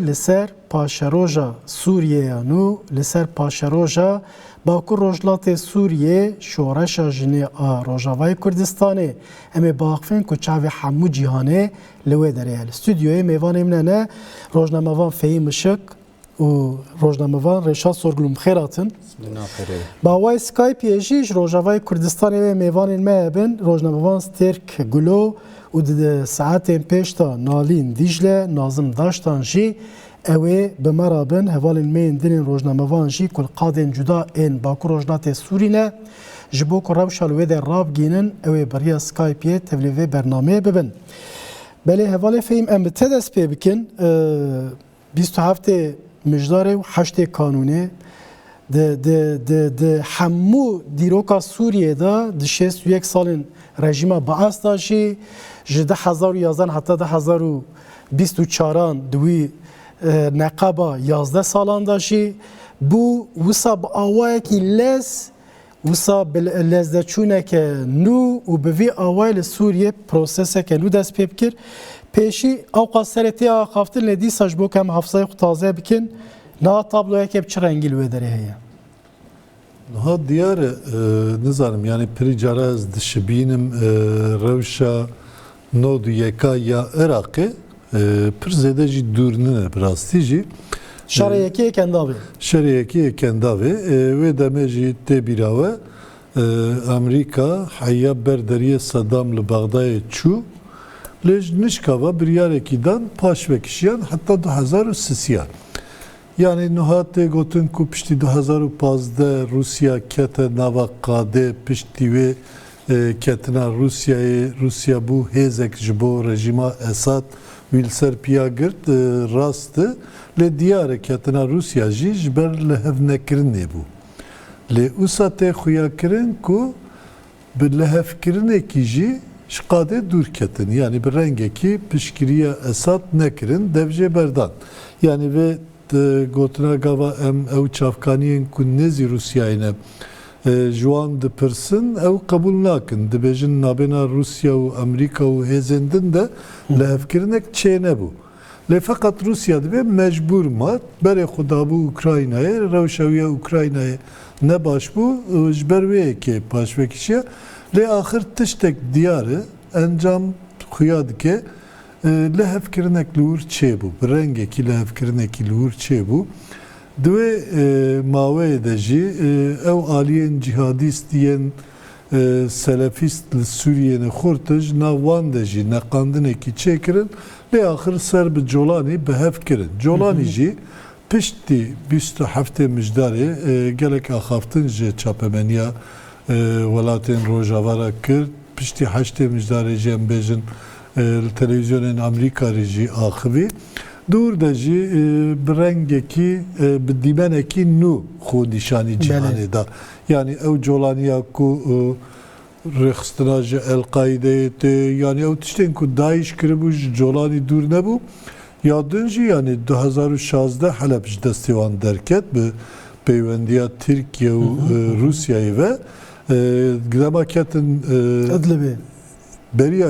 لسر پاشروجا سوریه نو لسر پاشروجا باکو روجلات سوریه شورشا جنی روجاوای کردستانه امی باقفین که چاوی حمو جیهانه لوی داره استودیوی میوان امنانه روجنامه‌وان فهیم شک و روجنامه‌وان رشاد سرگلوم خیراتن با وای سکایپ یجیش روجاوای کردستانه و میوان المهبن روجنامه‌وان سترک گلو و ساعت پیشتا نالین دیجله نازم داشتان جی اوه بمرابن هوال المین دلین روجنامه‌وان جی کل قادن جدا این باکو روجنات سورینه جبو که روشالوه در راب گینن اوه بریا سکایپیه تبلیغ برنامه ببن بله هوال فهم ام تدس پی بکن 27 مجداره و 8 کانونه ده همو دیروکا سوریه دا ده 61 سالن رژیم باعث داشی جده 2011 حتی ده 2024 دوی نقابا 11 سالان داشی بو وسا با آوائه که لز وسا لزده چونه که نو و بوی آوائل سوریه پروسسه که نو دست پیب کر پیشی اوقا سرطی آخافتن لدی ساج بو کم حفظه تازه بکن نه تابلوه که بچه رنگی لوه داره هیا ها دیار نزارم yani piricara ez dişibînim rewşa nod û yeka ya Iraqê pir zêde jî dûr nine bi rastî jî şeriyekê kendavê şeriyekê kendavê wê demê jî tê bîra we Amerîka heya berderiyê Sedam li Bexdayê çû lê ji nişkava biryarekî dan paş vekişiyan heta 2030 yani nuhatê gotin ku piştî 2015 Rusya kete nava qadê piştî wê ketina Rusyayê Rusya bû hêzek ji bo rejîma Esad wî li ser piya girt rast lê diyar e ketina Rusya jî ji ber lihevnekirinê bû lê wisa tê xuya kirin ku bi lihevkirinekî jî ji qadê dûr ketin yani bi rengekî piştgiriya Esad nekirin dev jê berdan yani vê gotina gava em ew çavkaniyên ku nezî Rusyayê ne ji wan dipirsin ew qebûl nakin dibêjin navbêna Rusya û Amerîka û hêzên din de lihevkirinek çê nebû lê feqet Rusya dibe mecbûr mat berê xwe dabû Ukraynayê rewşa wî ya Ukraynayê ne baş bû ji ber wê yekê paşvekişiya lê axir tiştek diyar e encam xuya dike lihevkirinek li wir çêbû bi rengekî lihevkirinekî li wir çêbû di wê maweyê de jî ew aliyên cihadîst yên selefîst li Sûriyê xurt ji nav wan de jî neqandinekî çêkirin lê axir ser bi Colanî bihev kirin Colanî jî piştî 27 mijdarê gelek axaftin ji çapemeniya welatên Rojavara kir piştî 8 mijdarê jî em bêjin televizyonên Amerîkarê jî axivî dûr de jî bi rengekî bi dîmenekî nû xwe nîşanî cîhanê da yani ew colaniya ku rêxistina ji El-Qaîdeyê tê yani ew tiştên ku Daîş kiribû ji colanî dûr nebû ya din jî yani 2016 Heleb ji destê wan derket bi peywendiya Tirkiye û Rusyayê ve dema ketin Idlibê beriya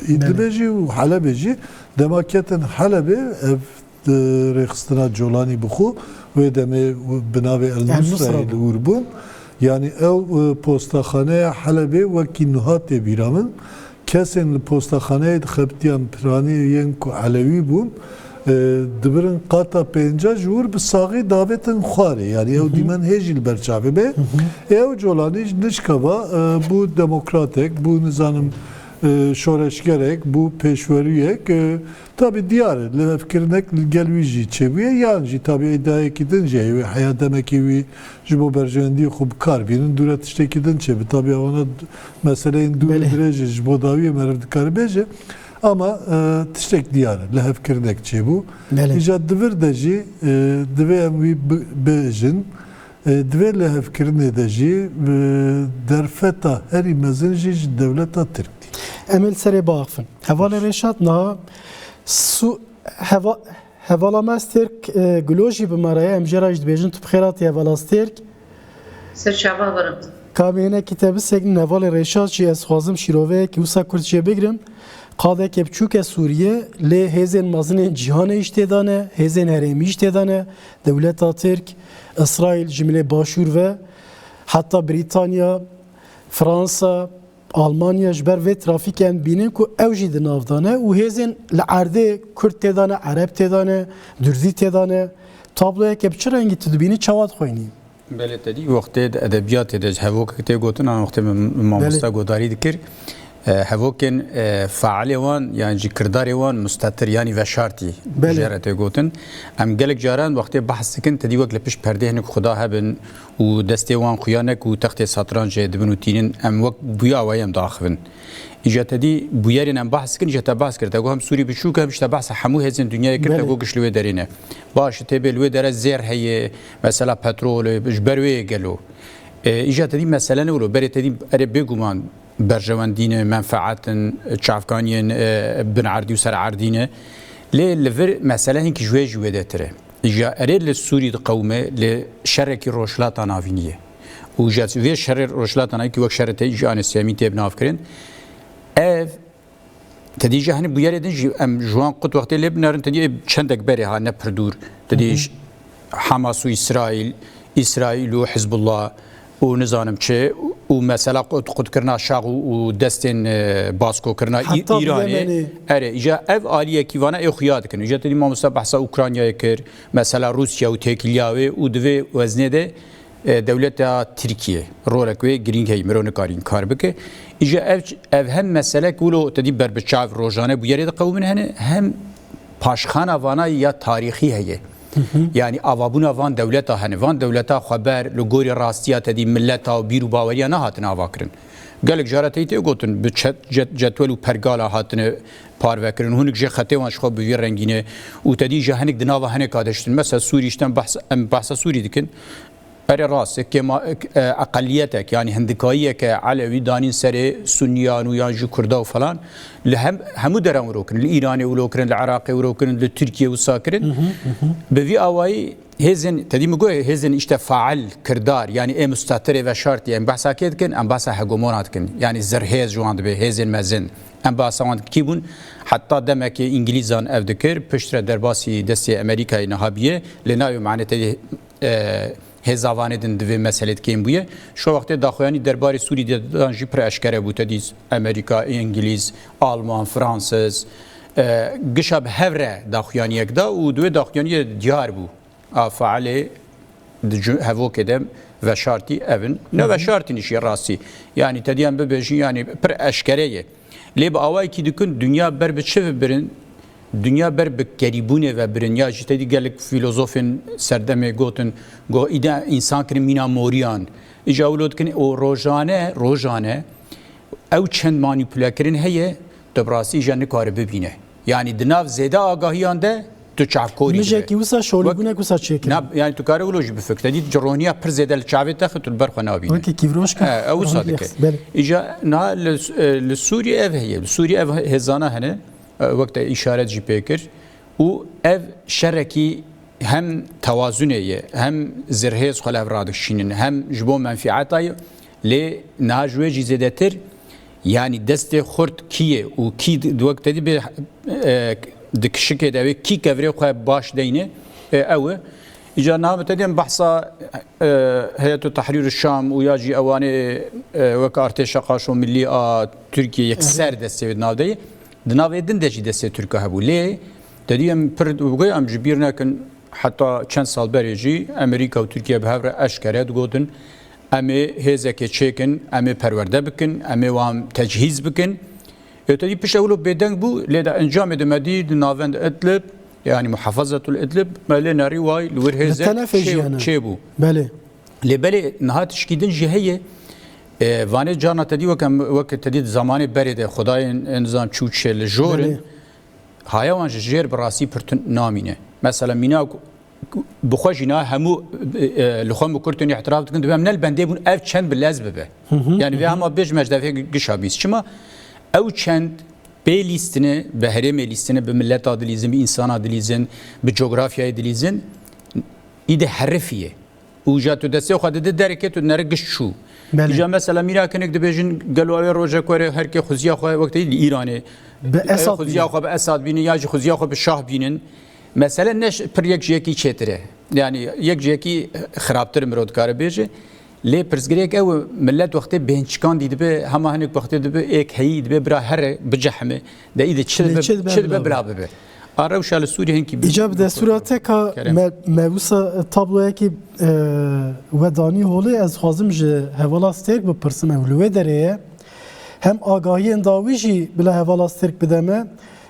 İdlibê jî û Helebê jî dema ketin Helebê ev rêxistina colanî bixwe wê demê bi navê El-Nusrayê li wir bûn yani ew postaxaneya Helebê wekî niha tê bîra min kesên li postaxaneyê dixebitiyan piraniyên ku Elewî bûn dibirin qata pênca ji wir bi saxî davetin xwarê yani ew dîmen hê jî li ber çavê bê ew colanî ji nişkava bû demokratek bû nizanim şoreşgerek bû pêşweriyek tabi diyar e lihevkirinek gel wî jî çêbûye yan jî tabi îdayekî din jî heye heya demekî wî ji bo berjewendiyê xwe bi kar bînin dûre tiştekî din çêbi tabi ona meseleyên dûr dirêjî ji bo dawiyê meriv dikare bêje ama tiştek diyar e lihevkirinek çêbû îca divir de jî divê em wî bêjin divê lihevkirinê de jî derfeta herî mezin jî ji dewleta Tirk Emel serê baxfin hevalê Rêşat na hevala me stêrk gulo jî bi me re ye em jê re jî dibêjin tu bi xêratî hevala stêrk serçava birim kamênekî te bisêkinin hevalê Rêşat jî ez xwazim şîroveyekî wisa Kurd jê bigrim قادة كبچوك سوريا لي هزن مزن جهان اشتدانه هزن هرمي اشتدانه دولة ترك إسرائيل جملة باشور و حتى بريطانيا فرنسا ألمانيا جبر و ترافيكان بينن كو اوجي دنافدانه و هزن لعرده كرد تدانه عرب تدانه درزي تدانه تابلوه كبچه رنگی تدبینی چواد خوینی بله تدی وقتی ادبیات دج هوک تی گوتن آن وقتی مامستا گوداری دکر هوکن فعال وان یعنی جی کردار وان مستتر یعنی و شرطی جرات گوتن ام گلک جاران وقتی بحث کن تدی وقت لپش پرده هنک خدا هبن و دسته وان خویانک و تخت ساترانج دبن و تینن ام وقت بویا وایم داخبن اجت دی بویارین ام بحث کن اجت بحث کرد گو هم سوری بشو که همش بحث همو هزین دنیای کرد گو گشلوی درینه باش تبلوی در زیر هی مثلا پترول جبروی گلو اجت دی مثلا نقولو بری تدی اره بگومان برجواندین منفعت چافکانین بن عردی و سر عردینه لور مثلا هنگ جوی جوی دتره اجا اره لسوری قومه لشرکی روشلات ناوینیه و جات وی شر روشلات ناوی که وقت شرطه جان سیامی تب ناف کرن اف تدی جهانی بیاری دنج ام جوان قط وقتی لبنان تدی چندک بری ها نپردور تدی حماس و اسرائیل و حزب الله و نظام چه و مثلا قد کرنا شاق و دستن باسکو کرنا ایرانی اره اجا اف عالیه کیوانا ای خیاد کن اجا تدی ما مثلا بحث اوکراینیا کر مثلا روسیا و ترکیه و دوی وزنه ده دولت ترکیه رولک و گرینگ هی مرون کارین کار بکه اجا اف هم مسئله کولو تدی بر بچاو روزانه بیاری ده قومن هنه هم پاشخانه وانا یا تاریخی هیه يعني أوابون وان دولتا هن وان دولتا خبر لغوري راستيا تدي ملتا و بيرو باوريا نهاتن آواكرن قالك جارتي تي قوتن بچت جدول و پرگالا هاتن پاروكرن هونك جي خطي وانش خواب بوير رنگينه و تدي جهنك دناوا هنك آدشتن مثلا سوريشتن بحث سوري دكن اري راسك كما اقليتك يعني هندكايك علوي دانين سر سنيان ويا جو كردا وفلان لهم همو درام روكن الايراني ولوكرن العراقي ولوكرن التركي وساكرن بفي اواي هزن تدي مگو هزن اشتا فاعل كردار يعني اي مستتر و شرط يعني بحثا كن ام بحثا هجومونات كن يعني زرهز جواند به هزن مزن ام بحثا كيبون حتى دمك انجليزان افدكر پشتر درباسي دستي امريكا نهابيه لنايو معنى تدي هزاوانه دن دوی مسئله کیم بویه شو وقت داخویانی دربار سوری دادن جی پر اشکره بود تدیز امریکا انگلیز آلمان فرانسیز گشاب هفره داخویانی یک دا و دوی داخویانی دیار بو فعال هفو کدم و شرطی اون نه و شرطی نشی راستی یعنی تدیان ببیجی یعنی پر اشکره لی با آوائی که دکن دنیا بر بچه برن دنیا بر بکریبونه و برنیا جتدی گلک فیلسوفن سردمه گوتن گو ایده انسان کرن مینا موریان اجاولود کن او روزانه او چند مانیپوله کرن هیه دبراسی جن کار ببینه یعنی دناف زیده آگاهیان ده تو چاکوری مجه کی وسا شولیگونه کوسا چیک نه یعنی تو کار ولوج بفکر دی جرونیا پر زیده لچاوی تخت البرخ نابینه وکی کیفروش که او صادقه اجا نه لسوریه اف هیه لسوریه اف هزانه هنه وقت اشاره جی پیکر و اف شرکی هم توازنیه هم زرهز خلاف رادشینن هم جبو منفعتای لی ناجوی جزیدتر یعنی دست خورد کیه و کی وقت دی به دکشکه دوی کی کوری خو باش دینه او اجا نام تدیم بحثا هيئه تحرير الشام وياجي اواني وكارتش قاشو ملي تركيا يكسر دسته ناودي دناویدن دچی دسته ترکیه هبو لی دادیم پر وگوی ام جبیر نکن حتی چند سال بریجی امریکا و ترکیه به هر اشکره دگودن امی هزکه چکن امی پرورده بکن امی وام تجهیز بکن اتدی پیش اولو بدنگ بو لی دا انجام دمدی دناوند ادلب يعني محافظة الإدلب مالنا رواي لور هزا شيبو بله لبالي نهات شكيدن جهية وانه جانا تدی وقت تدی زمانی برده خدای نظام چوچه لجورن هایوان جیر براسی پرتون نامینه مثلا مینا بخوجینا همو لخوام کرتونی اعتراف دکن دوام نل بنده بون اف چند بلز ببه یعنی و هم بیش مجدفه گشابیس چما او چند به لیستنه به هرم لیستنه به ملت دلیزن به انسان دلیزن به جغرافیای دلیزن ایده حرفیه و جاتو دسته خود ده درکت و نرگش شو جا مثلا میرا کنک دبیجن گلوی روزه کوره هر کی خوزیا خو وقتی ایرانه به اسد خوزیا خو به اسد بینن یا جی خوزیا خو به شاه بینن مثلا نش پر یک جیکی چتره yani یک جیکی خرابتر مرودکار بیجه لی پرزگریک او ملت وقتی بینچکان دیده به همه هنگ وقتی دیده یک هی دیده برای هر بجحمه ده ایده چه به بلا به آره وشال سوری هنگی ایجاب دستوراته که موسا تابلوه که ودانی هولی از خازم جه هوالا سترک بپرسم اولوه داره هم آگاهی انداویجی بلا هوالا سترک بدمه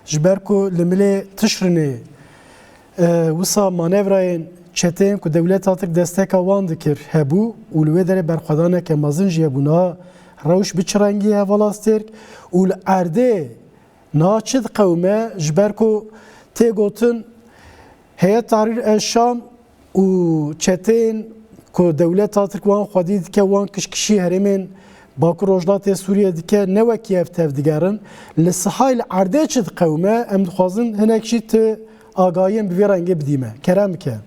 جبرکو لملی تشرنه وسا مانورین چتین که دولت هاتک دستک وان دکر هبو اولوه داره برخوادانه که مازنجیه بونا روش بچرنگی هوالا سترک اول ارده ناچد قومه جبرکو تيغوتن هي تحرير الشام و چتين كو دولت تركوان خديد كوان كشكشي هرمين باكو روجلات سوريا ديكا نوا كيف تفديغارن للصحاي العرداچ قومه ام خوازن هناك شيت اغايين بفيرانگي بديمه كرام كان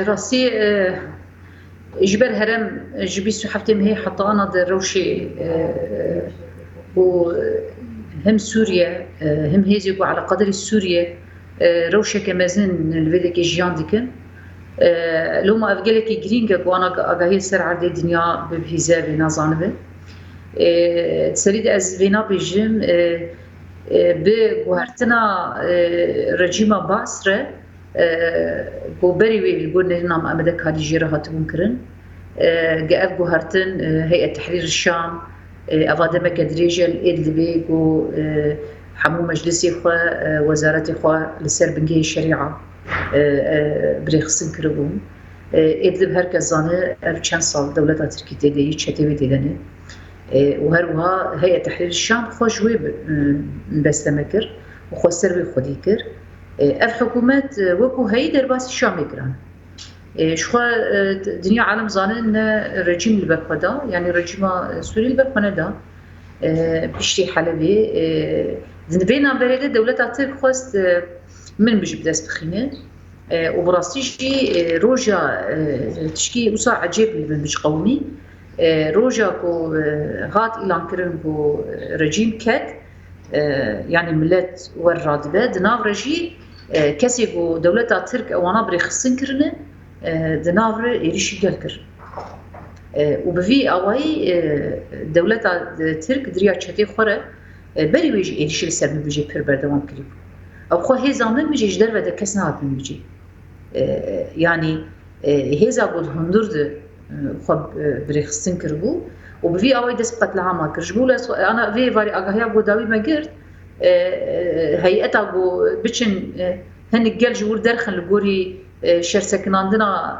راسي جبر هرم جبي سحفتم هي حتى انا دروشي و هم سوريا هم هيزيكو على قدر سوريا روشة كمازن الفيديك جيان ديكن لو ما أفجلك جرينجا وانا أجاهي سر عرض الدنيا بهزار نازانه تسريد از فينا بيجم بجوهرتنا رجيم باسرة بوبري ويقولنا نام أمدا كادي جيرها تبونكرن جاء جوهرتن هيئة تحرير الشام أفادمك دريجة الإدلبي و حمو مجلسي خوا وزارتي خوا لسر بنجي الشريعة بريخسن كربون إدلب هركز زانه چند سال دولة تركي تيدي چتوي تيدنه وهروها هيئة تحرير الشام خوا جوي بستمكر وخوا سروي خودي كر الحكومات وكو هي درباس الشام يكران شخوا دنيا عالم زانن رجيم البرخدا يعني رجيم سوري البرخنا دا بشتي حلبي ذنبينا بريده دولة ترك خواست من بجيب دست بخينه وبراستيجي روجا تشكي وسع عجيب من بج قومي روجا كو هات إعلان كرن كو رجيم كات يعني ملت والرادبة دناف رجي كسي كو دولة ترك وانا بريخسن كرنه دناور إيريشي جالكر وبفي أواي دولة ترك دريا تشتي خورة بري ويجي إيريشي لسر من بيجي بير بردوان كريب أو خو هيزا من بيجي جدر ودا كسنا هات من بيجي يعني هيزا قد هندرد خو بريخستن كربو وبفي أواي دس قتل عامة كرجبو أنا في فاري أغاهيا قو داوي ما قرد هيئتا قو بيشن هنك جال جور درخن لقوري شهر سكناندنا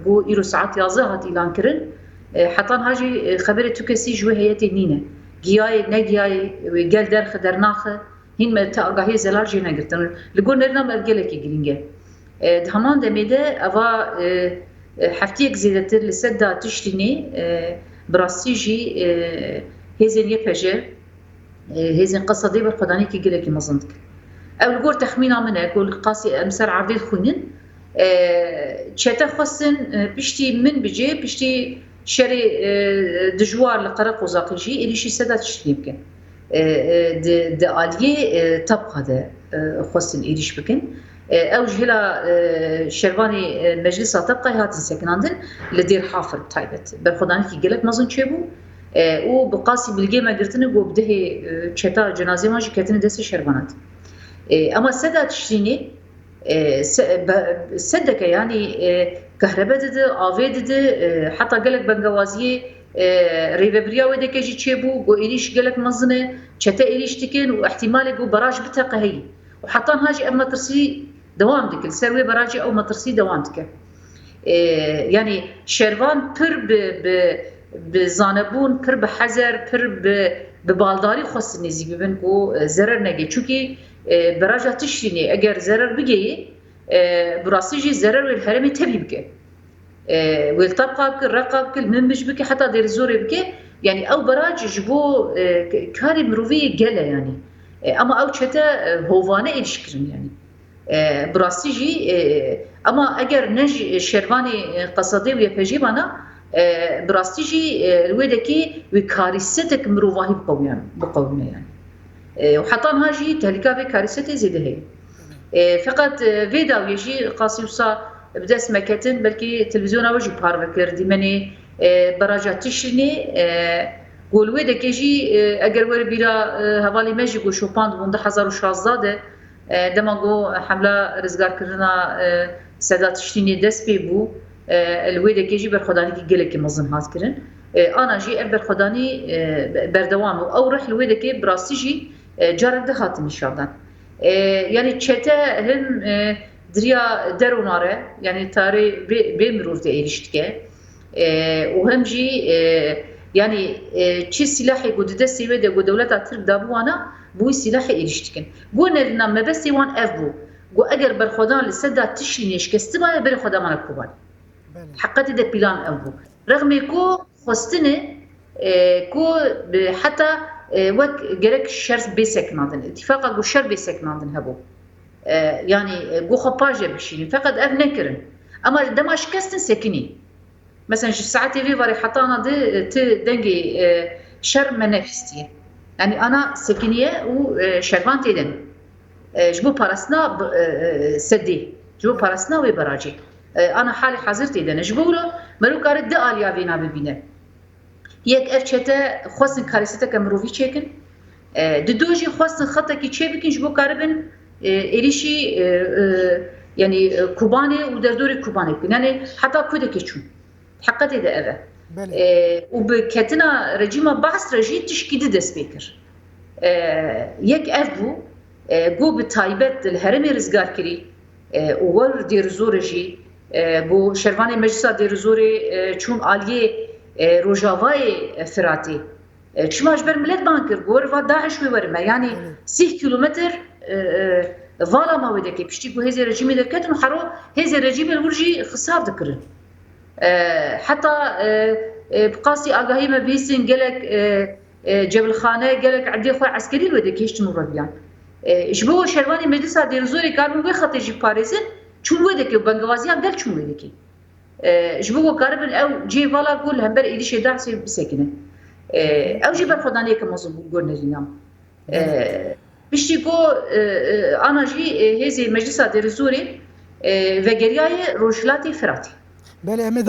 بو إيرو ساعات يازه هات إعلان كرن حتى هاجي خبر توكسي جوه هيئتي نينه جياي نجياي وقال درخ درناخه هين ما تاقاهي زلال جي نقرتن لقول نرنا مرجلك جرينجا دهمان دميده أوا حفتيك زيادتر لسدا تشتيني براستيجي هزين يبجر هزين قصدي بالقداني كي جلك مزندك أو لقول تخمينا منه يقول قاسي أمسر عرضي خونين چتا خواستن بشتی من بجي بشتی شری دجوار لقرق وزاقيجي إليشي سدا تشتني بكن د آلية طبقة ده خواستن إليش بكن أو جهلا شرواني مجلس طبقة هاتن سكناندن لدير حافر تايبت برخداني كي جلك مازن چبو و بقاسي بالجي ما قرتني و بده چتا جنازي ماجي كتن دست شروانات أما سدا تشتني صدق يعني كهرباء ده آوي ده حتى قالك بنجوازية ريبريا وده كجي تشيبو جو إليش قالك مزنة شتا إليش تكين واحتمال جو براج بتاقة هي وحتى هاجي أما ترسي دوام دك السروي براجي أو ما ترسي دوام دك يعني شروان پر بزانبون پر بحذر پر ببالداري خاص نزيك ببن جو زرر نجي چونكي براجة تشتيني اگر zarar بگیه براسيجي zarar والهرمي تبي بك والطبقة بك الرقة بك المنبج بك حتى دير زوري بك يعني او براج جبو كاري مروفي قلة يعني اما او چتا هوانه إلشكرن يعني براسيجي اما اگر نج شرواني قصدي ويبجي بانا براسيجي الويدكي وكاريستك مروفاهي بقومه يعني وحتى هاجي تهلكا في كارثة زيادة هي فقط فيدا ويجي قاسي وصا بدا سمكتن بلكي تلفزيون وجي بارفكر دي مني براجات تشني قول ويدا كيجي اگر ور بيرا حوالي ماجي قو شوباند بونده 1016 دما قو حمله رزگار كرنا سادات تشتيني دس بي بو الويدا كيجي برخداني كي گلك مزن هات كرن انا جي ام برخداني بردوام او روح الويدا كي براستي جي جارك ده هاتني شاردان يعني çete hem دريا دروناره يعني تاري بمرور ده eriştike وهم جي يعني çi silahı gudde sevede gu devlet Türk dabuana bu silahı eriştikin. Gu nerna mebesi wan ev bu. Gu eğer berxodan li seda tişini şkesti ma berxoda mana kuban. Hakkati de plan ev bu. Rağmen ku xostine ku hatta وك جرك شرط بيسك نادن اتفاقا جو شر بيسك نادن هبو يعني جو خباجة بشيني فقط اف نكرن اما دماش كستن سكني مثلا ساعات في وري حطانا دي دنجي شر منافستي يعني انا سكنيه وشربان تيدن جبو بارسنا سدي جبو بارسنا وبراجي انا حالي حاضر تيدن جبو له مرو كار د اليا بينا ببينه یک اف چته خواستن کاریسته که مروفی چکن دوجی خواستن خطا کی چه بکن جبو کاربن اریشی yani kubane و در دور kubane کن yani حتی کده کچون حقیقت ده اوه و به کتنا رژیم بحث رژیم تشکیده دست بکر یک اف بو گو به تایبت الهرم رزگار کری و ور دیر زور جی بو شروان مجلس دیر زور چون آلیه روجاوای فراتی چماش بر ملت بانکر گور و داعش میورمه یعنی 30 کیلومتر والا ما وده که پشتی گو هزی رژیمی در کتن حرو هزی رژیمی الورجی خسار دکرن حتی بقاسی آگاهی ما بیسن گلک جبل خانه گلک عدی خواه عسکری وده که هشتن ربیان اشبه شروانی مجلس دیر زوری کارمو بی خطی جی پاریزن چون وده که بنگوازی هم گل چون وده که جبوه كاربن أو جي فالا قول هم بر إيدي شيء داعسي بسكنه أو جي بر خدانية كموضوع قلنا لينام بيشتي قو أنا جي هذه مجلس درزوري وجرياي روجلاتي فراتي بله أمي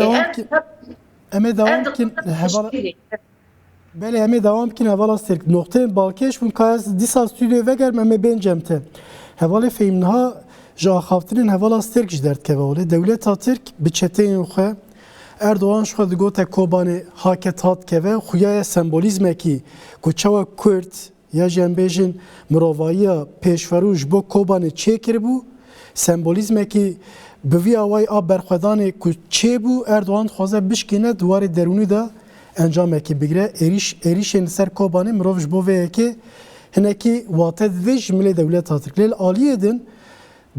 دوام كن هبلا بله أمي دوام كن هبلا استرك نقطة بالكش من كاس ديسا استوديو وجر مم بين جمته هبلا فهمناها جا خاطرین هوالا استرک جدرد که ولی دولت ترک به چتین خو اردوغان شو دگوته کوبانی حاکت هات که و خویای سمبولیزم کی کوچوا کرد یا جنبیجن مروایی پیشفروش بو کوبانی چه کر بو سمبولیزم کی بوی آوای آب برخدان کوچه بو اردوغان خوازه بشکینه دوار درونی دا انجام کی بگیره ایریشن سر کوبانی مروش بو وی کی هنکی واتد ویج ملی دولت ترک لیل آلیه دن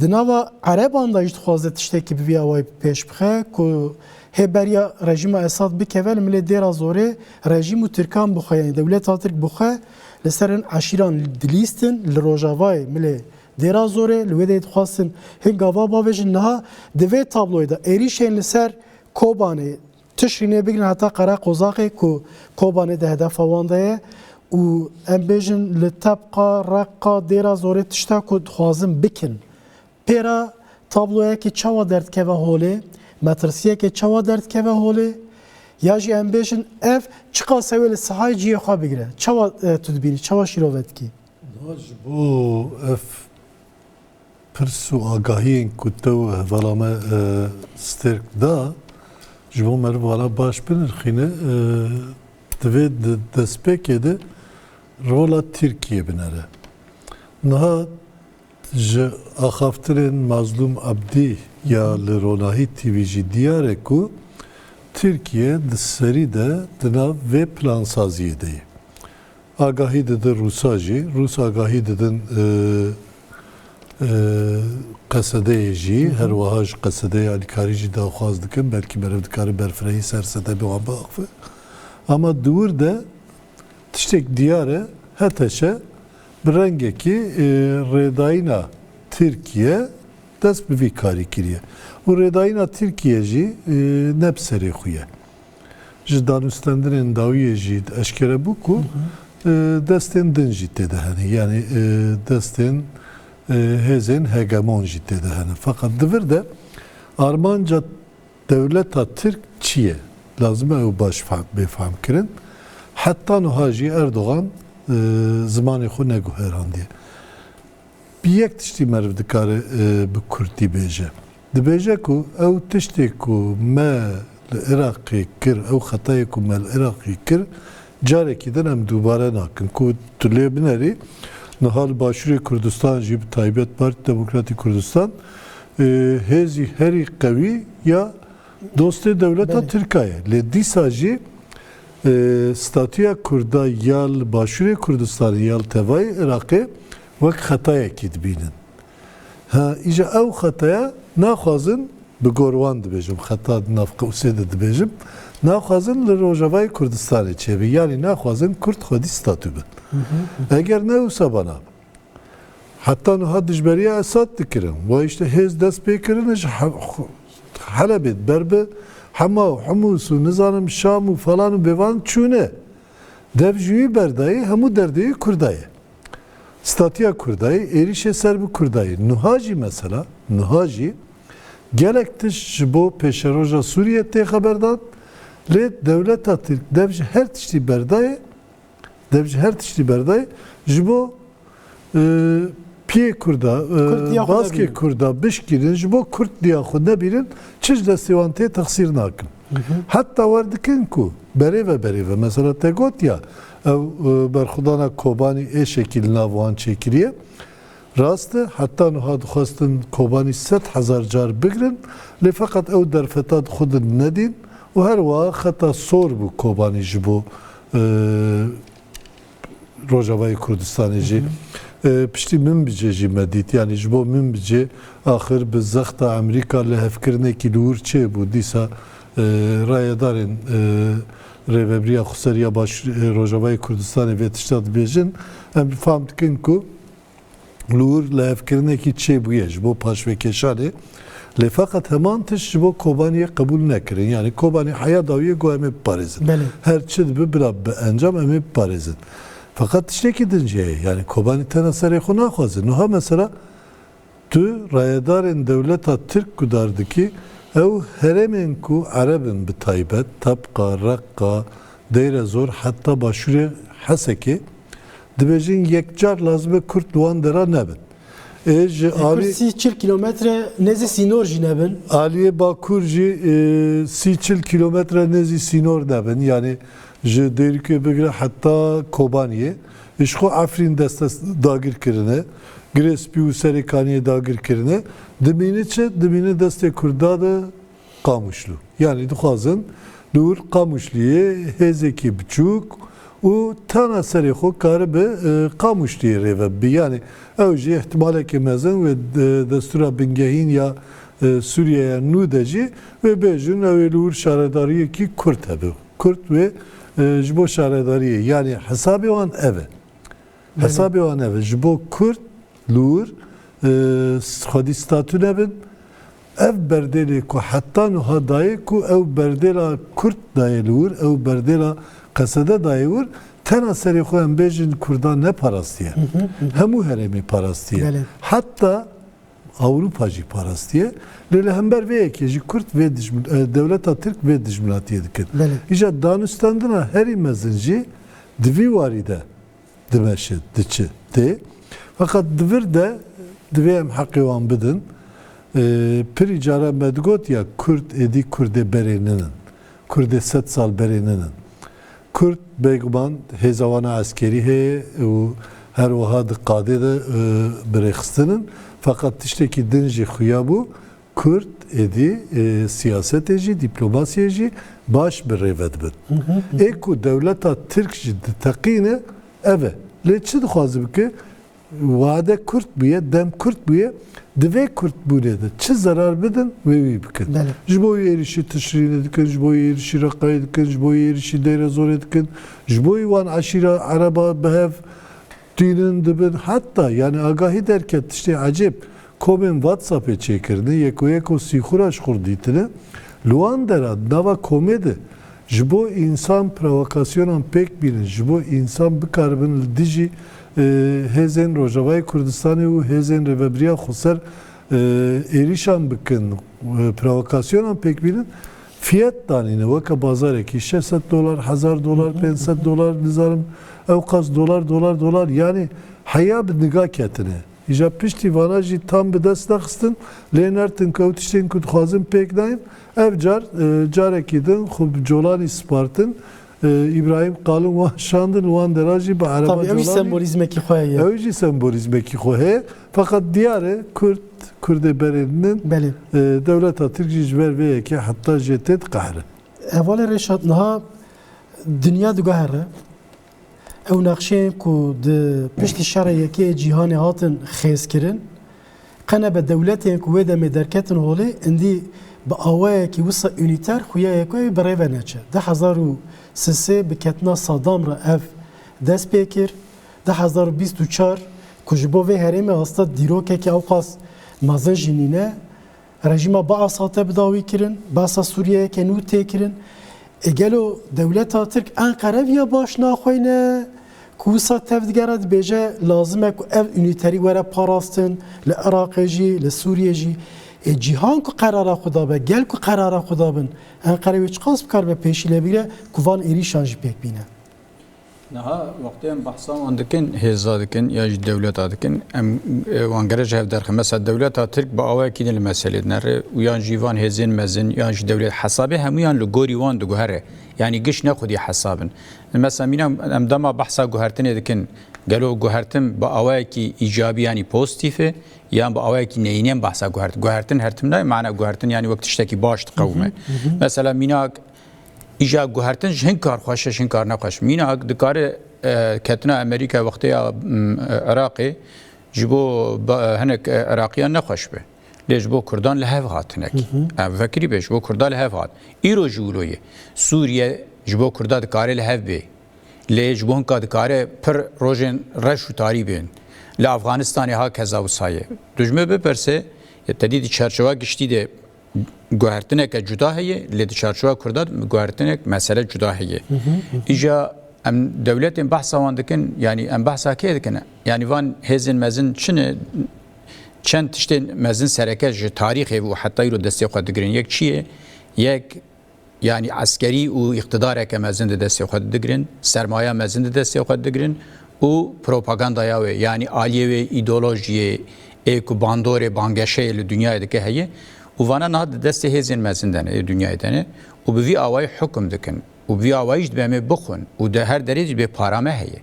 دناوا عربان دا جد خوازه تشتکی بوی آوای پیش بخه که هبریا رژیم اساد بکول ملی دیرا زوره رژیم ترکان بخه یعنی دولت ترک بخه لسرن عشیران دلیستن لروجاوای ملی دیرا زوره لویده خواستن هنگاوا باویجن نها دوی تابلوی دا ایریشن لسر کوبانه تشرینه بگن حتی قرا قوزاقه که کوبانه ده هدف وانده و ام بیجن لطبقا رقا دیرا زوره تشتا که خوازم بکن پیرا تابلویا که چوا درد که و هوله مترسیه که چوا درد که و هوله یا جی ام بیشن اف چقا سویل سهای جیه خواه بگیره چوا تدبیری چوا شیروت کی بو اف پرسو آگاهین کتو ولامه سترک دا جبو مرو والا باش بنرخینه دوید دسپیکه ده رولا ترکیه بنره نها ji axaftirên Mazlum Abdî ya li Ronahî TV jî diyar e ku Tirkiye di serî de di nav vê plansaziyê de ye. Agahî didin Rûsa jî, Rûs agahî didin qesedeyê jî, her wiha ji qesedeyê alîkarî jî daxwaz dikin, belkî berev dikare berfirehî ser sedebê wan biaxe. Ama dûr de tiştek diyar e heteşe bir rengekî rêdayîna Tirkiye dest bi vî karî kiriye. û rêdayîna Tirkiye jî ne bi serê xwe ye. Ji danûstendirên dawiyê jî eşkere bû ku destên din jî tê de hene. Yani destên hêzên hegemon jî tê de hene. Fakat divir de armanca devleta Türk çi ye? Lazım e ew baş bêfam kirin. Heta niha jî Erdogan zimanê xwe neguherandiye. Bir yek tiştî meriv dikare bi Kurdî bêje. Dibêje ku ew tiştê ku me li Iraqê kir, ew xetayê ku me li Iraqê kir, carekî din em dubare nakin. Ku tu lê binerî, niha li Başûrê Kurdistan jî bi taybet Partî Demokratîk Kurdistan hêzî herî qewî ya dostê devleta Tirkiye. Lê dîsa jî statüya Kurda ya li Başûrê Kurdistanê ya li tevayê Iraqê wek xetayekî dibînin. Ha, îja ew xetaya naxwazin bi gorwan dibêjim, xeta nav Qewsê de dibêjim, naxwazin li Rojavayê Kurdistanê çêbî. Yani naxwazin Kurd xwedî statü bin. Eger ne wisa bana heta niha dijberiya Esad dikirin. Ve işte hêz dest pê kirin ji Helebê berbi Hema û Humus û nizanim Şam û falan û bêvan çûne. Dev jî wî berdayê hemû derdê Kurdayê. Statüya Kurdayê, êrişê ser bi Kurdayê. Niha jî mesela, niha jî gelek tiş ji bo pêşeroja Sûriye tê xeberdan, lê devleta Tirk dev ji her tiştî berdayê, ji bo piyê Kurda, baskê Kurda bişkîrin, ji bo Kurd diya xwe nebîrin, çi ji destê wan tê texsîr nakin. Hatta war dikin ku berêve mesela te got ya ev berxudana Kobanî ê şekil nav wan çêkiriye. Rast e, hatta niha dixwastin Kobanî 100,000 car bigirin, lê feqet ew derfeta xwe din nedîn û her wiha xeta sor bû Kobanî ji bo Rojavayê Kurdistanê jî. Piştî min bicê jî me dît, yani ji bo min bicê axir bi zexta Emerîka li hevkirinekî li wir çêbû dîsa rayedarên Rêveberiya Xuseriya Rojavayê Kurdistanê vê tişta dibêjin, em fam dikin ku li wir li hevkirinekî çêbûye ji bo paşvekeşanê, lê feqet heman tiş ji bo Kobaniyê qebûl nekirin. Yani Kobanî heya dawiye got em ê biparêzin. Her çi dibe bila bi encam em ê biparêzin. Fakat tiştekî din jî ye. Yani Kobanî tena serê xwe naxwaze. Niha mesela tu rayedarên devleta Tirk ku dar dikî, ew heremên ku Erebin bi taybet, Tabqa, Rakka, Deyre Zor, hatta Başûrê Hesekê dibêjin yekcar lazim e Kurd li wan dera nebin. Ji Kurd 30-40 kilometre nêzî sînor jî nebin. Aliyê Bakur jî 30-40 kilometre nêzî sînor nebin. Yani ji Dêrikê bigire heta Kobaniyê. Ji xwe Efrîn deste dagir kirine, Girêspî û Serêkaniyê dagir kirine. Dimîne çi? Dimîne destê Kurda de Qamişlû. Yani dixwazin li wir Qamişliyê hêzekî biçûk û tena serê xwe karibe Qamişliyê rêve bî. Yani ew jî ihtimalekî mezin ve destûra bingehîn ya Sûriyeya nû de jî ve bêjin ew ê li wir şaredariyekî Kurd hebe. Kurd ve ji bo şaredariyê. Yani hesabê wan ev e. Hesabê wan ev e. Ji bo Kurd li wir xwedî statû nebin. Ev berdelê ku heta niha dayê ku ew berdêla Kurd dayê li wir, ew berdêla qesede dayê wir, tena serê xwe em bêjin Kurdan ne parastiye. Hemû herêmê parastiye. Hatta Avrupa jî parastiye. Lê li hember vê yekê jî Kurd vê devleta Tirk vê dijminatiye dikin. İja danûstandina herî mezin jî di vî warî de dimeşe diçi tê. Fakat divir de divê em heqê wan bidin. Pirî cara me digot ya Kurd êdî Kurdê berêninin. Kurdê 100 sal berêninin. Kurd bêguman hêzavana eskerî heye û her wiha di qadê de birêxistinin. Fakat tiştekî din jî xuya bû Kurd êdî siyasetê jî, dîplomasiyê jî baş bi rêve dibin. Ê ku devleta Tirk jî diteqîne ev e. Lê çi dixwaze bike? Wade Kurd bûye, dem Kurd bûye, divê Kurd bûnê de çi zarar bidin wê wî bikin. Ji bo êrişî Tişrînê dikin, ji bo êrişî Reqqayê dikin, ji bo êrişî Deyrê Zorê dikin, ji bo wan eşîra Ereba bihev tînin dibin. Hatta yani agahî derket tiştê acib komên WhatsAppê çêkirine, yeko sîxura ji xwe dîtine, li wan dera nava komê de ji bo insan provokasyonan pek binin, ji bo insan bikarbin li dijî hêzên Rojavayê Kurdistanê û hêzên Rêveberiya Xweser êrîşan bikin, provokasyonan pek binin, fiyat danîne weke bazarekî $600, $1000, $500 nizarim ew qas dolar yani heya bi nigah ketine. İja piştî vana jî tam bi dest nexistin, lê nertin ku ew tiştên ku dixwazin pêk dayên, ev carekî din xwe bi colanî spartin, İbrahim Kalın wan şandin wan dera jî bi ereba Tabii ev sembolizmekî xwe ye. ew jî sembolîzmekî xwe heye. Fakat diyar e Kurdê berêdinin Belê. Dewleta Tirk jî ji ber vê yekê heta jê tê diqehre. Evalê Reşat niha dünya diguhere. Ew nexşeyên ku di piştî şerê yekê cîhanê hatin xêzkirin, qene be dewletên ku wê demê derketin holê endî bi awayekî wisa unîter xuya yekê bi rêve neçe. 2003 bi ketina Saddam re ev dest pê kir. 2024 ku ji bo vê herêmê hasta dîrokekî ew qas mezin jînîne, rejîma Baas hate bidawî kirin, Baasa Sûriyeyeke nû tê kirin. Gelo Dewleta Tirk Enqereviya baş naxweyne ku wisa tevdigere dibêje lazim e ku ev unîterî were parastin li Iraqê jî, li Sûriyê jî. Cîhan ku qerara xwe dabe, gel ku qerara xwe dabin, Enqerevê çi qas bikar be pêşî lêbîre ku van êrîşan jî pêk bîne. Niha wextên behsa wan dikin, hêza dikin ya jî dewleta dikin, em wan gerek ji hev derxin. Mesela Dewleta Tirk bi awayekî din li meselê nere û yan jî van hêzên mezin yan jî dewlet hesabê hemûyan li gorî wan diguhere. Yani giş nexwedî hesabin. Mesela mîna em dema behsa guhertinê dikin, gelo guhertin bi awayekî îcabî yani pozitif e yan bi awayekî neyînên behsa guhertin. Guhertin her tim nayê mana guhertin yani wek tiştekî baş diqewime. Mesela mîna İja guhertin ji hin kar xweş hin kar nexweş. Mîna dikare ketina Amerîka wextêya Iraqê ji bo hinek Iraqiyan nexweş be. Lê ji bo Kurdan li hev hatinek. Em vekirî be ji bo Kurda li hev hat. Îro ji wilo Sûriye ji bo Kurda dikare li hev bê. Lê ji bo hinka dikare pir rojên reş û tarî bên. Li Afganistanê ha keza wisa ye. Dijme biperse tedî di çerçeva giştî de guhertineke cuda heye, lê di çarçova Kurda guhertinek mesele cuda heye. İja em devletên behsa wan dikin, yani em behsa kê dikin? Yani van hêzên mezin çine çend tiştên mezin sereke ji tarîxê û heta îro destê xwe digirin. Yek çi ye? Yek yani askerî û iqtidareke mezin de destê xwe digirin, sermaya mezin de destê xwe digirin û propagandaya wê yani aliyê wê îdeolojiyê ê ku bandorê bangeşeyê li dünyayê dike heye. û vana niha di destê hêzên mezin de ne dünyayê de ne û bi vî awayî hukm dikin û bi vî awayî jî dibe em ê bixwin û di her derê jî bê parame heye.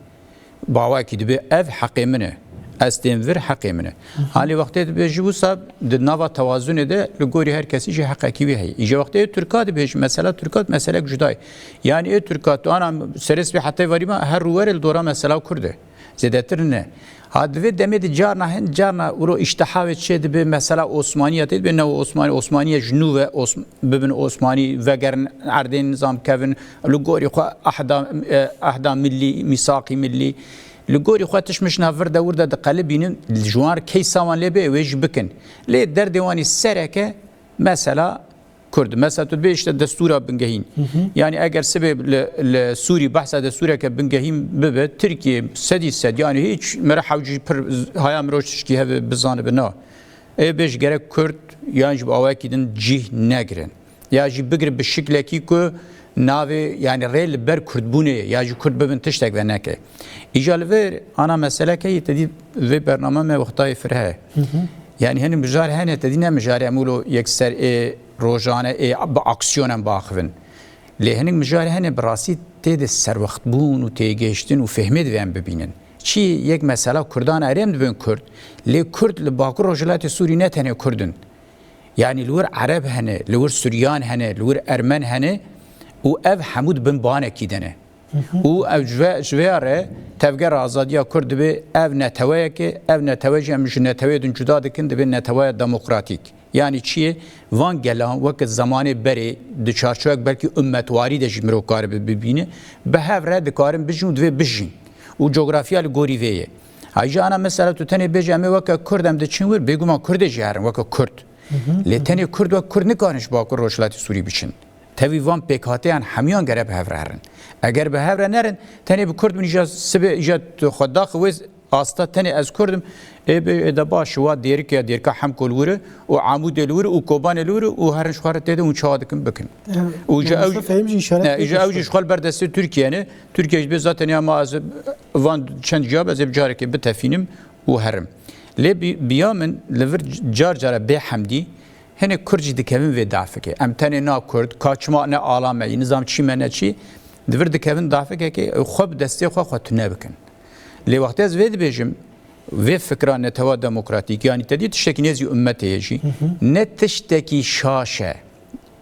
Bawayekî dibe ev heqê min e, ez tên vir heqê min e. Halê wextê dibe ji wisa di nava tewazunê de li gorî her kesî jî heqekî wê heye. Îja wextê Tirka dibe jî mesela Tirka meselek cuda ye. Yani ê Tirka tu ana serês bê hetê werîma her rûwerê li dora mesela Kurd e. Zêdetir ne? Hadve demedi carna hin carna uro iştihavet şey de mesela Osmaniyet de ne Osmaniye jnu ve bibin Osmani ve gern ardın nizam kevin lugori ahda milli misaqi milli lugori xatışmış navr da burada da qalbinin juar keysavan lebe ve jbikin le derdewani sereke mesela Kurd. Mesela tu işte destura bingehin. Yani eğer sebep Suriye bahsa destura ke bingehin bebe Türkiye sedised yani hiç merhavci hayam roş ki have bizanı bina. Beş gerek Kurd yani bu avakidin cih negrin. Ya ji bigir bir şekilde ki navi yani rel ber Kurdbune ya ji Kurd bebin tiştek ve neke. İcal ver ana mesele ki tedi ve bername me vaxtay firhe. Yani hani mijar hani tedi ne mijar amulo yekser rojane ba aksiyonen baxvin. Lehenin mijari hani birasi tedi servaxt bun u tegeştin u fehmed ve bibinin. Çi yek mesela Kurdan arem dibin Kurd. Le Kurd li bakur rojalati Suriye ne tane Kurdun. Yani lur Arab hani, lur Suriyan hani, lur Ermen hani u ev hamud bin baneki dene. U ev jvere tevger azadiya Kurd be ev neteweye ki ev netewece em netewedun cuda dikin de neteweye demokratik. Yani çiye van gelan vakit zamanı beri de çarçovek belki ümmetvari de jimro karbe bibine be hevre de karim bijun ve bijin. U coğrafyal goriveye. Ayca ana mesela tu tane bejame vakit Kurdem de çinwer beguma Kurde jiharin vakit Kurd. Le tane Kurd ve Kurd ne karış bakur roşlati Suriye biçin. تاوی وان پیکاتیان همیان گره به هفره هرن اگر به هفره نرن تنی به کرد من ایجا سبه ایجا خدا خویز آستا تنی از کردم ای باش و دیرکا هم کلوره و عمود لوره و کوبان لوره و هرن شخار تده و چهاد کن بکن و ایجا اوجی شخال بردسته ترکیه نه ترکیه به ذات نه ما از وان چند جاب از بجاره که بتفینم و هرم لی بیا من لور جار به حمدی هنه کرجی دکوین و دافکه ام تنی نا کرد کاچما نه عالمه نظام چی منه چی دور دکوین دافکه که خوب دسته خود تونه بکن لی وقتی از وید بیجم و فکران نتوا دموکراتیک یعنی تدی تشتکی نزی امتی یجی نه تشتکی شاشه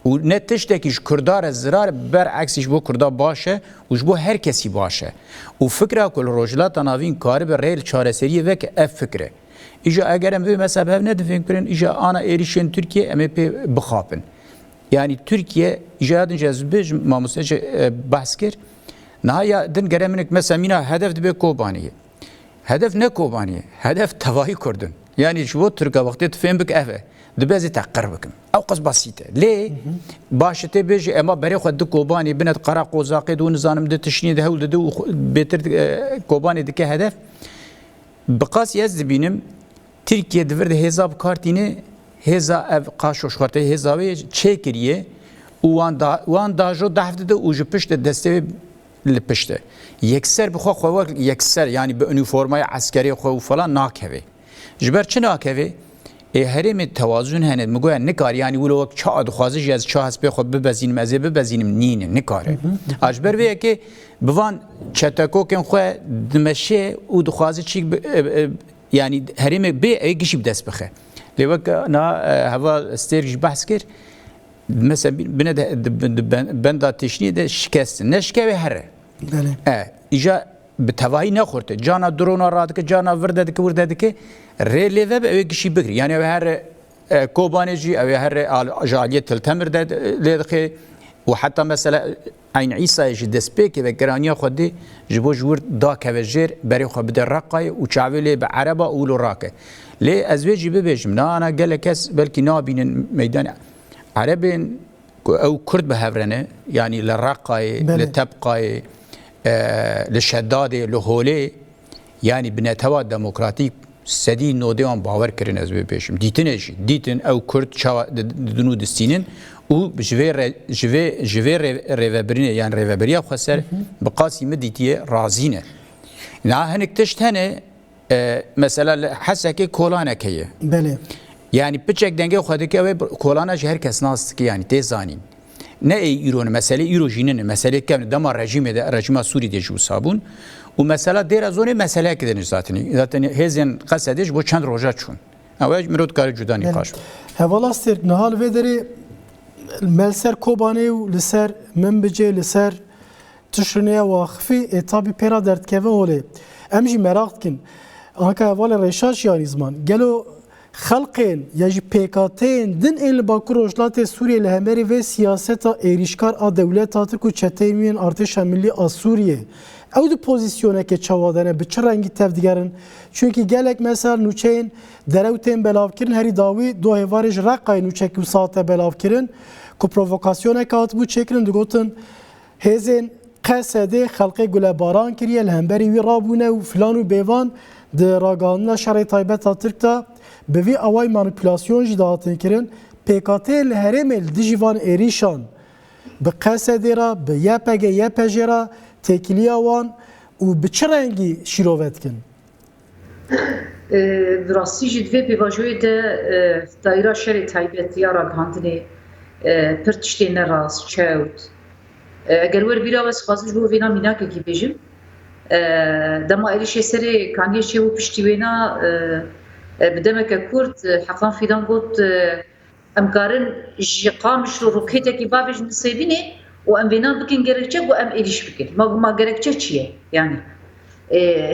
و نه تشتکیش کردار زرار برعکسش بو کردار باشه وش بو هر کسی باشه و فکره کل روجلات ناوین کار به ریل چاره سریه و که اف فکره ایجا اگرم به مثلا نه فکر کنن ایجا آنا ایریشن ترکیه ام پی بخابن یعنی ترکیه ایجاد جذبه ما مستج بحث کرد نهایا دن گرمنک مثلا مینا هدف دبی کوبانیه هدف نه کوبانیه هدف تواهی کردن یعنی شو ترکا وقتی تفهم بک افه دبازی تقرب بکن او قص بسيطه ليه باشته بيجي اما بري خد كوباني بنت قرا قوزاقي دون نظام ده تشني ده هول ده بيتر كوباني دك هدف بقاس يز بينم تركيا دفرد حساب كارتيني هزا قاشو شخرته هزاوي چيكريه وان داجو دهفته ده وجو پشت دسته لپشته يكسر بخو خو يكسر يعني بأونيفورماي عسكري خو فلان ناكوي جبر چه ناكوي هرم توازن هنه مگویا نکار یعنی ولو وقت چه دخوازش از چه هست به خود ببزینم از ببزینم نینه نکاره اجبر ویه که بوان چتاکو کن خو دمشه و دخوازه چی یعنی هرم به ایگشی بدست بخه لیوک نا هوا استرج بحث کرد مثلا بنده تشنی ده شکست نشکه هره ایجا به توایی نخورده جانا درونا راد که جانا ورده که ریلیوه به ایگشی بگری یعنی هر کوبانجی او هر جالیت تلتمر ده لیدخه و حتی مثلا این عیسی جی دسپیک و گرانیا خودی جبو جور دا کوجر برای خود بده رقای و چاویلی به عربا اولو راکه لی از ویجی ببیجم نه انا گله کس بلکی نابین میدان عربین او کرد به هورنه یعنی لرقای لتبقای لشداد لهوله یعنی بنتوا دموکراتیک سدی نودیان باور کردن از بپیشم دیتن او کرد چا دنو دستینن او جوی ریوبرینه یعنی ریوبریا خسر بقاسی مدیتیه رازینه نه هنک تشت هنه مثلا حسکه کولانه کیه بله یعنی پچک دنگه خواهده که او کولانه هر کس ناست که یعنی تیزانین نه ایران مسئله ایروژینه مسئله که دما رژیم سوری دیجو صابون و مسئله دیر از اون مسئله که دنیش ذاتنی هزین قصدش با چند روزه چون اوج مرود کار جدا نقاش هوالاستر نهال و داری ملسر کوبانی و لسر منبجه لسر تشرنیه و خفی اتابی پیرا درد که ولی امجی مراقت کن آنکه هوال ریشاش یعنی زمان گلو خلقین یا جی پیکاتین دن این باکو روشلات سوریه لهمری و سیاست ایریشکار آ دولت ترک و چتیمین ارتش ملی آ سوریه او دو پوزیسیونه که چوادنه به چه رنگی تفدیگرن چونکی گلک مثلا نوچین دروتین بلاف کرن هری داوی دو هوارج رقای نوچک و ساعته بلاف کرن که پرووکاسیونه که بو چکرن دو گوتن هزین قصده خلقی گله باران کریه لهمبری وی رابونه و فلان و بیوان ده راگاننا شرعی تایبت ترک تا به وی اوای مانیپولاسیون جی دهاتن کرن پیکاته لهرمل دیجیوان ایریشان به قصده را به یپگه را تکیلی آوان و به چه رنگی شیروت کن؟ راستی جدوی بیواجوی ده دایره شر تایبتی را گاندنی پرتشتی نراست چاوت اگر ور بیرا واسه خواستش بو وینا مینا که کی بیجم دما ایریش سری کانیش و پشتی وینا بدمه که کرد حقان فیدان گفت امکارن جقامش رو روکیته کی بابش نسیبینه و ام وینا بکن gerekçe و ام ایریش بکن ما gerekçe چیه yani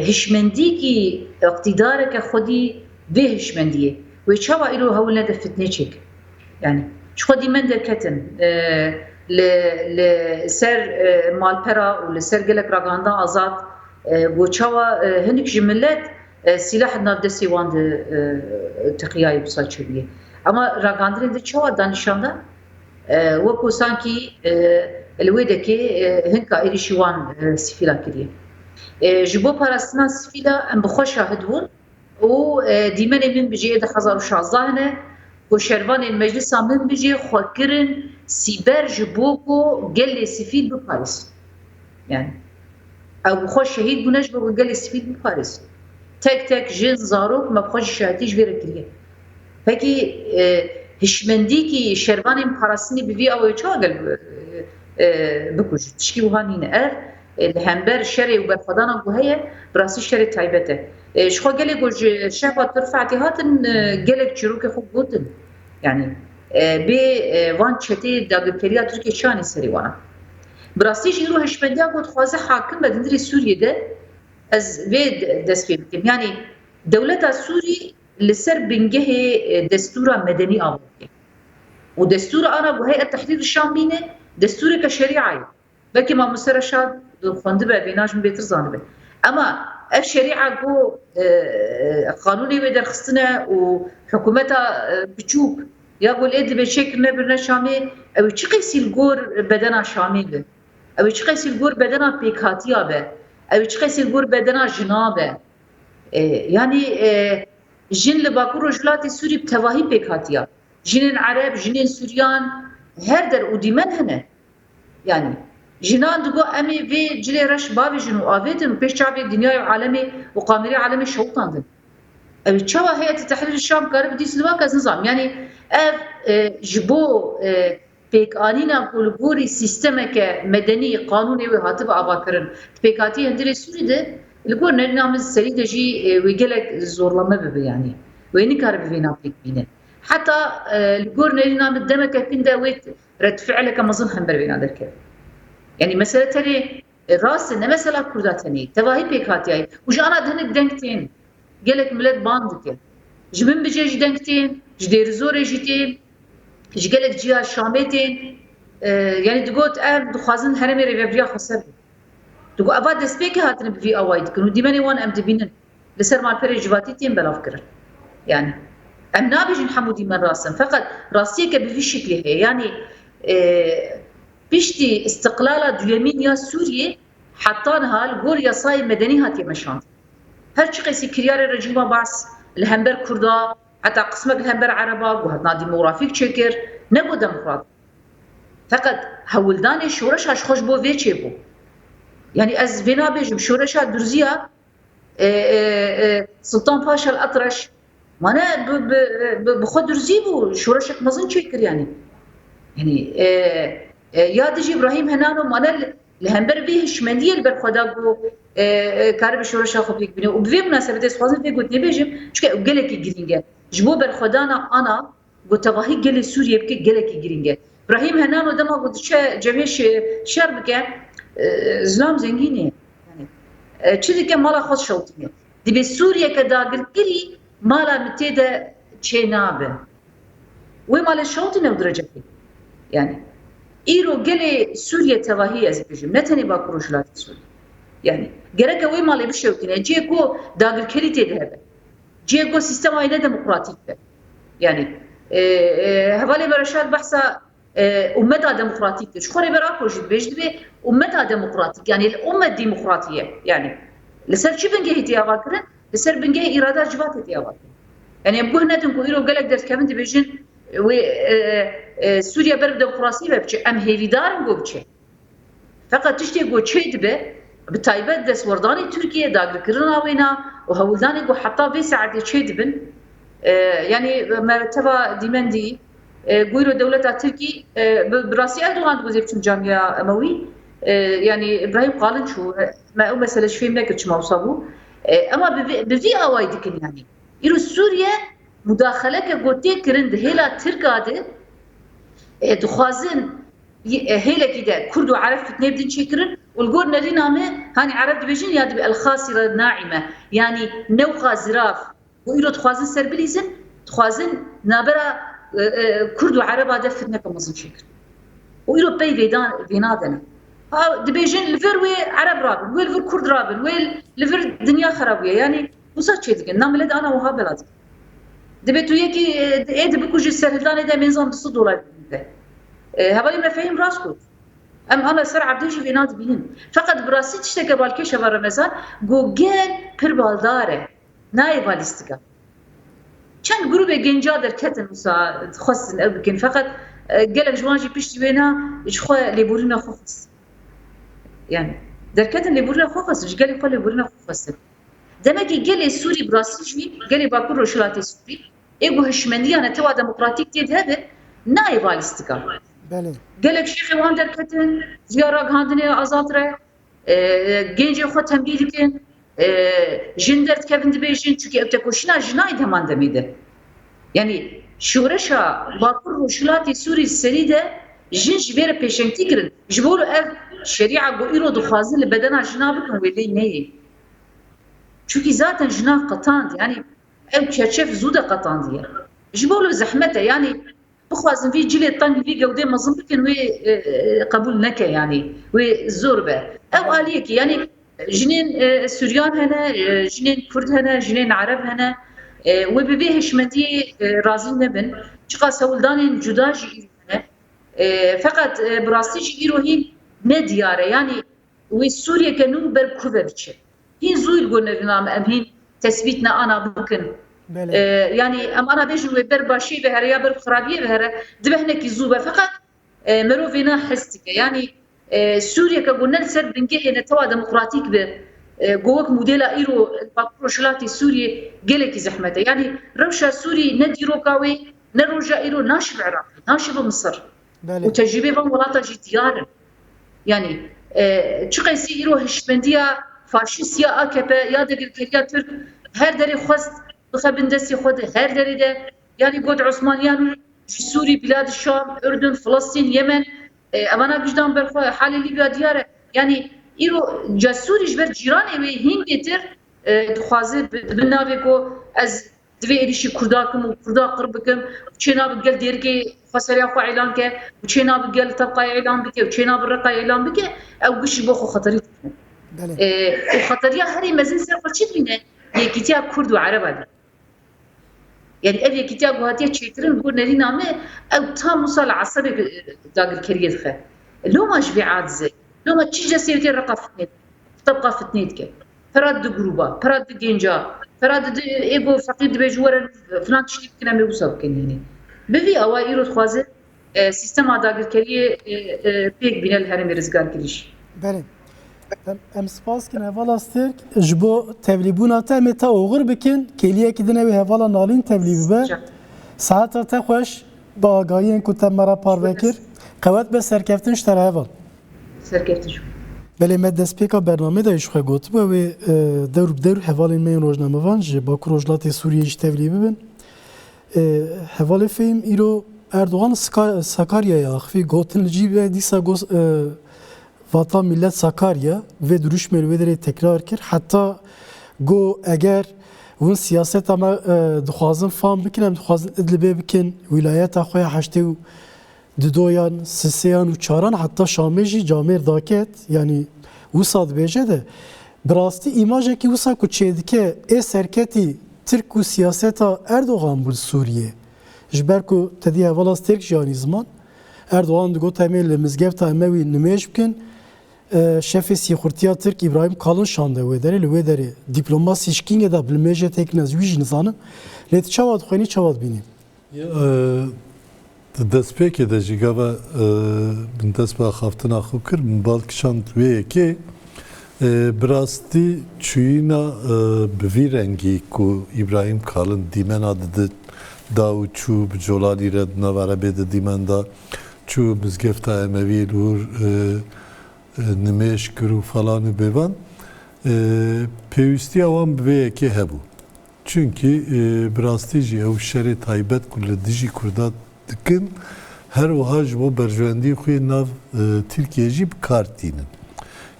هشمندی کی اقتدار که خودی به هشمندیه و چوا ایرو هول نده فتنه چک yani خودی من درکتن ل سر مالپرا و لسر گلک راگاندا آزاد و چوا هنک جملت سلاح نافدسی واند تقیای بسال چوبیه اما راگاندرین ده چوا دانشانده وەکو سانکی لەوێ دەکێ هەنکا ئێریشی وان سفیلا کردیە ji bo parastina sivîla em bi xwe şahid bûn û dîmenê min bijê 2016 hene ku şervanên meclisa min bijê xwe kirin sîber ji bo ku gelê sifîl biparêzin. Yani ew bi xwe şehîd bûne ji bo ku gelê sifîl biparêzin. Tek tek jin zarok me bi xwe jî şahidî ji vê re kiriye. Pekî hişmendîkî şervanên parastinê bi vî awayê çawa gel bikujin? Tişkî wiha nîne. Ev li hember şerê û berxwedana ku heye bi rastî şerê taybet e. Ji xwe gelek ku ji şeva Tirfetê hatin gelek çîrokê xwe gotin. Yani bê van çetê dagirkeriya Tirkiye çanê serî wan e. Bi rastî jî îro hişmendiya ku dixwaze hakim be dindirê Sûriyeyê de ez vê dest pê bikim. Yani dewleta Sûrî li ser bingehê destûra medenî avêtiye. û destûra ana ku Heyet Tehrîr Şam bîne destûreke şerîa ye. Belkî Mamoste Reşad xwendibe vêna jin bêtir zanibe. Ama ev şerîa ku qanûnê wê derxistine û hikûmeta biçûk ya ku lê dibe çêkirine birine Şamê ew çi qîsî li gor bedena Şamê be. Ew çi qîsî li gor bedena pêkhatiya be. Ew çi qîsî li gor bedena jina be. Yani jin li Bakur Rojhilatê Sûrî bi tevahî pêkhatiya. Jinên Ereb, jinên Sûriyan her der û dîmen hene. Yani jinan digo em ê vê cilê reş bavêjin û avêtin pêş çavê dinyayê alemê û qamerê alemê şewtandin. Ew çawa Heyetê Tehrîr Şam karib dî silva kes nizam. Yani ev ji bo pêkanîna ku li gorî sîstemeke medenî qanûnê wê hatibe avakirin pêkatî hindirê Sûrî de li gor nerîna min serî de jî wê gelek zorlame bibe yani. Wê nikare bi vêna pêk bîne. Heta li gor nerîna min demeke pîn de wê redfi'leke mezin hember vêna derkeve. Yani mesele tenê rast ne mesela Kurda tenê tevahî pêkatiyayê û ji ana hinek denk tên gelek millet ban dike. Ji min bijê jî denk tên, ji Dêrizorê jî tên, ji gelek ciya Şamê tên. Yani digot ev dixwazin herêmê rêveberiya xwe ser bin. Digo eva destpêkê hatine bi vî awayî dikin û dîmenê wan em dibînin li ser malperê civatî tên belav kirin. Yani em nabêjin hemû dîmen rast in feqet rastiyeke bi vî şeklî heye. Yani piştî istiqlala duyemîn ya Sûriyê heta niha li gor yasayê medenî hatiye meşand. Her çi qîsî kiryarê rejîma Baş li hember Kurda heta qismek li hember Ereba got hatna demografîk çêkir ne got demokrat. Feqet hewildanê şoreşa ji xwe ji bo vê çêbû. Yani ez vê nabêjim şoreşa Durziya Sultan Paşa li Etreş mane bi xwe durzî bû şoreşek mezin çêkir yani. Yani ya dijî İbrahim Henano mane li hember vê hişmendiyê li ber xwe da bû karib şoreşa xwe pêk bîne û bi vê münasebetê dixwazim vê got nebêjim çunke ew gelekî girîng e. Ji bo berxwedana ana got tevahî gelê Sûriyê bike gelekî girîng e. İbrahim Henano dema got diçe cemê şer bike zilam zengîn e. Yani çi dike mala xwe şewtîne. Dibe Sûriyeke dagirkirî mala min tê de çê nabe. Wê malê şewtîne ew direcekê. Yani îro gelê Sûriye tevahî ez bijim ne tenê Bakur Rojhilatê Sûrî. Yani gereke wê malê bişewtîne ciyê ku dagirkerî tê de hebe. Ciyê ku sîstemayê ne demokratîk be. Yani hevalê me Reşad behsa ummeta demokratîktir. Ji xwe rê bera jî dibêj dibe ummeta demokratîk yani ummet demokratiye. Yani li ser çi bingehê tê ava kirin? Li ser bingehê îrada civatê tê ava kirin. Yani em guh nedin ku îro gelek derskevin dibêjin wê Sûriye ber bi demokrasî ve biçe em hêvîdarin got biçe. Feqet tiştê got çê dibe bi taybet destwerdanê Tirkiye dagirkirina wêna û hewildanê got heta vê saetê çê dibin. Yani merteba dîmendî guyro dewleta Tirkî bi rastî Erdogan dibêje biçûn camiya Emewî yani İbrahim Qalin çû me ew mesele ji fêm nekir çima wisa bû. Ama bi vî awayî dikin yani. Îro Sûriye mudaxeleke got tê kirin di hêla Tirka de dixwazin hêlekî de Kurd û Ereb fitnê bidin çêkirin û li gor nerîna me hanî Ereb dibêjin ya dibe el-Xasîra Naîme yani newqa ziraf û îro dixwazin ser bilîzin dixwazin nabera Kurd û Ereba de fitneke mezin çêkirin. û îro pey vê nadene. Dibêjin li vir wê Ereb rabin, wê li vir Kurd rabin, wê li vir dinya xerabiye yani wisa çê dikin na millet ana wiha bela dikin. Dibe tu yekî ê dibikujî serhildanê de mênzan $200 bide. هبالي مفاهيم راس كود ام انا سر عبديجي في ناد بين فقط براسي تشتكى بالكش شهر رمضان جوجل بير بالداره ناي باليستيكا كان جروب جنجا دركتن مسا خاصن يمكن فقط قالك جوانجي بيشتي بينا اخو ليبورنا خوفس يعني دركتن ليبورنا خوفس ايش قال يقول ليبورنا خوفس دمكي قال السوري براسي قال باكور روشلاتي سوري ايغو هشمنديه انا توا ديمقراطيك تيد هذا ناي باليستيكا بله قالك شيخي وان دركتن زياره هاندني ازاتره جنجي خو تنبيلكن جندرت كيفن دبيجن çünkü ابتكوشنا جناي دمان دميده يعني شورشا باكور روشلاتي سوري سريده جنج بير بيشنتي كرن جبولو ev şeria bu iro duhazı le bedena jnabın veli neyi çünkü zaten jnab qatandı yani ev çerçeve zuda qatandı ya jbolu zahmete yani بخوازن في جيل الطن في جودة مظن بكن قبول نكا يعني وزوربة أو عليك يعني جنين سوريان هنا جنين كرد هنا جنين عرب هنا وببيهش مدي رازين نبن شقا سولدان جداج هنا فقط براستيج إيروهين نديارة يعني وسوريا كانوا بركوبة بتشي هين زويل قلنا لنا أمهين تثبيتنا أنا بكن يعني أم أنا بيجي برباشي بهرة يا برخرابية بهرة دبهنا كيزوبة فقط مروفينا حستك يعني سوريا كقولنا لسر بنجي هنا توا ديمقراطيك ب جوك موديلا إيرو البروشلاتي سوريا جلك زحمته يعني روشة سوري نديرو كاوي نروجا إيرو ناشب العراق ناشب مصر وتجربة بان ولا تجي ديار يعني تشقيسي إيرو هشبندية فاشيست يا AKP يا دقل كريا ترك هر دري خست بخبن دستي خود هر دري ده يعني قد عثمانيان سوري بلاد الشام أردن فلسطين يمن أمانا قجدان برخوا حالي ليبيا دياره يعني إيرو جسوري جبر جيراني وي هين جتر دخوازي بالنابي كو از دوی ایشی کرداکم و کردا قربکم چنا بگل دیرکی خسریا خو اعلان که و چنا بگل طبقه اعلان بکه و چنا برقه اعلان بکه او گشی بو خو خطری و خطریا هری مزین سر خو چی بینه یکیتیا کرد و عرب هذا يعني أبي كتاب وهاتيه تشيترين نقول نري نامه أو تام وصل عصبي داقر كريد خه لو ما شبي عادزة لو ما تشجع سيرتي الرقة فتنيت تبقى فتنيتك فراد جروبا فراد جينجا فراد إيجو فقيد بيجوار فلان تشتي كنا ميوصل كنيني بفي أوائل خوازه سيستم داقر كريه بيك بين الهرم رزقار كليش بله ام سپاس کن هوالا سترک جبو تبلیبونا تا متا اوغر بکن کلیه که دنوی هوالا نالین تبلیب به ساعت تا خوش با آگاهی که تا مرا پار بکر قوت به سرکفتنش تر هوال سرکفتنش بله مد دست پیکا برنامه دایش خواه گوت با و دور هوالین میون روزنامه وان جبا که روزلات سوریه جی تبلیب ببین هوال فهم ایرو اردوغان ساکاریا یا اخفی گوتن لجیب دیسا Vatan Millet Sakarya ve duruş melveleri tekrar kir. Hatta go eğer bunun siyaset ama duhazın fam bikin hem duhazın edilbe bikin vilayet akhoya haşte u didoyan, siseyan u çaran hatta şameji camer daket yani usad beje de brasti imaje ki usa ku çedike serketi Türk u siyaseta Erdoğan bul Suriye. Jber ku tediye valas Türk jani zaman Erdoğan digo temel mizgefta emevi nimeş bikin şefi siyahurtiya Türk İbrahim Kalın şanda ve deri diplomasi işkinge da bilmeje teknez vijin zanı let çavad khoyni çavad bini despeke de jigava bindesba xaftina xukir balkşan ve ki brasti çuyina bvi rengi ku İbrahim Kalın dimen adı da çu bjolali red navara bede dimenda çu mizgefta emevi lur نمایش کرد و فلان بیوان پیوستی آوام به که هبو چونکی براستیجی او شر تایبت کل دیجی کردات دکن هر وها جبو برجواندی خوی ناو ترکیه جی بکارتینن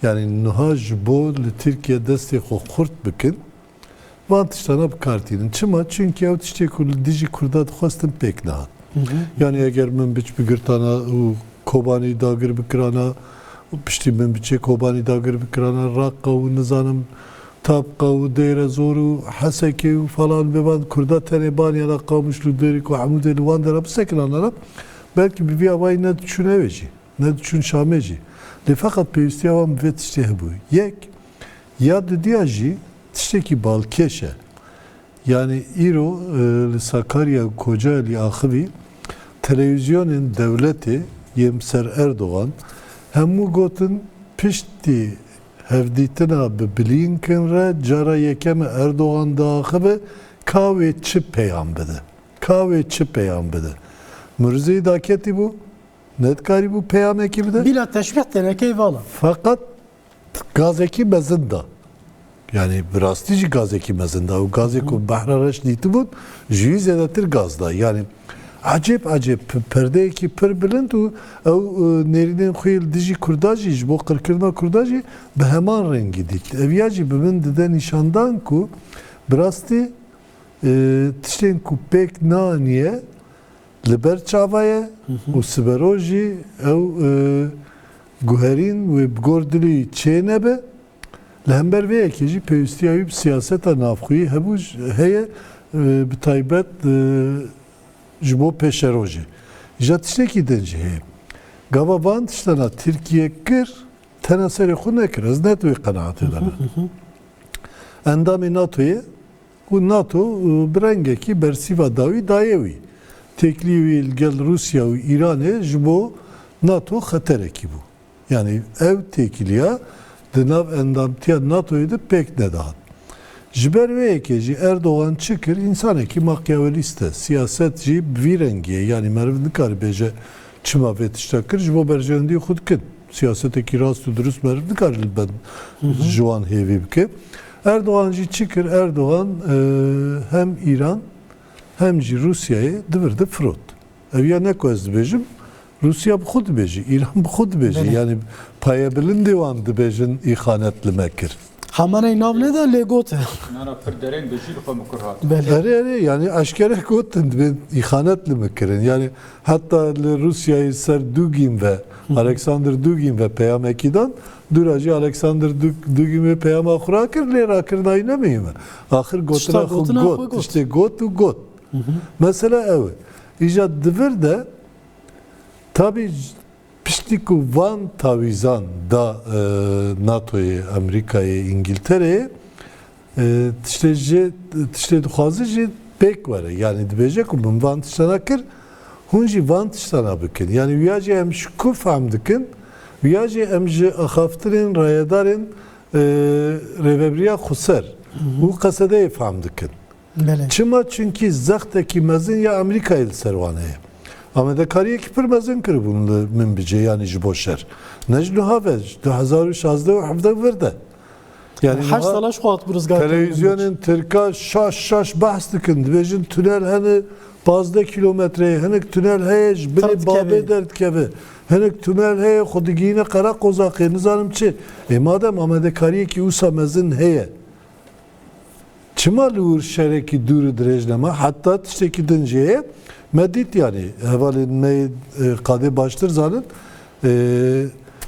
yani nuha jbo li Türkiye desti xo xurt bikin van tiştana bkartinin çima çünkü ev tişte kul dici kurdat xostin pek nahat yani eğer min biç bigirtana u kobani dagir bikrana pişti min biçe kobani dagir bikrana rakka u nizanım tabqa u deyre zoru haseke u falan bevan kurda tenebani yana qamışlu derik u hamudeli van dera bisekinanlara belki bir avayı ne düşüneveci, ne düşün şameci. Le fakat peyüstü avam ve tişte bu. Yek, ya düdiyajı tişteki balkeşe. Yani İro, Sakarya, Kocaeli, Akıvi, televizyonun devleti, Yemser Erdoğan, hem bu gotun pişti hevditina Blinken re cara yekeme Erdoğan da akıbı kahve çip peyambede. Kahve çip peyambede. Mürzeyi daketi bu. Netkari bu peyam ekibi de. Bila teşbih teneke vala. Fakat gazeki mezinda. Yani brastici gazeki mezinda. O gazeki bahrareş ditibun jüiz edetir gazda. Yani acep perdeki pır bilint o nereden khuyil dici kurdajı bu kırkırma kurdajı be hemen rengi dit. Eviyacı bimin dede nişandan ku brasti tişten ku pek naniye liber çavaya o siberoji guherin ve bgordili çenebe lehember ve ekici peyustiyayı siyaseta nafkuyi hebu heye bitaybet jibo peşeroji. Jatişteki denci heye. Gava bantiştana Türkiye kır tenaseri xu nekir. Ez net ve kanaat edene. Endamı NATO'ya bu NATO brengeki bersiva davi dayevi. Teklivi gel Rusya ve İran'e jibo NATO xatereki bu. Yani ev tekiliya dınav endamtiya NATO'yu da pek ne daha. Jiber ve ekeci Erdoğan çıkır insan eki makyaveliste siyasetci bir rengiye yani mervin karbeje çıma ve tiştakır jibo berjendi xudkin siyaseteki rastu dürüst mervin karil ben juan hevibke Erdoğancı çıkır Erdoğan hem İran hem Rusya'yı dıvırdı frot. Eviya ne koz bejim Rusya bu xud beji, İran bu xud beji. Yani payabilin divan dibejin ihanetli mekir. Hamaney nav ne da legote. Nara pır deren bejil xo mukurhat. Ere yani aşkere gotun ben ihanetli mekirin. Yani hatta Rusya'yı ser Dugin ve Alexander Dugin ve Peyameki'dan duracı Alexander Dugin ve Peyam akırakır lera akırnayı ne miyim? Ahır gotuna got. İşte got. Mesela evet. İcat dıvır da tabi piştiku van tavizan da NATO'ya, Amerika'ya, İngiltere'ye tişte duhazıcı pek var. Yani dibecek o bunun van tiştana kır hunci van tiştana bakın. Yani viyacı hem şükür famdıkın viyacı hem haftirin rayadarın revebriya khusar. Bu kasede famdıkın. Çıma çünkü zahtaki mezin ya Amerika'yı servaneye. Ama da kariye ki pırmazın kırı bununla mümbice yani jiboşer. Neclu havej 2016 ve hafta verdi. Yani Haç salaş kuat bu rızgar. televizyonun Türk'a şaş bahs dikin. Dibejin tünel hani bazda kilometreye hani tünel heyej bile babı dert keve. Hani tünel heye xudigine kara kozakı nizanım çi. Madem ama da kariye ki usa mezin heye. Çıma lur şereki duru direjleme hatta tişteki dinceye medit yani hevalin me kade baştır zanın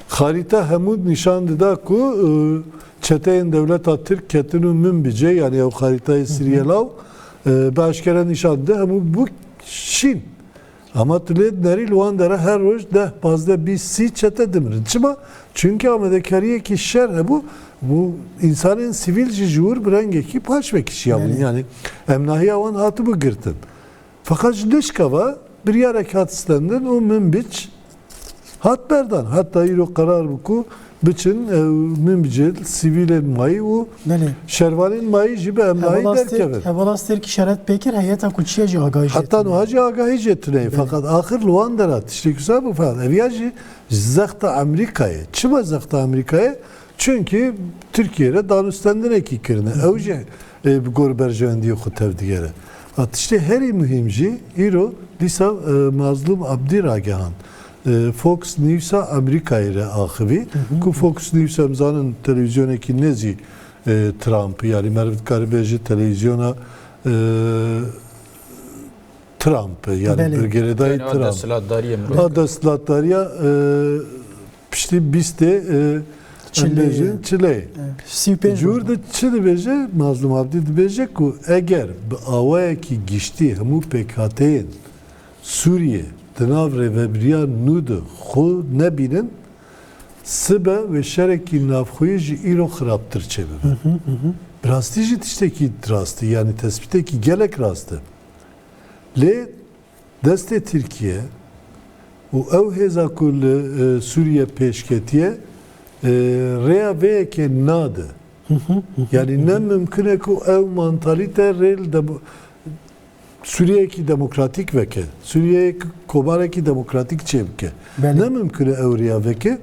harita hemud nişandı da ku çeteyin devlet Türk ketinu mümbice yani o haritayı Siriyelav başkere nişandı hemud bu Şin ama tüled neri luandara her roş de bazda bir si çete demirin çıma çünkü Amerika'ya ki şer bu insanın sivil jujur brengeki paşve kişi yani emnahi avan hatı bu girtin. Fakat dışkava bir harekat istendin o mümbiç hat berdan hatta iro karar buku biçin mümbicil sivil mayı o şervanin mayı jibe emnahi derkevin. Hevalastır ki şeret pekir heyeta kuçiyeci agayı hatta no hacı agayı jetine fakat ahir luandarat işte güzel bu falan. Eviyacı zakta Amerika'ya. Çıma zakta Amerika'ya? Çünkü Türkiye'ye danıştandın ekikirine. Evce gorberceven diye kutev diyere. İşte her mühimci İro disa mazlum Abdiragahan Fox News'a Amerika'ya ahıvi. Ku Fox News emzanın televizyoneki nezi Trump yani Mervit Karibeci televizyona Trump yani bölgeredayı Trump. Adaslatlarya işte biz de Çile. Curde Çile beje mazlum abdi beje ku eğer avaya ki geçti hemu PKK'nin Suriye dınav reveberiya nudu xu nebinin sıbe ve şereki navxuyu ji îro xirabtir çebebe. Rastî jî tiştekî rastî yani tespitekî gelek rastı. Lê destê Tirkiye û ew hêza ku li Sûriye pêşketiye rêya vê yekê nade. Yani ne mümkün e ku ew mantalite rêl Suriye'ki demokratik veke, Suriye kobareki demokratik çevke. Ne mümkün e ew rêya veke?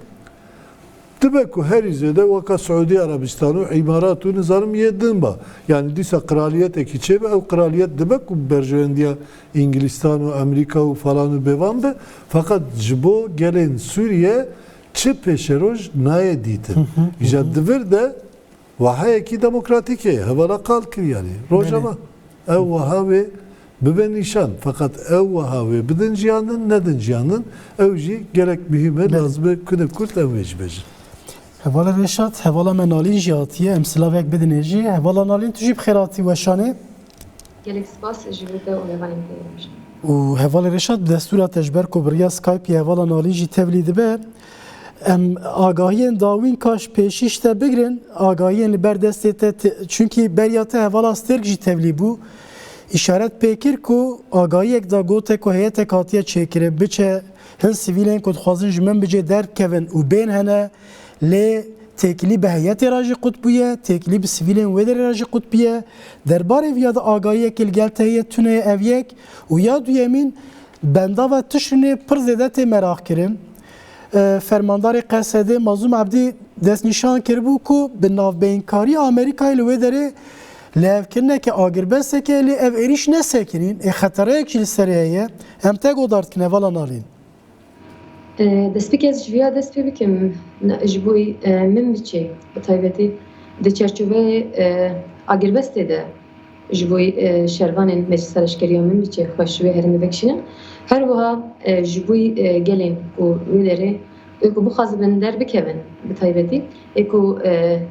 Dibe ku her izede vaka Suudi Arabistan'ı İmarat'ı nizarım yedin ba. Yani disa kraliyet eki çeve ev kraliyet dibe ku berjoyendiya İngilistan'ı, Amerika'ı falanı bevan be. Fakat jibo gelen Suriye çi peşeroj naye ditin. İşte divir de vahayeki demokratik e. Hevala kalkır yani. Rojama. Ev vahavi bibe nişan. Fakat ev vahavi bidin cihanın nedin cihanın evci gerek mühime lazım küne kurt evvecbecin. Hevala Reşat, hevala menalin jiyatiye, emsilavek bidinêjî, hevala nalin tu jî bi xêratî weşanê. Gelek spas ji bo te û hevalên te hêmî. û hevala Reşat destûra te ji ber ku biriya Skypeê hevala nalîn jî tevlî dibe. Em agahiyên dawîn kaş pêşîş te bigirin, agahiyên li ber destê te çünkü beriya te hevala stêrk jî tevlî bû. İşaret pêkir ku agahiyek da gotek ku heyetek hatiye çêkirin biçe hin sivîlên ku dixwazin ji min bicê derkevin û bên hene lê têkilî bi heyetê re jî qutbûye, têkilî bi sivîlên wê derê re jî qutbûye. Derbarê vîya da agahiyekê li gel te heye tune ev yek û ya duyemîn bendava tişrinê pir zêde tê merak kirin. Fermandarê Qesedê Mazlûm Ebdî destnîşan kiribû ku bi navbeynkariya Amerîkayê li wê derê levkirineke agirbesekê lê ev êrîş nesekirîn, xetereyek jî li serê heye, em te godard kin hevala nalîn. Destpêkez ji vêya dest pê bikim ji bo min biçê bi taybetî di çerçeveyê agirbestê de ji bo şervanên Meclisa Leşkeriya min biçê xweş wê herîmê vekişînin. Her wiha ji bo gelên ku wê derê ku bixwazibin derbikevin bi taybetî ku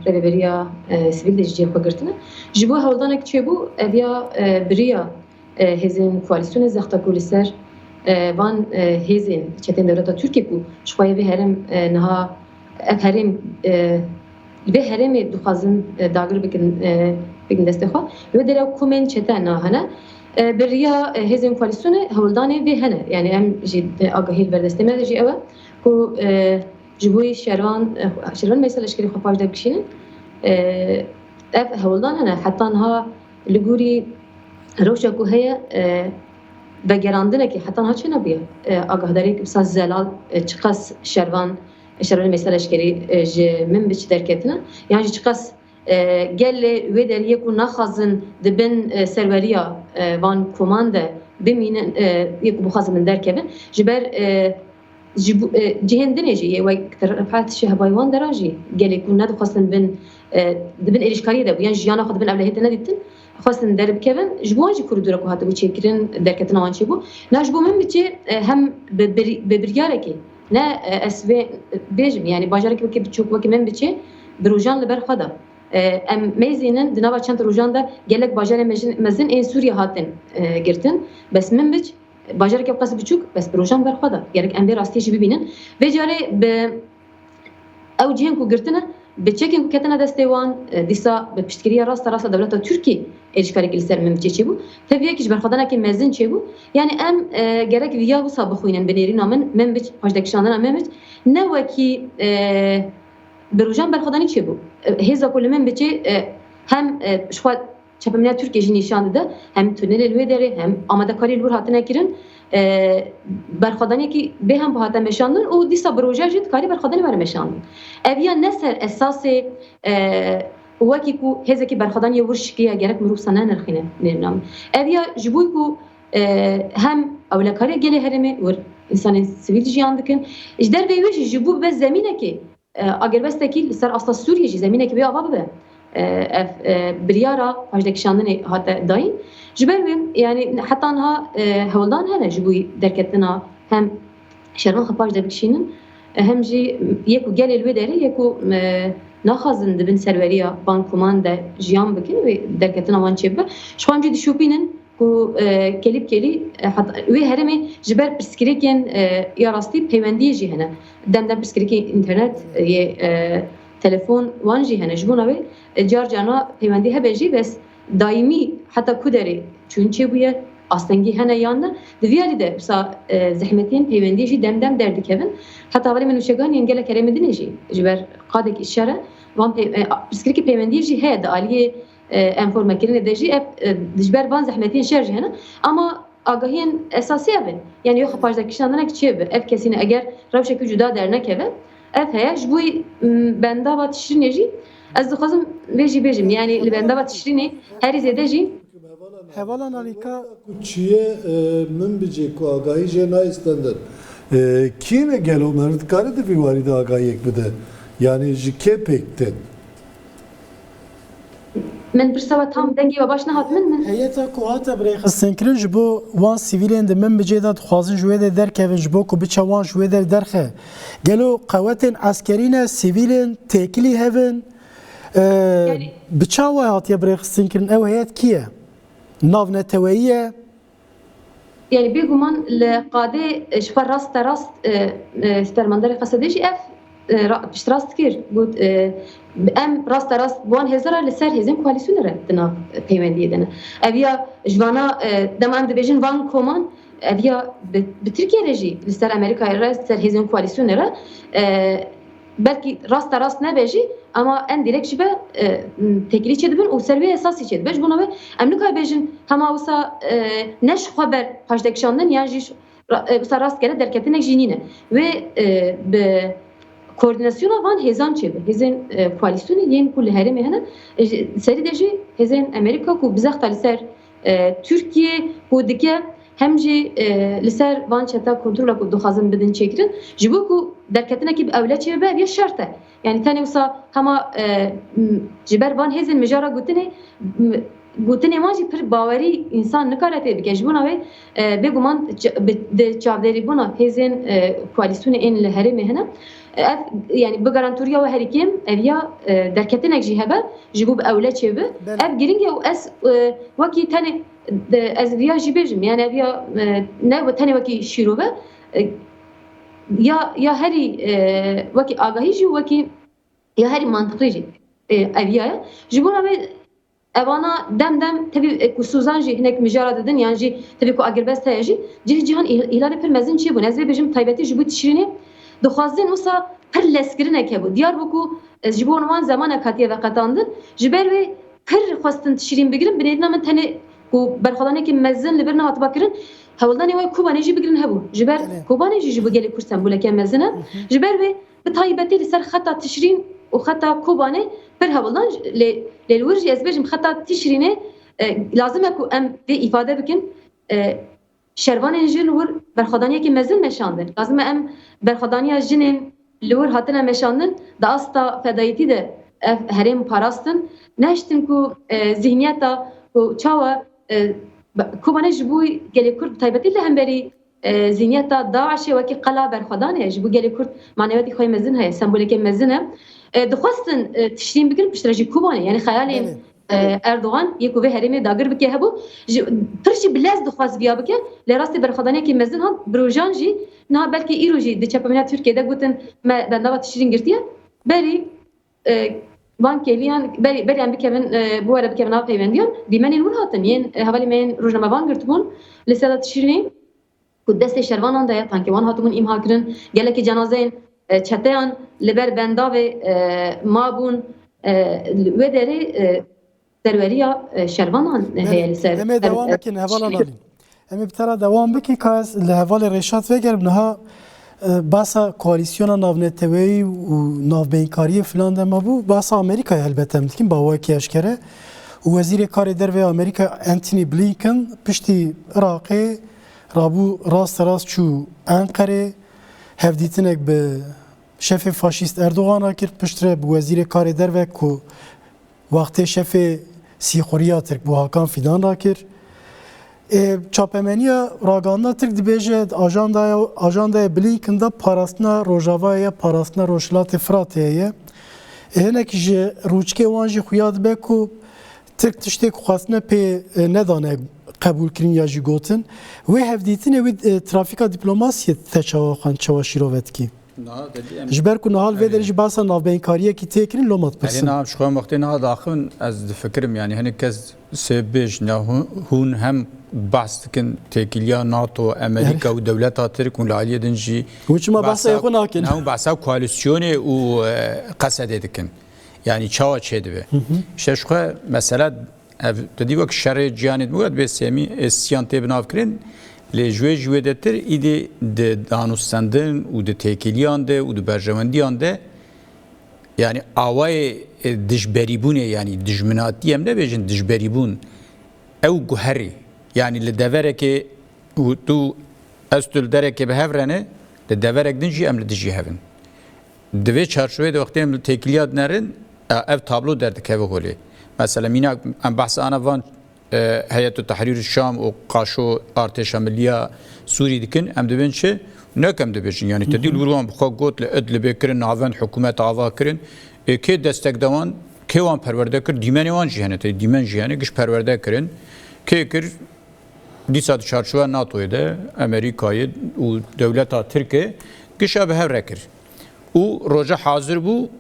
rêveberiya sivîl de ji cê xwe girtine. Ji bo hewldanek çêbû ev ya biriya hêzên koalîsyonê zexta ku li ser van hêzên çetên dewleta Tirkiye ku ji xwe vê herêm niha ev herêm li vê herêmê dixwazin dagir bikin destê xwe li wê derê komên çete niha hene bi riya hêzên koalîsyonê hewldanê vê hene yani em jî agahî li ber destê me de jî ew e ku ji bo şervan Meclisa Leşkerî xwe paş de bikişînin ev hewldan hene heta niha li gorî rewşa ku heye vegerandinekî heta niha çê nebiye agahdarî bisa zelal çiqas şervan Meclisa Leşkerî ji min biçî derketine yani jî çiqas gelê wê deriyê ku naxwazin dibin serweriya van komande bimînin yê ku bixwazin derkevin ji ber cihêndinê jî wek terefat hevayê wan dera jî gelê ku nedixwastin dibin êrîşkariyê de bû yani jiyana xwe dibin evlehiyê te nedîtin xwastin derbikevin ji bo wan jî koridora ku hatibû çêkirin derketina wan çêbû na ji bo min biçê hem bi biryarekê ne ez vê bêjim yani bajarekî wekî biçûk wekî min biçê bi rojan li ber xwe de em mêzînin di nava çend rojan de gelek bajarê mezin ên Sûriye hatin girtin bes min biç bajarekî qas biçûk bes bi rojan ber xwe de gerek em vê rastiyê jî bibînin vê carê bi ew cihên ku girtine bi çekên ku ketine destê wan dîsa bi piştgiriya rasta dewleta Tirkiye êrişkarekî li ser min biçê çêbû teviyekî ji ber xwedanekê mezin çêbû yani em gerek vîya wisa bixwînin bi nêrîna min biç paşdekişandina min biç ne wekî bi rojan berxwedanî çêbû hêza ku li min biçê hem ji xwe çepemeniya Tirkiye jî nîşan dide hem tunelê li wê derê hem amadekarî li wir hatine kirin berxwedanekî bê hem hate meşandin û dîsa bi roja jî dikarî berxwedanê were meşandin ev ya ne ser esasê wekî ku hêzekî berxwedaniyê wir şikiye gerek mirov sa nenirxîne nêrîna min ev ya ji bo ku hem ewlekarê gelê herêmê wir însanên sivîl jiyan dikin ji dervê wê jî ji bo be zemînekê agerbestekî li ser asla Sûriye jî zemînekî wê ava bibe ev biryara paşdekişandinê hate dayîn ji ber wê yani heta niha hewldan hene ji bo derketina hem şervan xwe paş de bikişînin hem jî yek ku gelê li wê derê yek ku naxwazin dibin serweriya van komande jiyan bikin wê derketina wan çêbibe ji xwe em jî dişopînin ku ku kelip keli ve heremi jiber piskireken ya rastî peywendiyê jî hene demden piskireke internet telefon wan jî hene ji bo navê car carna peywendî hebe jî bes daimî heta ku derê çûn çêbûye astengî hene yan ne di vî alî de zehmetên peywendiyê jî demdem derdikevin heta walê min wişeganiyên gelek herêmê dinê jî ji ber qadek îşare van piskireke peywendiyê jî heye di aliyê enformekirinê de jî ev ji ber van zehmetên şer jî hene ama agahiyên esasî ev in yani yo xepajdekişandinek çê bi ev kesîne eger rewşekî cuda dernekeve ev heye ji bo bendava tişrînê jî ez dixwazim vê jî bêjim yani li bendava tişrînê herî zêde jî hevalan alîka Çiye min bicê ku agahî jê naîstandin. Kîne gelo me dikare di vî warî de agahiyek bide? Yani ji kê pêktin? min pirsa tam dengê ve baş nehat min heyeta ku hate birêxistinkirin ji bo wan sivîlên di min bicê de dixwazin ji wê de derkevin ji bo ku biçe wan ji wê de derxe. Gelo qewetên eskerî ne sivîlên têkilî hevin bi çawa hatiye birêxistinkirin ew heyet kî ye? Navneteweyî ye? yani bêguman li qadê ji xwe rast te rast stermanderê Xesedê jî ev piştrast kir got em rast te rast wan hêzara li ser hêzên koalîsyonê re di nav peywendiyê de ne ev ya ji vana dema em dibêjin van koman ev ya bi Tirkiye re jî li ser Amerîkayê re ser hêzên koalîsyonê re belkî rast te rast nebe jî ama en direkt ji be tekilî çê dibin û ser wê esasî çê dibe ji bo navê em nikare bêjin hema wisa ne ji xwe ber pajdekişandin yan jî wisa rastgele derketinek jî nîne wê bi koordinasyona van hêzan çêbe hêzên koalîsyonê yên ku li herêmê hene serî de jî hêzên Amerîka ku bizexta li ser Tirkiye ku dike hem jî li ser van çeta kontrola ku dixwazin bidin çêkirin ji bo ku derketinekî bi ewle çêbe ev ya şert e yani tenê wisa hema ji ber van hêzên mijara gotinê gotinê wan jî pir bawerî însan nikare pê bike ji bo navê bêguman di çavderîbûna hêzên koalîsyonê ên li herêmê hene ev yani bi garantoriya we herî kêm ev ya derketinek jî hebe ji bo bi ewle çêbe ev giring e û ez wekî tenê ez viya jî bêjim yani ev ya ne tenê wekî şîrove ya herî wekî agahî jî wekî ya herî mantıqî jî ev ya ji bo navê evana dem tevî ku Suzan jî hinek mijara didin yan jî tevî ku agirbest heye jî cihê cîhan îlanê pir mezin çêbûn ez vê bêjim taybetî ji bo tişrînê dixwazin wisa pir leskirinek hebû Diyarbakır ji bo wan zemanek hatiye veqetandin ji ber wê pir xwestin tişrîn bigirin binêdina min tenê ku berxwedanekî mezin li bir ne hatiba kirin hewildanê wê Kobanê jî bigirin hebû ji ber Kobanê jî ji bo gelê Kurd semboleke mezin e ji ber wê bi taybetî li ser xeta tişrîn û xeta Kobanê pir hewildan lê li wir jî ez bêjim xeta tişrînê lazim e ku em vê îfade bikin şervanên jin wir berxwedaniyekî mezin meşandin lazim e em berxwedaniya jinên li wir hatine meşandin da asta fedayîtî de ev herêm parastin neştin ku zihniyeta ku çawa Kobanê ji bo gelê Kurd taybetî li hemberî zihniyeta Daişê wekî qela berxwedan e ji bo gelê Kurd maneviyatî xwe mezin heye semboleke mezin e dixwestin tişrîn bikirin piştre jî Kobanê yani xeyalên Erdoğan yek vê herêmê dagir bike hebû pir jî bilez dixwaz viya bike lê rastî berxwedanekî mezin hat birojan jî niha belkî îro jî di çepemeniya Tirkiyeyê de gotin me bendava tişrîn girtiye berî van keliyan beriyan bikevin bu were bikevin av peyvendiyan dîmenên wir hatin yên hevalê me yên rojnamevan girtibûn li ser tişrînê ku destê şervanan de ye tankê wan hatibûn îmha kirin gelekî cenazeyên çeteyan li ber bendavê mabûn wê derê serweriya şervanan heye li ser em ê devam bikin hevalan alîn em ê bi tera devam bikin ka ez li hevalê Reşat vegerim niha basa koalîsyona navneteweyî û navbeyinkariyê filan de mabû basa Amerîkayê helbet em dikin bawekî eşkere û Wezîrê Karê Derve Amerîka Anthony Blinken piştî Iraqê rabû rast rast çû Enqerê hevdîtinek bi şefê faşîst Erdoğan'a kir piştre bi Wezîrê Karê Derve ku wextê şefê Sîxuriya Tirk bu Hakan Fidan ra kir çapemeniya raganda Tirk dibêje ajandaya Blinken da parastina Rojavayê parastina Rojhilatê Firatê ye hinekî ji rûçkê wan jî xuya dibe ku Tirk tiştê ku xwestine pê nedane قبول کرین یا جی گوتن و هفدیتنه و ترافیکا دیپلوماسیه تچاوخان چواشیروت کی جبر کو نهال و درجه باسا ناوبینکاریه کی تکرین لومات يعني پرسن نعم شخوان وقتی نه داخل از فکرم يعني هنی کس سبیش نه هون هم بحث کن تکیلیا ناتو امریکا و دولت ترک و لالیه دنجی وچ ما باسا یخون آکن نه بحثا کواليسيوني و قصد دکن يعني چاوا چه دبه شخوا مثلا تدی وقت شر جانت بود به سیمی سیان تب ناف کرن لجوی دتر ایده د دانوستندن و د تکیلیان ده و د برجواندیان ده yani avay dijberibune yani dijminatiyem ne bejin dijberibun ev guheri yani le devereke tu estul dereke behevrene le deverek dinji em le diji hevin deve çarşıve de vaktim tekliyat nerin ev tablo derdik ev holi mesela mina em bahs ana van Heyetü Tahrir Şam o qaşo arteşa milliya Suriye dikin em de bençe nekem de bejin yani tedil vurwan bu got le edle bekirin naven hükümet ava kirin ke destek davan ke wan perverde kir dimeni wan jihane te dimen jihane giş perverde kirin ke kir disat çarşıva NATO'yu da Amerika'yı u devleta Türkiye giş abi hevrekir u roja hazır bu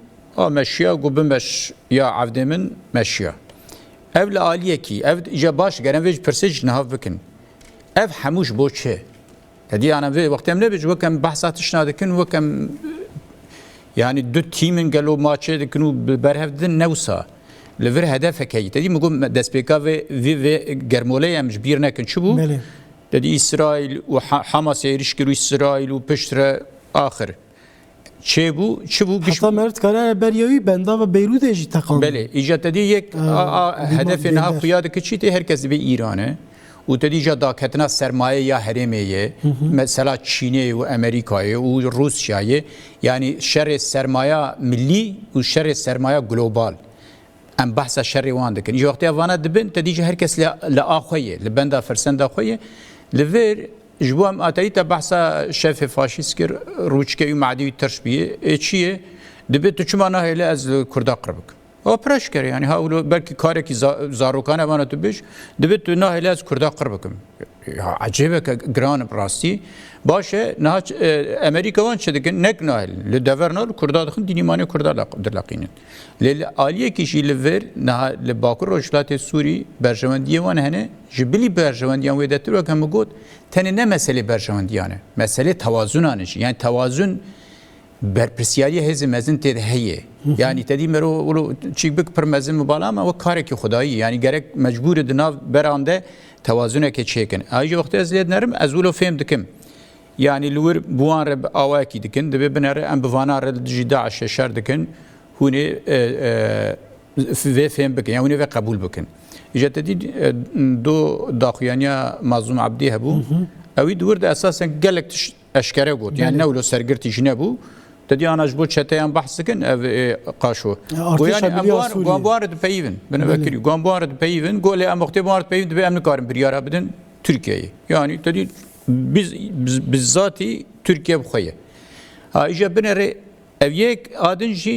meşya gubmeş ya avdemin meşya ev le aliye ki ev ija baş gelen ve persej nahav bikin ev hamuş boçe dedi ana ve vaktem ne bej vekem bahsatış nadikin vekem yani dü timin gelo maçe dikinu berhevdin nevsa lever hedefek hey dedi mugum despeka ve germole yemj bir nekin çubu dedi İsrail ve Hamas erişkiru İsrail ve peştre ahir çebu hatta mert karar beriyavi benda ve Beyrut eji takan bele icad dedi yek hedefin ha qiyade keçiti herkes be İran'e و تدیجا داکتنا سرمایه یا حرمیه مثلا چینه و امریکایه و روسیایه یعنی شر سرمایه ملی و شر سرمایه گلوبال ام بحث شر وان دکن یه وقتی وانا دبن تدیجا هر کس لاخویه لبندا فرسند اخویه لور جوام اتایی تا بحث شف فاشیست کر روچکه معدی ترشبیه چیه دبه تو چما نه اله از کرد قربک o preşker yani ha belki kareki zarokane bana tübeş debet tu nahile az kurda qırbakim ya acebe gran rasti başe nah Amerika van çedikin nek nahil le devernal kurda dixin dinimane kurda derlaqinin le aliye kişi le ver nah le bakur rojlat Suri berjevendiye van hene jibli berjevendiyan ve detir ve kem god tane ne mesele berjevendiyane mesele tavazun anış yani tavazun برپرسیاری هزم مزن تد هیه یعنی تدی مرو ولو چیک بک پر مزن مبالا ما و کاری که خدایی یعنی گرک مجبور دناو برانده توازنه که چیکن آیجا وقتی از لید نرم از ولو فهم دکم یعنی لور بوان رب آواکی دکن دبی بناره ام بوانا رد جدا شر دکن هونه و فهم بکن یعنی و قبول بکن ایجا تدی دو داخویانیا مظلوم عبدی هبو اوی دور ده اساسا گلک اشکره گود یعنی نولو سرگرتی جنبو تدي انا جبوت شتيان بحث كن قاشو ويعني غامبارد بيفن بنا بكري غامبارد بيفن قول لي ام اختبارد بيفن دبي امن كارم بريارا بدن تركيا يعني تدي بالذاتي تركيا بخيه ها اجا بنري اويك ادنجي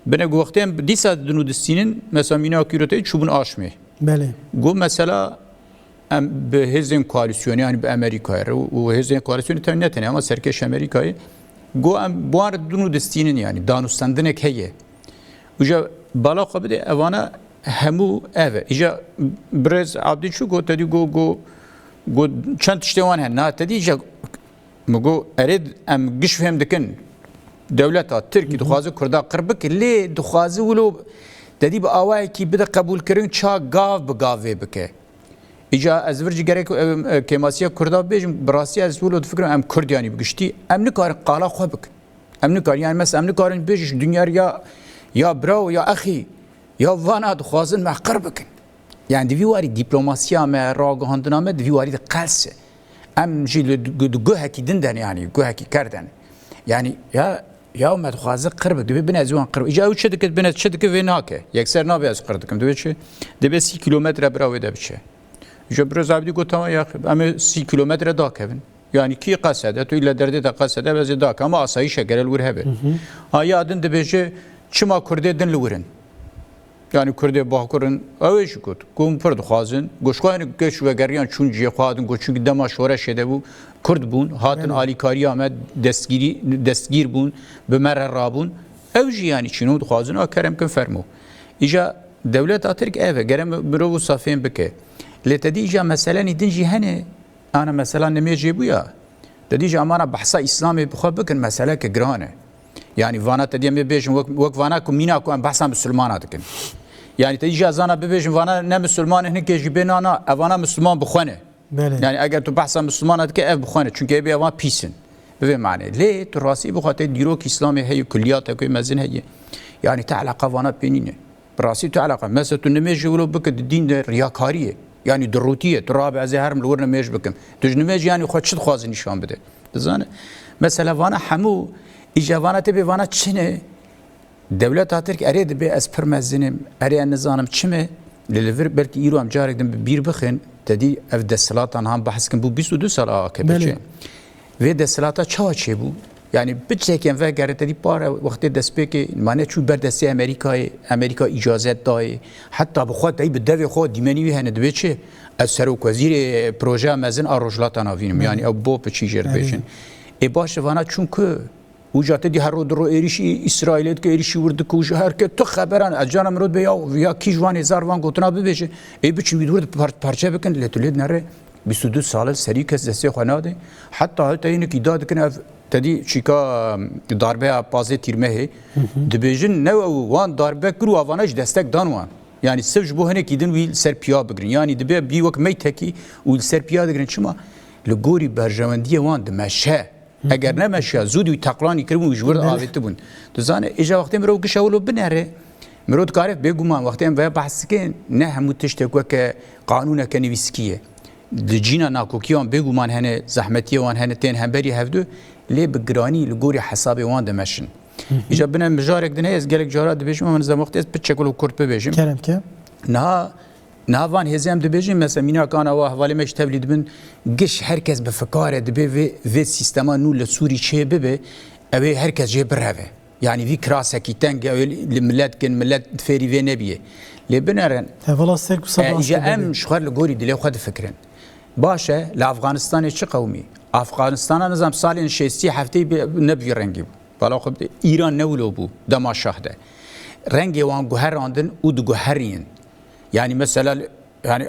بنا وقتين ديسا دنو دستينن مثلا مينا كيروتي شوبن اشمي بله قو مثلا بهزن koalisyonu yani Amerika ve hezin koalisyonu temnetene ama serkeş Amerika'yı go am buar dunu destinin yani danustandinek heye uca bala qabide evana hemu eve ija brez abdi şu go tedi go çant iştevan hen na tedi ija mugo ered am giş fem dikin devleta Türkiye duxazı kurda qırbık le duxazı ulo dedi bu avay ki bir de kabul kirin ça gav be gave bike İca az verci gerek kemasiye kurda bejim brasiye az vulu fikrim em kurd yani bgişti em nikar qala xobik em nikar yani mes em nikarin bejiş dünya ya bravo ya axi ya vana dxazın mahqir bikin yani diviwari diplomasiya me raghandına me diviwari de qalse em jil guhaki dinden yani guhaki kardan yani ya me dxazı qırbık dibi bin azwan qırb İca uç şedik bin şedik ve nake yekser nabi az qırdıkım dibi çi dibi 2 kilometre bravo de biçe جبر زابدی گفتم یا اما 30 کیلومتر دا کردن یعنی کی قصده تو ایل درده دا قصده وزی دا کم آسایش گرل ور هبه آیا آدن دبیجه چما کرده دن لورن Yani Kürdiye Bakur'un öyle şu kut. Kum pır duhazın. Goşkayını göç ve geriyan çunciye kuadın çünkü dema şora şede bu Kurd bun. Hatın alikari Ahmet destgir bun. Bömer rabun. Evci yani çinu duhazın. A kerem kın fermo. İca devlet atırk eve. Gerem bürovu safin bike. Letedi ica mesela nidin cihane. Ana mesela nemece bu ya. Dedi amana bahsa İslam'ı bu bakın mesela ki grane. Yani vana tediyem bebejim vak vana ku mina ku bahsa Müslüman dikin. Yani tediyce azana bebejim vana ne Müslüman ne ki benana avana Müslüman bukhane. Yani eğer tu bahsa Müslüman dikin ev bukhane çünkü ev avan pisin. Be mane. Le turasi bu khatı dirok İslam'ı hey külliyat ku mezin hey. Yani ta'laqa vana penine. Rasi ta'laqa mesela tu nemeci velo bak din de riyakariye. Yani durutiye turabi az her mlurna mej bikim. Tujnemeci yani xoçit xwazin nişan bide. Dizane. Mesela vana hamu İcavana tabi vana Çin'e devlet atırk eredi be ez permezinim eriyen nizanım çime lelevir belki İran carekden bir bakın dedi ev desilatan ham bahskin bu 22 sal AKP ve desilata çaçı bu yani bitçeken ve gare dedi para vakti despeki mane çu berdesi Amerika icazet dayı hatta bu xwat dayı devi xo dimeni hene dveçe ez serok vazir proje mezin arojlatan avinim yani bu peçijer beşin baş vana çünkü وجاته دی هر رو درو ایریشی اسرائیلیت که ایریشی ورد کوچ هر که تو خبران از جانم رود بیا کی جوان هزار وان گوتنا ببیشه ای بچین ویدور پارچه بکن لتولید نره 22 سال سری کس دسته خناده حتی اینه کی داد کنه تدی چیکا darbe پازه تیرمه هی دبیجن نو وان darbe کرو آوانش دستک دانوان yani sırf bu hani gidin vil serpiya bigrin yani dibe bir vak meyteki vil serpiya bigrin çima lgori berjavandiye wan demeşe اگر نمیشه زودی تقلانی کردم و جور آویت بون دوزانه ایجا وقتی مرو کشاولو بنره مرو کارف بگومان وقتی ام بحث کن نه همو تشتکو که قانون کنویسکیه دجینا ناکوکیان بگومان هنه زحمتی وان هنه تین هم بری هفدو لی بگرانی لگوری حسابی وان دمشن ایجا بنا مجارک دنه از گلک جارا دبیجم من زمان وقتی از بچکلو کرد ببیجم کرم که نهوان هزیم دبیجیم مثلا مینا کانا و حوالی مش تولید بن گش هرکس به فکر دبی و سیستما نو لسوری چه ببه اوه هرکس جه برهوه yani vi krasa ki tenge millet ken millet feri ve nebiye le beneren هوالا سرک صباح ja em şuar le gori dile xwed fikrin başa le Afganistanê çi qewmî Afganistan'a nizam salên 60 hefteyê nebî rengî bala xwe İran newlo bû dema şah de rengê wan guherandin û diguherîn yani mesela yani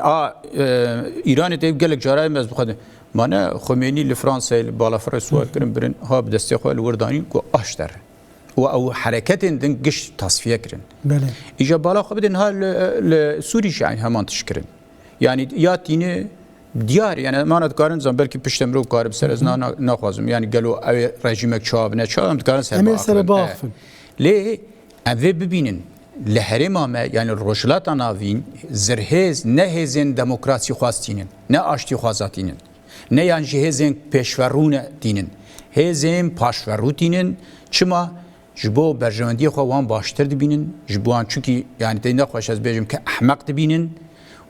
İran'ı da gelek carayı mez bu kadar. Bana Khomeini li Fransa ile balafra sual kirin birin ha desteği xwal werdani ku aşter. Ve o hareketin din giş tasfiye kirin. Bele. İca bala xwedin ha Suriye yani hemen tişkirin. Yani ya tini diyar yani manat karın zam belki piştemro karib serez naxwazim yani gelo rejimek çabine çabim karın serba. Le ve bibinin لحرم ما yani rojlata navin zerhez ne hezin demokrasi xwastinin ne aşti xwazatinin ne yan hezin peşverune dinin hezin paşverutinin çima jbo berjewendiyê xwe wan baştir dibînin ji bo wan çünkü yani tê nexweş ez bêjim ki ehmeq dibînin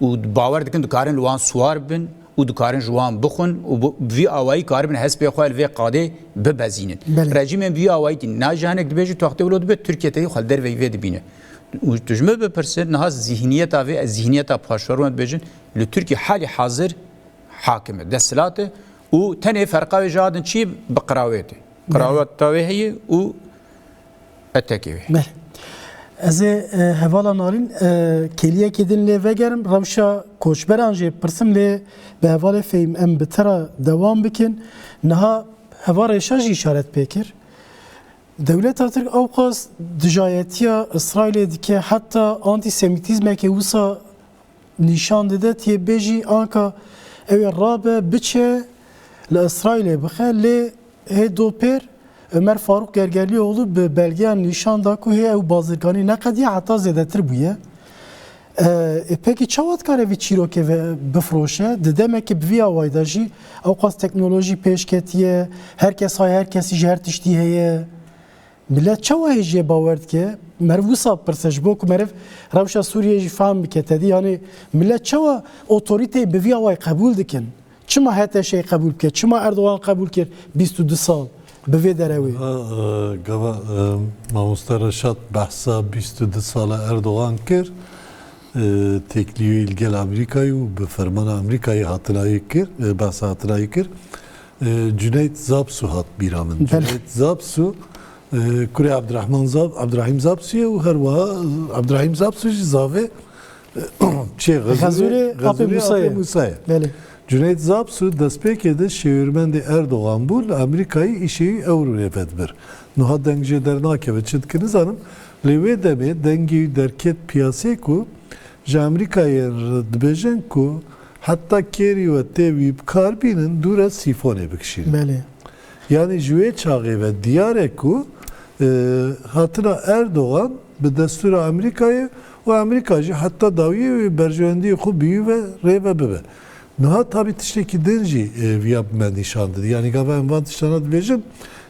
û bawer dikin dikarin li wan swar bin û dikarin ji wan bixwin û vî awayî karibin hespê xwe li vê qadê bibezînin rejîmên vî awayî tî nacihanek dibêjî taxtê wilo dibe Tirkiyeyê xwe derveyî vê dibîne تجمع بپرسید نه ذهنیت آوی ذهنیت پاشورون بچن لترکی حالی حاضر حاکمه دستلات و تنه فرقه جادن چی بقراوته قراوت تاویه و اتکیه بله از حوالا نالین کلیه کدین لی وگرم روشا کوچبرانجی پرسم لی به حوال فیم ام بترا دوام بکن نه حوال ریشاج اشارت بکر Devlet artık avkaz dijayetiya İsrail'e dike hatta antisemitizme ki usa nişan dede tiye beji anka ev rabe biçe le İsrail'e bxe le he doper Ömer Faruk Gergerlioğlu be belgeyan nişan da ku he ev bazırgani ne kadiye hatta zedetir buye. Peki çavat kare vi çiroke ve bifroşe de demek ki bir avaydaji avkaz teknoloji peşketiye herkes hay herkesi jer tişti heye millet çava hece baverd ki mervusa persej bok merv ravşa Suriye fam biketedi yani millet çava otorite bir avay kabul dikin çima hete şey kabul ke çima Erdoğan kabul kir 22 sal Bi vê derewê. Gava Mamosta Reşat behsa 22 sala Erdoğan kir. Tekliği ilgel Amerika'yı bi fermana Amerika'yı hatırayı kir. Behsa hatırayı kir. Cüneyt Zapsu hat biramın. Cüneyt Zapsu Kure Abdurrahim Zapsu'ya u her vaha Abdurrahim Zapsu zave Gazuri Apı Musa'ya. Bəli. Cüneyt Zapsu destpêkê şêwirmendê Erdoğan bû Amerîkayê îşeyî Ewroyê vedbir. Niha dengê dernakeve çi dikir nizanim lê wê demê dengê derket piyasê ku ji Amerîkayê dibêjin ku heta kêrî we tê wî bikar bînin dûre sîfonê bikişînin. Bəli. Yani ji wê çaxê ve diyarê ku hatina Erdoğan bi destûra Amerîkayê û Amerîka jî heta dawiyê wê berjewendiyê xwe bîyî ve rêve bibe. Niha tabi tiştekî din jî viya me nîşan didî. Yani gava em van tiştana dibêjin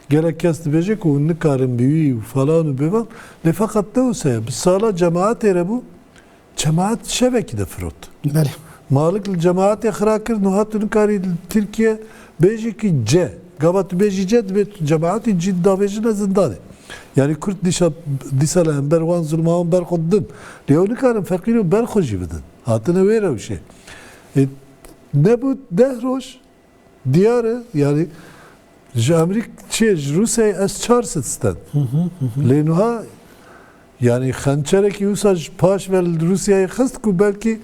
gelek kes dibêje ku hûn nikarin bi wî û falan û bêvan lê feqet ne wisa bi sala cemaatê re bû cemaat şevekî de firot. Bəli. Malik li cemaatê xira kir niha tu nikarî Tirkiye bêjî ki C. Gava tu bêjî C dibê tu cemaatî cî davêjine zindanê. Yani Kürt dîsala em ber wan zulma wan berxwe didin. Lê ew nikarin feqîr û berxwe jî bidin. Hatine wê rewşê. Ne bu dehroj diyarı yani ji Rusya'yı ez çar sistem. Lê niha yani xençerekî wisa ji paş ve Rusya'yı xist ku belkî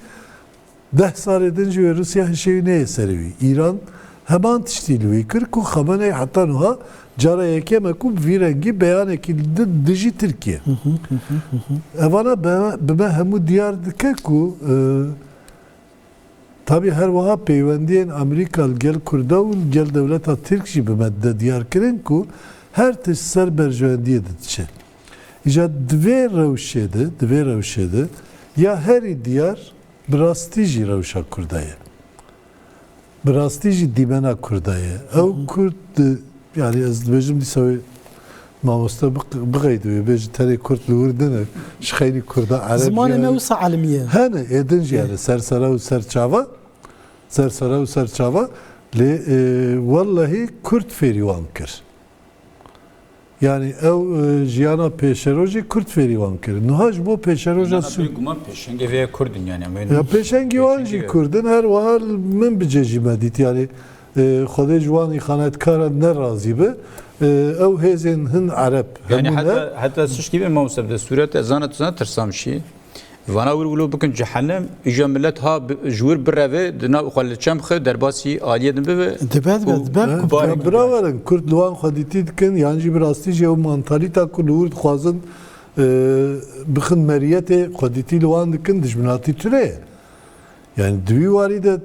10 salê din jî wê Rusya hişê neyê serê wî. İran heman tiştî li wî kir ku Xamenei heta niha cara yekeme ku vî rengî beyanekî dijî Tirkiye. Evana bime hemû diyar dike ku tabi her vaha peywendiyên Amerîka gel Kurda û gel devleta Tirk jî bi me de diyar kirin ku her tiş ser berjewendiyê diçe. İja divê rewşê de ya herî diyar bi rastî jî rewşa Kurda ye. Bi rastî jî dîmena Kurda ye. Ew Kurd yani ez dibêjim dîsa wê mamosta biqeydiye bêjî tenê Kurd li wir dine ji xeynî Kurda Ereb Zimanê me wisa elimiye. hene êdin jî yani sersera û serçava lê wallahî Kurd fêrî wan kir. Yani ew jiyana pêşero jî Kurd fêrî wan kir. Niha ji bo pêşeroja Guman peşenge ve Kurdun yani. ya pêşengî wan jî Kurdin her wiha min bicejî me dît yani Xwedê ji wan îxanetkaran nerazî be ew hêzên hin Ereb. Yani hatta siz gibi Mevsem de Suriye'de zanat tırsamşi. Vana vurgulu bugün cehennem ica millet ha jur bireve dina uxalçam xe derbasi aliye din be. Dibet Bravo'nun Kurd Luan xwedîtî dikin yani jî bi rastî jî ew mantalîta ku li wir dixwazin bixin meriyetê xwedîtî li wan dikin dijminatî Tireye. Yani divî warî de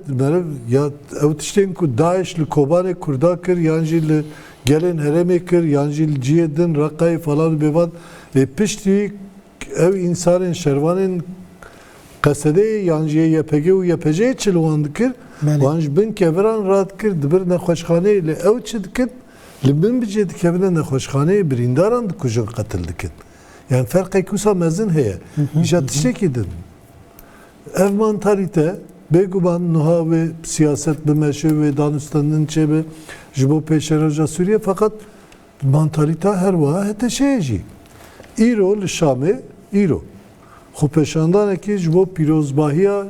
ya ew tiştên ku Daeş li Kobanê Kurda kir yan jî li gelên herêmê kir yan jî li ciyê din Reqayê falan bêvan piştî ev insanın şervanın qesedeyê yan jî YPG û YPJ çi li wan dikir wan ji bin keviran radikir dibir nexweşxaneyê li ew çi dikin li bin bicê dikevine nexweşxaneyê birîndaran dikujin qetil dikin. Yani ferqek wisa mezin heye. İşte tiştekî din. Ev mantalite bêguman niha ve siyaset bimeşe ve danûstanên çêbe ji bo pêşeroja Sûriye fakat mantalîta her wiha hete şeye jî. İro li Şamê îro. Xwe pêşandanekî ji bo pîrozbahiya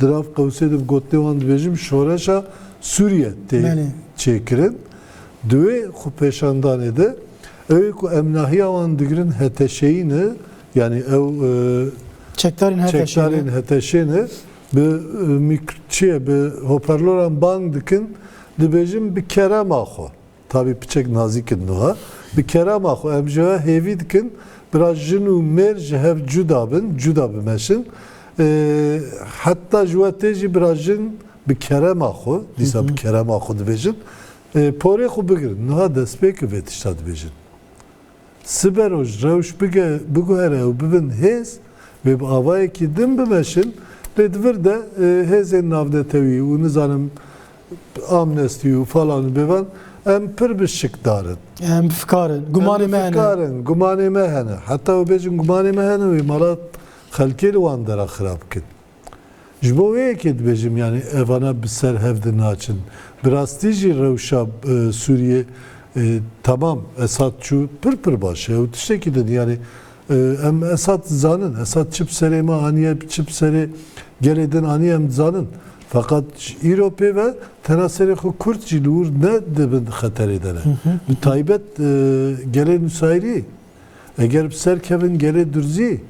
dirav qewsê de gotê wan dibêjim şoreşa Sûriye tê çêkirin. Divê xwe pêşandanê de ew ku em nahiya wan digirin heteşeyîne yani ew çekdarên heteşê bi hoparloran bang dikin dibêjim bi kerema xwe. Tabii piçek nazikin niha. Bi kerema xwe em ji we hêvî dikin biraz jin û mêr ji hev cuda bin, cuda bimeşin. Hatta ji we tê jî biraz jin bi kerema xwe, dîsa bi kerema xwe dibêjin. Porê xwe bigirin. Niha destpêkê vê tişta dibêjin. Siberoj rewş biguhere û bibin hêz ve bi avayekî din bimeşin lê divir de hêzên navnetewî û nizanim amnestî û falan bêvan em pir bi şik darin. Em fikarin, gumanê me hene. Gumanê me hene. Heta ew bêjin gumanê me hene wê mala xelkê li wan dera xirab bikin. Ji bo wê yekê dibêjim yani evana bi ser hev din naçin. Bi rastî jî rewşa Sûriye tamam Esad çu pır başı o tişteki de yani em Esad zanın Esad çip serema aniye çip seri geleden aniyem zanın fakat İrope ve tenaseri Kürt cilur ne de hater edene taybet gele müsairi eğer serkevin gele dürzi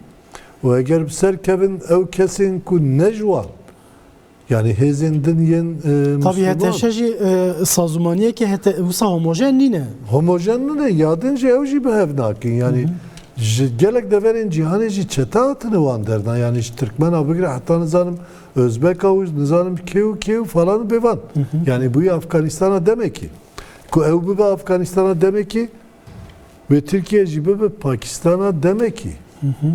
ve eğer serkevin ev kesin ku necwan yani hezindin yen Müslüman. Tabii hete şeji sazumaniye ki hete usa homojen nine. Homojen ne yadınca evji behevnakin yani gelek de verin cihaneci çetatını van derden yani Türkmen abigre hatta nizanım Özbek avuç nizanım kev falan bevan. Yani bu Afganistan'a demek ki ku ev bu Afganistan'a demek ki ve Türkiye gibi Pakistan'a demek ki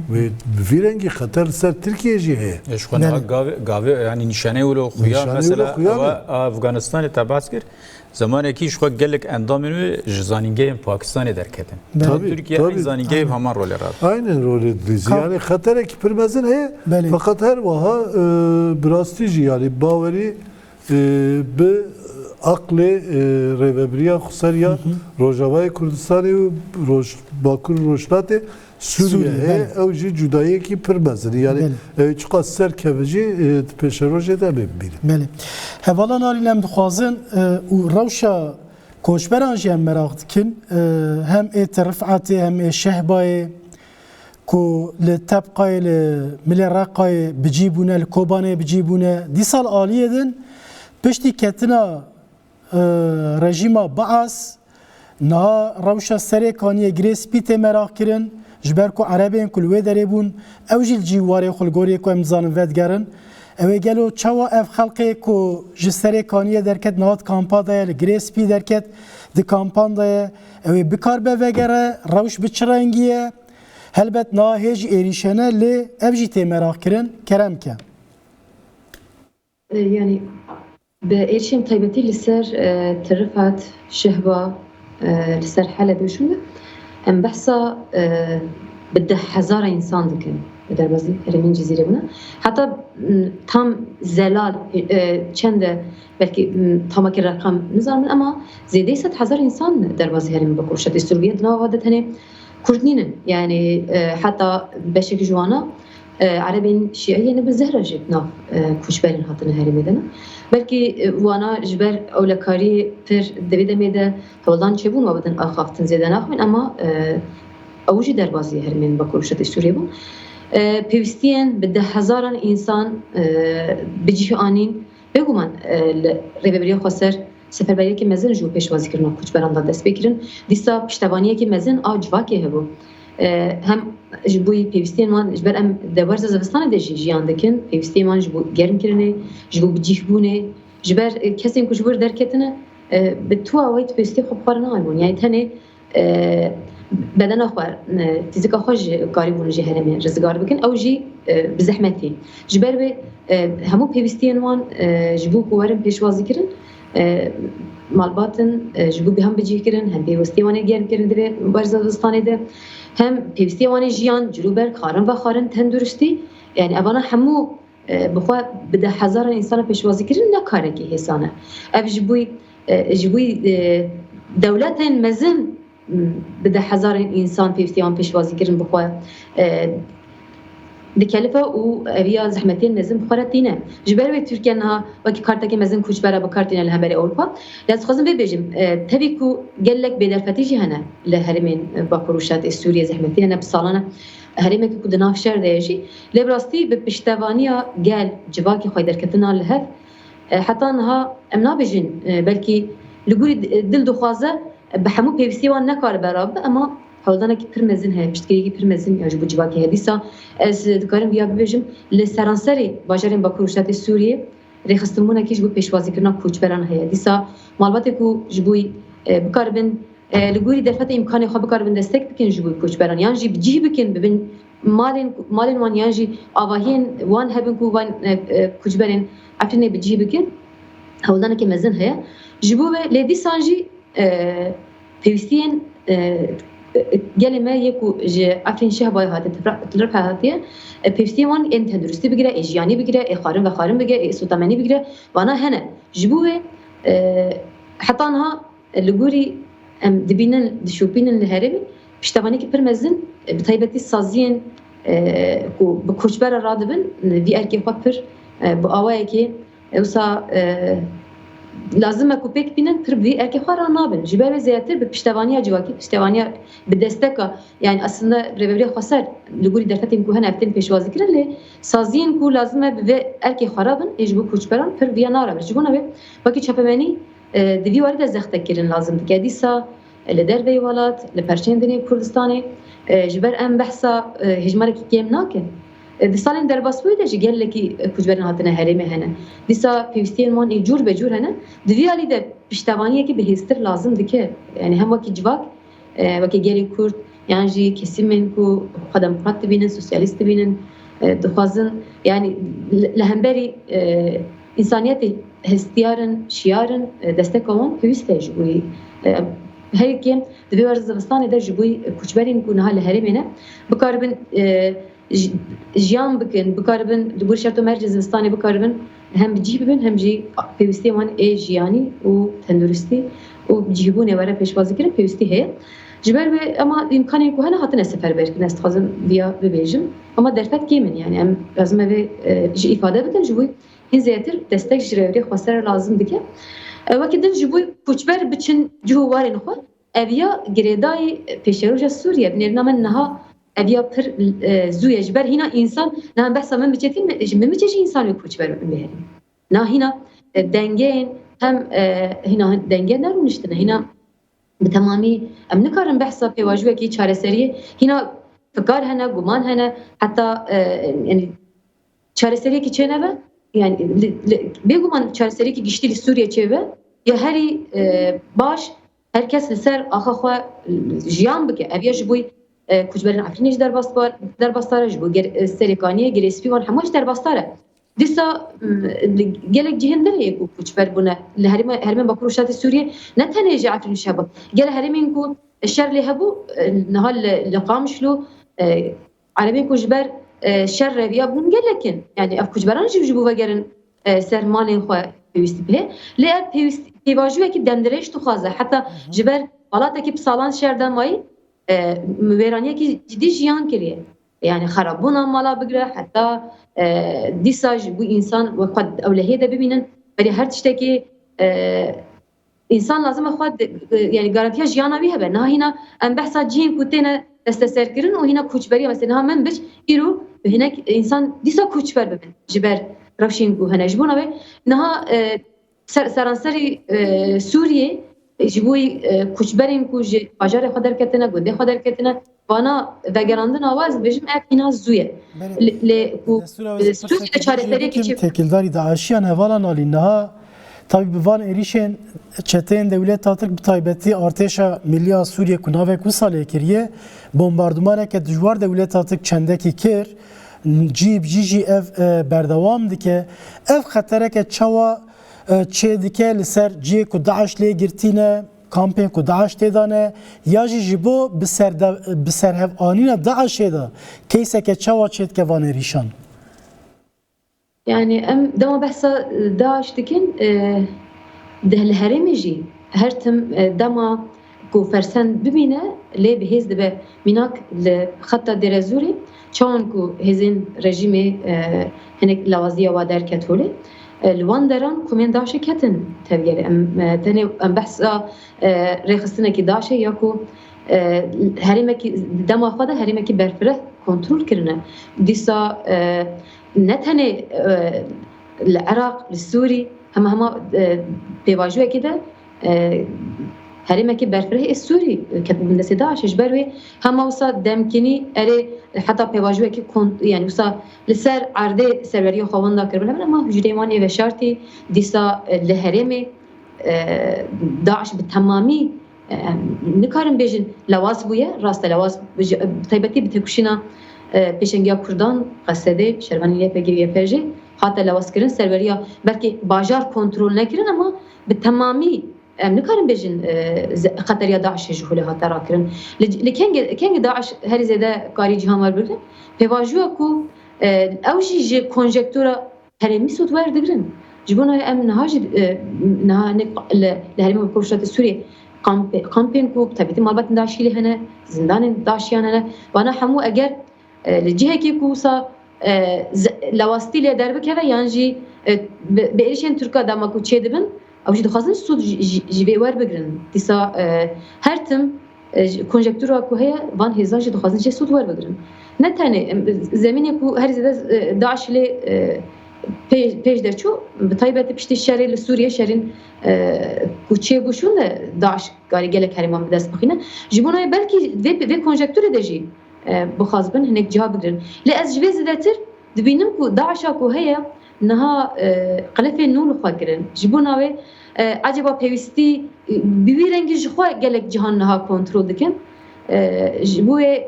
ve virengi hatar ser Türkiye jihe. Eşkona gavi yani nişane ulu xuya mesela Afganistan'ı tabas kir zamanı ki şu gelek endamını zaningeyim Pakistan'ı derketin. Türkiye aynı zaningeyim hemen rol yarat. Aynen rol ediliz. Yani hatar ki pirmezin he fakat her vaha brastici yani baveri be akle revebriya xusariya Rojavay Kurdistan'ı Bakur Rojnate Suriye evci cudayı ki pirmezin yani çıkan serkeveci peşeroje de bilir. Beli. Hevalan alinem dixwazin u rewşa koçberan jî em merak dikin hem rif'atê hem şehbayê ku li tebqayê li milê Reqayê bicîbûne li Kobanê bicîbûne dîsal aliyê din piştî ketina rejîma Baas niha rewşa serêkaniyê girêspî tê merak kirin ji ber ku Erebên ku li wê derê bûn ew jî li cîwarê xwe li gorî ku em dizanin vedigerin ew gelo çawa ev xelqê ku ji serêkaniyê derket niha kampa daye li girêspî derket di kampan daye ew bikar be vegere rewş bi çi rengî ye helbet niha hê jî êrîşene lê ev jî tê merak kirin keremke. Yani بإيرشيم طيبتي لسر ترفعت شهبة لسر حالة بيشونة أم بحثا بده هزار إنسان دكين بدر بزي رمين جزيرة بنا حتى tam زلال چند belki tamaki rakam nizam ama ziyade 1000 insan derbazı herim bakuşat Suriye dnavadet hani Kurdinin yani hatta beşik juana Arabin Şiiye ne bizehra jibna kuşberin hatını herimedene belki wana jber awlakari per devidemede hawlan çebun wabden axaftin zeden axmin ama awji derbazı herimin bakuşat Suriye bu pevstiyen bide hazaran insan bicihanin beguman reveberiye xaser seferberiye ki mezin ju peşvazi kirna kuşberanda dest bekirin disa piştavaniye ki mezin acvaki hebu hem ji bu pevstiyen wan ji ber em devar zavistanê de jî jiyan dikin pevstiyen wan ji bo germkirinê ji bo bicîhbûnê ji ber kesên ku ji wir derketine bi tuwa wê pevstî xwe bixwe nayebûn yani tenê bedena xwe fîzika xwe ji karîbûn ji herêmê rizgar bikin ew jî bi zehmetî ji ber wê hemû pevstiyên wan ji bo ku werin pêşwazî kirin malbatin ji bo hem bicîhkirin hem pêwistî wan ê germkirin divê ber zavistanê de hem pevstî wanê jiyan cilûber xarin ve xarin tenduristî yani evana hemû bixwe bide hezaran insana pêşwazî kirin ne karekî hêsane ev ji bo dewletên mezin bide hezaran insan pêwstî wan pêşwazî kirin bixwe dikelife û eviya zehmetên mezin bixwe tîne ji ber wê Tirkiye niha wekî kartekê mezin koçbera bikartîne li hemberê Ewropa ez dixwazim vê bêjim tevî ku gelek bêderfetî jî hene li herêmên Bakur û Şerqê Sûriye zehmetî hene bi salan herêmekî ku di nav şer de ye jî lê bi rastî bi piştevaniya gel civakî xwe derketina li hev heta niha em nabêjin belkî li gorî dil dixwaze bi hemû pêwîstî wan nekare berabe ama hewldanekî pir mezin heye piştgirêkî pir mezin ya ji bo civakê heye dîsa ez dikarim viya bibêjim li seranserê bajarên Bakur û Şerqê Sûriye rêxistinbûnekî ji bo pêşwazîkirina koçberan heye dîsa malbatê ku ji bo bikaribin li gorî derfetê îmkanê xwe bikaribin destek bikin ji bo koçberan yan jî bicih bikin bibin malên wan yan jî avahiyên wan hebin ku wan koçberên Efrînê bicih bikin hewldanekî mezin heye ji bo wê lê dîsan jî pêwîstiyên gelê me yê ku ji Efrîn şehbayê hatiye tirif hatiye pêwîstiyên wan ên tenduristî bigire ê jiyanî bigire ê xarin ve xarin bigire ê sotemenî bigire wana hene ji bo wê heta niha li gorî ام دبینن دشوبینن لهرمی پشتوانی که پرمزن بتایبتی سازین کو بکوچبر رادبن وی ارکی خود پر با آوایی که اوسا لازم کو پک بینن پر وی ارکی خود را نابن جبر زیاتر به پشتوانی جواکی پشتوانی به دستکا یعنی اصلا ربری خسر لگوری درفتیم کو هن افتن پیشوازی کردن لی سازین کو لازمه به ارکی خرابن اجبو کوچبران پر وی نارا جبونه به وقتی چپمنی دوی وارد زخت کردن لازم که دیسا لدربی ولات لپرچین دنی کردستانی جبر ام بحثا هجمار کی کم ناکن دیسالن درباس بوده جی گل کی کوچبران هاتنه هرمه هنه دیسا پیوستین من جور به جور هنه دوی علی ده پشتوانیه کی بهستر لازم دکه یعنی هم وقتی جواک وقتی گلی کرد یعنی جی کسی من کو خدم خاط بینن سوسیالیست بینن دخوازن یعنی لهمبری انسانیت هستیارن شیارن دستکوان پیوسته جوی هر کیم دوی ورزستانی در جوی کوچبرین کو نهال هرمینه بکاربن جیان بکن بکاربن دبور شرط و مرکز زمستانی بکاربن هم جی ببین هم جی پیوستی من ای جیانی و تندرستی و جیبونه وره پیشوازی کردن پیوستی هست جبر به اما امکانی که هنه حتی نسفر برکن است خازم بیا ببیجم اما درفت کیمن یعنی ام لازم به جی ifade بکن جوی این زیاتر دستک جریوری خواستر لازم دکه وقتی دن جوی کوچبر بچن جوواری نخو اویا گریدای پیشروج سوریه بنرنامه نها اویا پر زوی جبر هینا انسان نه بحثا من بچتین من بچشی انسان کوچبر بهریم نه هینا دنگین هم هینا دنگین نرونشتنه هینا بتمامی ام نکارم بحثا پیواجوه کی چاره سریه هینا فکر هنه گمان هنه حتی یعنی چاره سریه کی چه نبه yani beguman çareseri ki giştili Suriye çeve ya heri baş herkes ser axaxwa jiyan bike ev ya jboy kuçberin afrinej derbastara jbo serikaniye gerespi van hemaş derbastara disa gelek cihendere ku kuçber buna hermen bakuruşatı Suriye ne teneje afrin şabak gel herimin ku şer lehabu nahal laqamşlu arabi kuçber شر بیا بون گلکن یعنی اف کجبران جیب وگرن سرمان خو پیوستی به لی پیواجوه کی دندرش تو خازه حتی جبر حالاته کی سالان شهردان مای ویرانیه کی جدی جیان کریه yani خرابونا مالا بگره حتی دیساج bu insan و خود اولهیه ده ببینن ولی هر تشتکی insan lazım خود yani garantiya jiyana bir habe نه هینا ام بحثا جین کوتنه دستسر کردن و هینا کوچبری مثلا هم من بچ ایرو هناك انسان ديسا کوچبر ببن جبر رفشين کو هنا جبونا به نها سرانسری سوریه جبوی کوچبرین کو باجار خدر کتنه گنده خدر کتنه وانا وگراندن آواز بجم اكينا زويه ل کو سوریه چاره‌سری کی تکیلداری داعشیان هوالا نالینها tabi bu van erişen çeteğin devlet artık bir taybeti artışa milli Suriye kunave kusale kiriye bombardıman ke dijwar devlet artık çendeki kir jiji ev berdavam dike ev xatere ke çava çedike li ser ji ku Daesh le girtine kampen ku Daesh tedane ya ji bo bi serhev anina Daesh da keyse ke çava çetke van erişan yani em dema behsa Daesh dikin de heremi jî her tim dema ku fersen bibîne lê bihêz dibe mînak li xeta derezûrê çawan ku hêzên rejîmê hinek lawaziya wa derket holê li wan deran komên Daeshê ketin tevgerê tenê em behsa rêxistinekî Daeshê ya ku herêmekî dema xwe de herêmekî berfireh kontrol kirine dîsa ne tenê li Iraq li Sûrî hema pêvajoyekî de herêmekî berfirehê Sûrî ketibûn destê Daeshê ji ber wê hema wisa demkinî erê heta pêvajoyekî yani wisa li ser erdê serveriya xwe da kiribin ama hûcreyê wan ê veşartî dîsa li herêmê Daesh bi temamî nikarin bêjin lewaz bûye rast e lewaz taybetî bi têkoşîna pêşengiya Kurdan qesedê şervanî YPG YPJ hate lewazkirin serveriya belkî bajar kontrol nekirin ama bi temamî em nikarin bêjin xeteriya Daeshê ji holê hate rakirin li kengî Daesh herî zêde karî cîhan werbigirin pêvajoya ku ew jî ji konjektûra herêmî sotwer digirin ji bo em niha jî niha li herêma kuruşatê Sûriyê kampên ku tabii malbatên daşî lê hene zindanên daşiyan hene wana hemû eger li cihekê ku wisa lawastî lê derbikeve yan jî bi êrişên Tirkiye dema ku çê dibin ew jî dixwazin sûd ji vê werbigirin dîsa her tim konjektûra ku heye van hêzan jî dixwazin jê sûd werbigirin ne tenê zemînê ku her zêde Daişî lê pêş derçû bi taybetî piştî şerê li Sûriye şerên ku çêbûşûn de Daeş garî gelek herêman bi dest bixîne ji bo navê belkî vê konjektûrê de jî bixwaz bin hinek ciha bigirin lê ez ji vê zêdetir dibînim ku Daişa ku heye niha qelefên nû li xwe kirin ji bo navê acaba pêwîstî bi wî rengî ji xwe gelek cihan niha kontrol dikin ji bo wê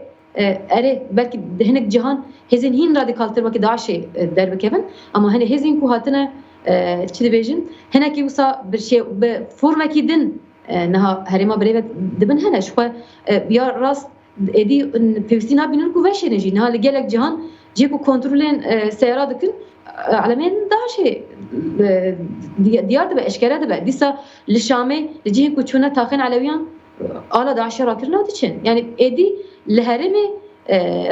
erê belkî hinek cihan hêzên hîn radîkaltir wekî Daişê derbikevin ama hene hêzên ku hatine çi dibêjin hinekî wisa bi formekî din niha herêma birêve dibin hene ji xwe ya rast êdî pêwîstî nabînin ku veşêne jî niha li gelek cihan cî ku kontrolên seyra dikin elemên Daişê diyar dibe eşkere dibe dîsa li Şamê li cihê ku çûne taxên Elewiyan ala Daişê rakirina diçin yani êdî li herêmê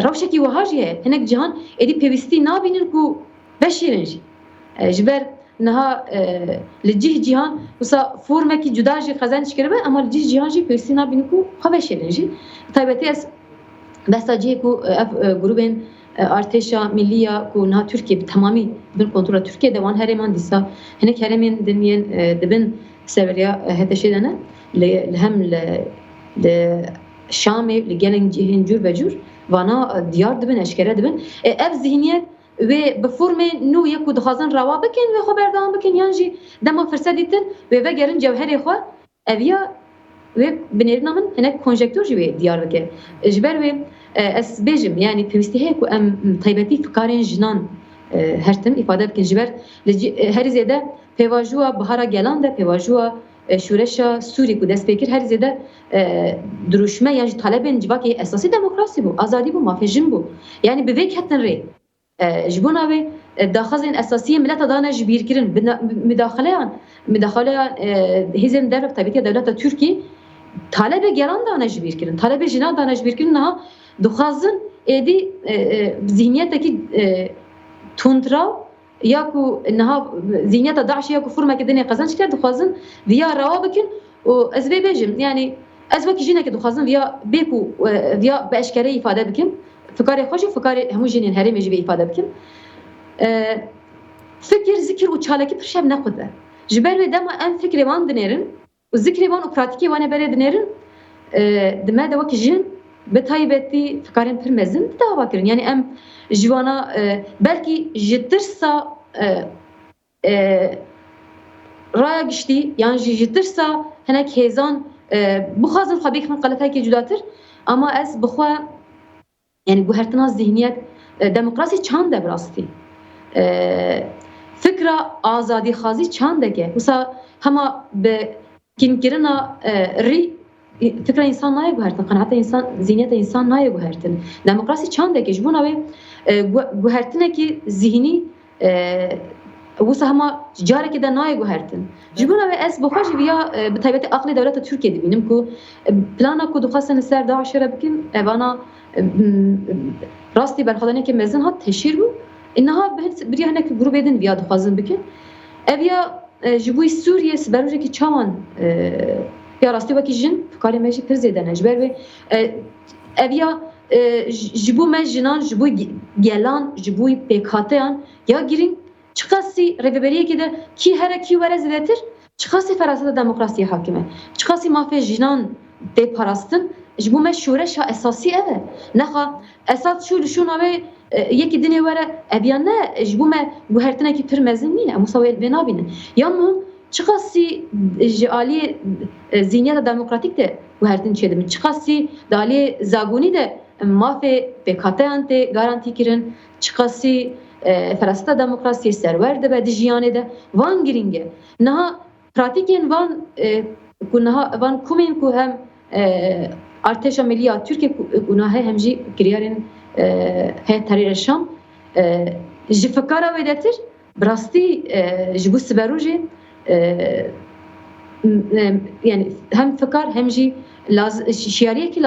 rewşekî wiha jî heye hinek cihan êdî pêwîstî nabînin ku veşêrin jî ji ber niha li cih cihan wisa formekî cuda jî xezen dişkiribe ama li cih cihan jî pêwîstî nabînin ku xwe veşêrin jî taybetî ez behsa cihê ku ev grûpên artêşa millî ku niha Tirkiye bi temamî bin kontrola Tirkiye de wan herêman dîsa hinek herêmên diniyên dibin severiya heteşê de ne li hem li Şamê li gelek cihên cûr ve cûr vana diyar dibin eşkere dibin ev zihniyet ve bi formê nû yek ku dixwazin rawa bikin ve xwe berdewam bikin yan jî dema firsedî din ve vegerin cewherê xwe eviya ve binêrîna min hinek konjektûr jî wê diyar bike ji ber wê ez bêjim yani pêwîstî heye ku em taybetî fikarên jinan her tim îfade bikin ji ber herî zêde pêvajûya bihara gelan de pêvajûya şûreşa Sûrî ku dest pê kir herî zêde duruşme yan jî talebên civakê esasî demokrasî bû azadî bû mafejin bû yani bi vê ketin rê ji bo navê daxwazên esasî mileta dane ji bîrkirin müdaxaleyan hêzên derve taybetiya dewleta Tirkiye talebe gelan dane ji bîrkirin talebe jina dane ji bîrkirin niha dixwazin êdî zihniyetekî tundraw ya ku niha zihniyeta Daişê ya ku formekî dinê qezenç kir dixwazin viya rawa bikin û ez vê bêjim yani ez wekî jinekê dixwazin viya bê ku viya bi eşkereyê îfade bikim fikarê xwe jî fikarê hemû jinên herêmê jî vê îfade bikim fikir zikir û çalekî pir şev nexwite ji ber wê dema em fikrê wan dinêrin û zikrê wan û pratikê wan ê berê dinêrin di me de wekî jin bi taybetî fikarên pir mezin dava kirin yani em ji wana belkî ji tirsa raya giştî yan ji tirsa hinek hêzan bixwazin xwe bêxin qelefekê cudatir ama ez bixwe yani guhertina zihniyet demokrasî çand de birastî fikra azadî xwazî çand dike wisa hema bi kînkirina rî fikra insan naye guhertin qenata insan zihniyeta insan naye guhertin demokrasî çand dike ji bo navê guhertinekî zihnî wisa hema carekê de naye guhertin ji bo navê ez bixwe jî viya bi taybetî aqlê dewleta Tirkiye dibînim ku plana ku dixwastin li ser Daişê re bikin evana rastî berxwedanekî mezin hat teşîr bû niha biriya hinek grûpê din viya dixwazin bikin ev ya ji bo Sûriye siberojekî çawan ya rastî wekî jin fikarê me jî pir zêde ne ji ber wê ev ya ji bo me jinan ji bo gelan ji bo pêkhateyan ya girin çi qasî rêveberiyekê de kî here kî were zêdetir çi qasî feraseta demokrasiyê hakim e çi qasî mafê jinan tê parastin ji bo me şûreşa esasî ev e nexa esas şû li şû navê yekî dinê were ev ya ne ji bo me guhertinekî pir mezin nîne em wisa wê nabînin yan hûn çi qasî ji aliyê zihniyeta demokratîk de guhertin çê dibin çi qasî di aliyê zagonî de mafê pêkhateyan tê garantî kirin çi qasî feraseta demokrasiyê serwer dibe di jiyanê de van giring e niha pratikên van ku niha van kumên ku hem artêşa millî ya Tirkiye ku niha hem jî kiryarên heyet Terîr Şam ji fikara wê de tir bi rastî ji bo siberûjê yani hem fikar hem jî şiariyekî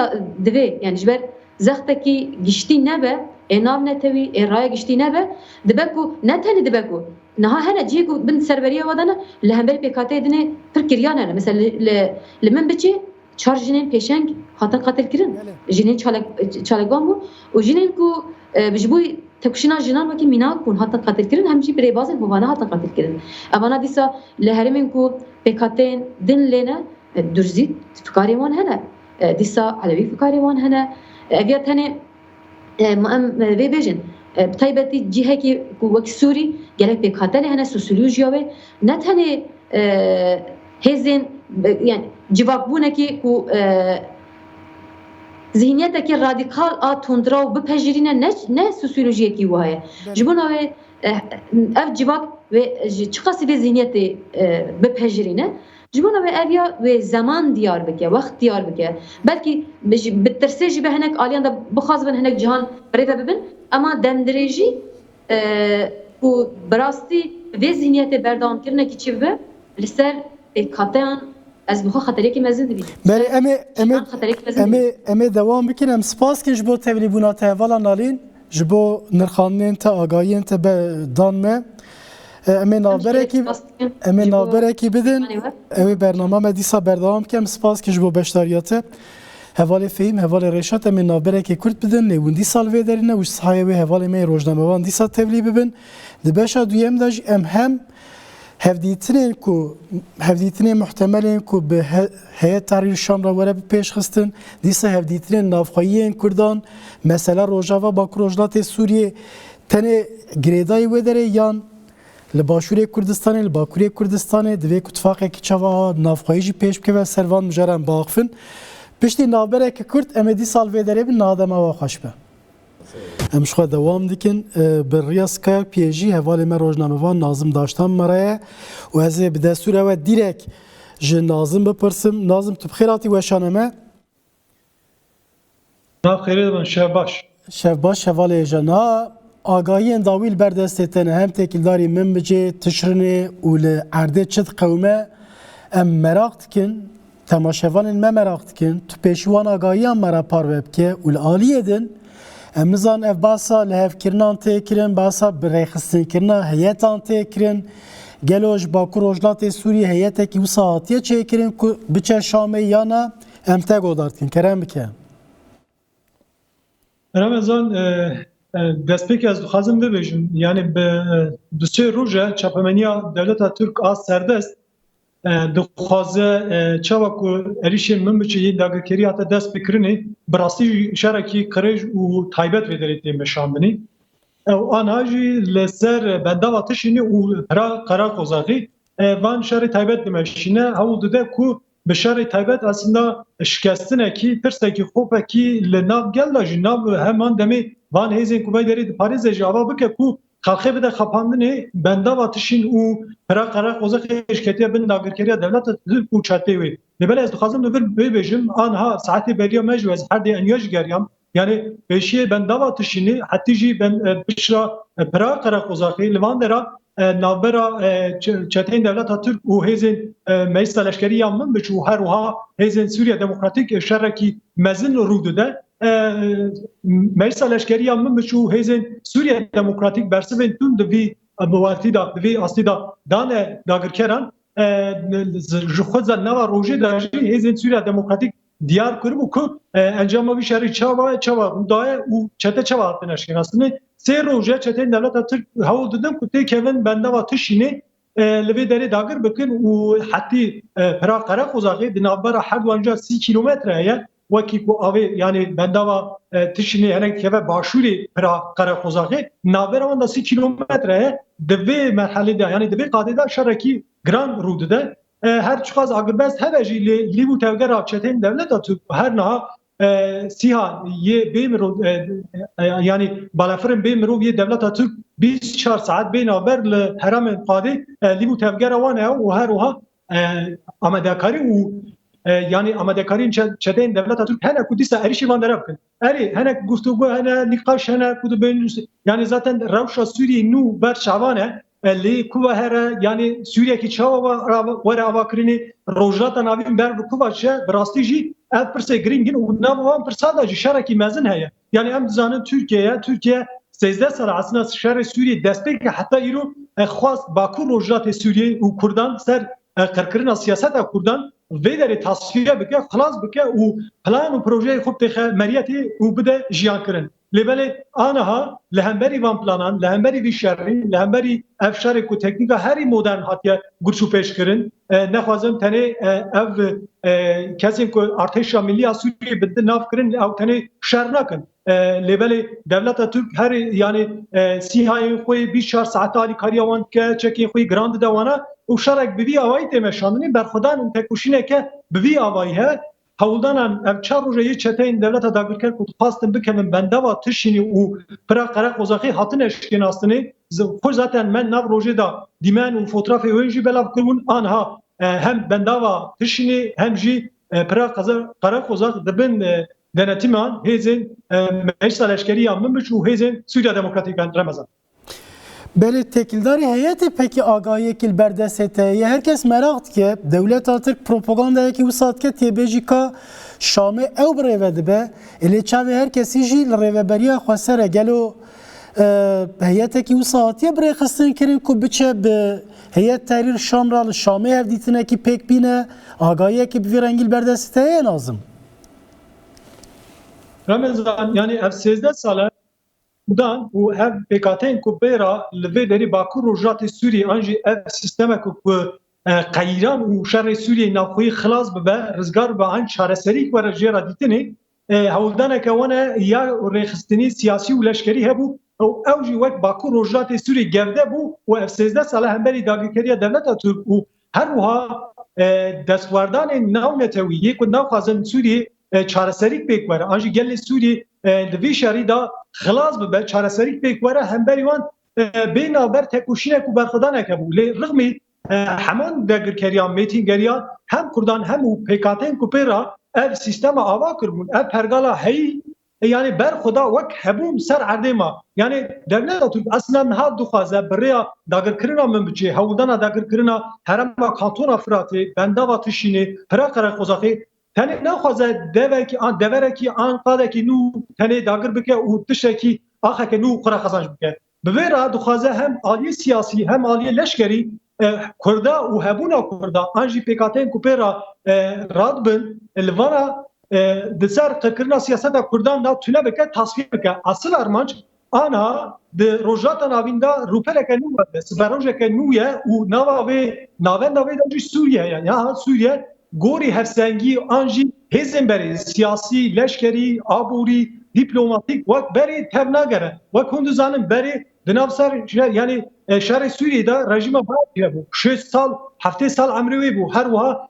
divê yani ji ber zextekî giştî nebe nav netewî raya giştî nebe dibe ku ne tenê dibe ku niha hene ciyê ku bin serveriya we dane li hemberî PKK dinê pir kiriyan hene mesela li min biçî çar jinên pêşeng hatin qatilkirin jinên çalekvan bû û jinên ku ji bo tekuşîna jinan wekî mînak bûn hatin qatilkirin hem jî birêbazên hovane hatin qatilkirin evana dîsa li herêmên ku PKK'ên din lêne durzî fikarê wan hene dîsa Elewî fikarê wan hene ev ya tenê em vê bêjin bi taybetî cihekî ku wekî Sûrî gelek PKK lê hene sosyolojiya wê ne tenê hêzên yani civakbûnekî ku zihniyetekî radikal a tundra û bipejirîne ne sosyolojiyekî waye ji bo navê ev civak ve çi qasî vê zihniyetê bipejirîne ji bo navê ev ya wê zeman diyar bike wext diyar bike belkî bi tirsê jî be hinek aliyan da bixwaz bin hinek cihan birêve bibin ama demdirêjî ku bi rastî vê zihniyetê berdewamkirinekî çi bibe li ser PKK'yan ez bixwe xeterekî mezin dibînim. Berê em ê dewam bikin em spas kirin ji bo tevlîbûna te hevalan alîn ji bo nirxandinên te agahiyên te dan me em ê navberekî bidin ew ê bername me dîsa berdewam bikin em spas kirin ji bo beşdariya te hevalê fehîm hevalê rêşat em ê navberekî Kurd bidin nêwîndî sal vê derîne û sahayê wê hevalê me rojnamevan dîsa tevlî bibin di beşa duyêm de jî em hem hevdîtinên muhtemelên ku bi heyet Tahrir Şam re were bi pêşxistin dîsa hevdîtinên navxweyiyên Kurdan mesela Rojava Bakur Rojhilatê Sûriyê tenê girêdayî wê derê yan li Başûrê Kurdistanê li Bakurê Kurdistanê divê ku tifaqekî çawa navxweyî jî pêş bike ve servan mijaran biaxivin piştî navberekî Kurd em ê dîsal vê derê bin nadema we xweş be. Em ji xwe dewam dikin bi riya Skypeyê jî hevalê me rojnamevan Nazim Daştan me re ye û ez ê bi destûra we dîrek ji Nazim bipirsim. Nazim tu bi xêr hatî weşana me? Xêrê dibin şevbaş. Şevbaş hevalê jena agahiyên dawî li ber destê te ne hem têkildarî min bicê tişrinê û li erdê çi diqewime em merak dikin temaşevanên me merak dikin tu pêşî wan agahiyan me re parve bike û li aliyê din em nizan ev basa li hevkirinan tê kirin basa bi rêxistinekirina heyetan tê kirin gelo ji Bakur Rojhilatê Sûriyê heyetekî wisa hatiye çêkirin ku biçe Şamê yana em te godar dikin kerem bike. Ramazan destpêkê ez dixwazim bibêjim yani bi sê roja çapemeniya Dewleta Türk a serdest dixwaze çawa ku êrişên min biçe yên dagirkerî hate dest bikirinê bi rastî şerekî qirêj û taybet vê derê tê meşandinê ew aniha jî li ser bendava tişînê û pira qera qozaxî van şerê taybet dimeşîne hewl dide ku bi şerê taybet aslında şikestinekî tirsekî xopekî li nav gel da jî nav heman demê van hêzên ku vê derê di Parîzê jî ava bike ku xalxê bide xepandinê bendava tişîn û pira qera qozaxê şiketiya bin dagirkeriya Dewleta Türk û çetê wê li ber ez dixwazim li vir bêbêjim aniha saetê beriya me ji ez herdê eniya ji geriyam yani pêşiyê bendava tişînê hetî jî ben pişra pira qera qozaxê li van dera navbera çeteyên Dewleta Türk û hêzên Meclisa Leşkeriya min biç û her wiha hêzên Sûriya Demokratîk şerekî mezin rû dide Meclisa Leşkeriya min biç û hêzên Sûriya Demokratîk bersivên tûn di vî biwartî da di vî astî da dane dagirkeran ji xwe nava rojê de jî hêzên Sûriya Demokratîk diyar kiribû ku encama vî şerî çawa rûdaye û çete çawa hatine şînastinê sê roja çeteyên Dewleta Türk hewl didin ku tê kevin bendava tişînê li vê derê dagir bikin û hetî pira qera qozaxê di navbera her duanja 30 kilometre heye wekî ku avê yani bendava tişînê hinek keve başûrê pira qera qozaxê navbera wan da 30 kilometre heye di vê merhelê de yani di vê qadê de şerekî giran rû dide her çiqas agirbest heve jî lê û tevgera çeteyên Dewleta Türk her niha siha yê bê mirov yani balafirên bê mirov yê Dewleta Türk 24 saet bênaber li Herêmên Xwedê lîv û tevgera wan heye û her wiha amadekarî û yani amadekarîn çeteyên Dewleta Türk hene ku dîsa êrişî van dere bikin. Erê henek guftûgû hene nîqaş hene ku dibên yani zaten rewşa Sûriyê nû ber şavan e لی کوه هر یعنی سوریه کی چاوا ور اواکرینی روجاتا ناوین بر کوه چه براستی جی ات پرسه گرینگین و ناوان پرسادا جی شرکی مزن هيا یعنی ام زانن ترکیه 13 سال اصلا شهر سوریه دسته که حتی ایرو خواست باکو روجات سوریه و کردان سر قرقرنا سیاست کردان ویداری تصفیه بکه خلاص بکه و پلان و پروژه خوب تخ مریتی و بده جیان کرن لبله آنها لهمبری وان پلانان لهمبری وی شهری لهمبری افشار کو تکنیکا هری مدرن هاتیه گرچو پیش کرن نخوازم تنه اف کسی کو ارتش ملی سوریه بده ناف کرن او تنه شر نکن لبله دولت ترک هر یعنی سیهای خوی 24 ساعت علی کاریوان که چکی خوی گراند دوانه و شرک بوی آوایی تمشاندنی برخودان اون تکوشینه که بوی آوایی ها هولدانان اب چهار روزه یه چته این دولت داگرکر کود خواستن بکنن بنده و تشینی و پرا قرق وزاقی حاطن اشکناستنی خوش زاتن من نو روزه دا دیمن و فوتراف وینجی بلاف کرون آنها هم بنده و تشینی هم جی پرا قرق وزاق دبن denetiman hezin meclis leşkeriya mümkün و hezin Suriye Demokratik Ramazan. Beli tekildarı heyeti peki agayı kil berdesete herkes merak ki devlet Türk propagandaya ki usat ke tebejika Şam'ı ev brevedi be ele çave herkesi jil reveberiya xwasere gelo heyete ki usat ya bre xistin kirin ku biçe be heyet tahrir Şam ra Şam'ı ev ditine ki pek bine agayı ki bir rengil berdesete lazım. Ramazan yani ev 13 sala dan u ev pekaten ku bera leve deri Bakur rojat Suriye anji ev sisteme ku qayran u şer Suriye nafxi xlas be rizgar be an çareserik ve jera ditini hawldana kawana ya rexistini siyasi u leşkeri hebu او اوجی وقت باکو روجات سوری گرده بو و اف 13 ساله همبری داگیکریه دولت ترک و هر وها دستواردان ناونتوی یک و ناخوازن سوری çareserik pek var. Anji gelli Suriye devi şerida xlas be çareserik pek var hemberi wan binaber tekuşine ku berxudan ekbu le rğmi hemen dagirkeriya metingeriya hem Kurdan hem u PKK'nin ku pera ev sistema ava kurmun ev pergala hey yani berxuda vak hebum ser erdema yani devlet Türk aslında ha duxaze beriya dagirkirina mümkün havudana dagirkirina herema kantona fırati bendava tişini pera qara qozaqi tane naxwaze devereki anqadeki nu tane dagir bike u tişeki axeke nu qura xazanj bike bi ra dixwaze hem aliye siyasi hem aliye leşkeri Kurda u hebuna Kurda anji PKK'nin kupera radbin elvara disar qirna siyaseta Kurdan da tüne bike tasfiye bike asıl armanç ana de rojata navinda rupeleke nu ve sberojeke nu ye u nava ve navenda ve da Suriye yani ya Suriye gori hevsengi anji hezemberi siyasi leşkeri aburi diplomatik vak beri tevnagere vak hunduzanın beri dinavsar yani şer Suriye'de rejime bağlı bu 6 sal hafte sal amri bu her vaha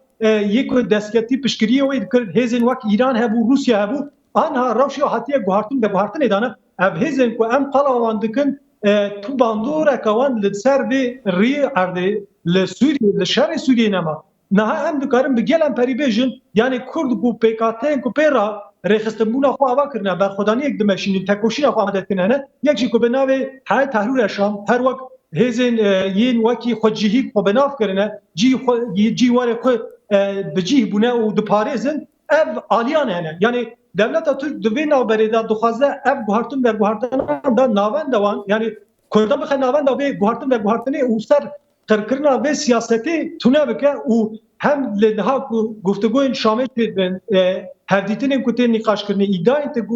yek desketi pişkiriye ve hezen vak İran hebu Rusya hebu anha ravşi hatiye guhartın de guhartın edana ev hezen ku em qalawandikin tu bandora kawan lidser ve ri arde le Suriye le şer Suriye nema Naha em dikarin bi gelem peribêjin yani Kurd ku PKK'nin ku pera rexistinbûna xwe ava kirine berxwedaniyek dimeşînin tekoşîna xwe amedekirine hene yek jî ku bi navê Hayê Tehrûrê Şam her wek hêzên yên wekî xwecihî xwe bi nav kirine cî warê xwe bi cih bûne û diparêzin ev aliyan hene yani devleta Türk di vê navberê de dixwaze ev guhartin ve guhartinan da navenda wan yani Kurda bixe navenda vê guhartin ve guhartinê û ser qirkirina ve siyaseti tune bike û hem li niha guftuguyên Şamê tê hevdîtinên ku tê nîqaşkirinê îdayên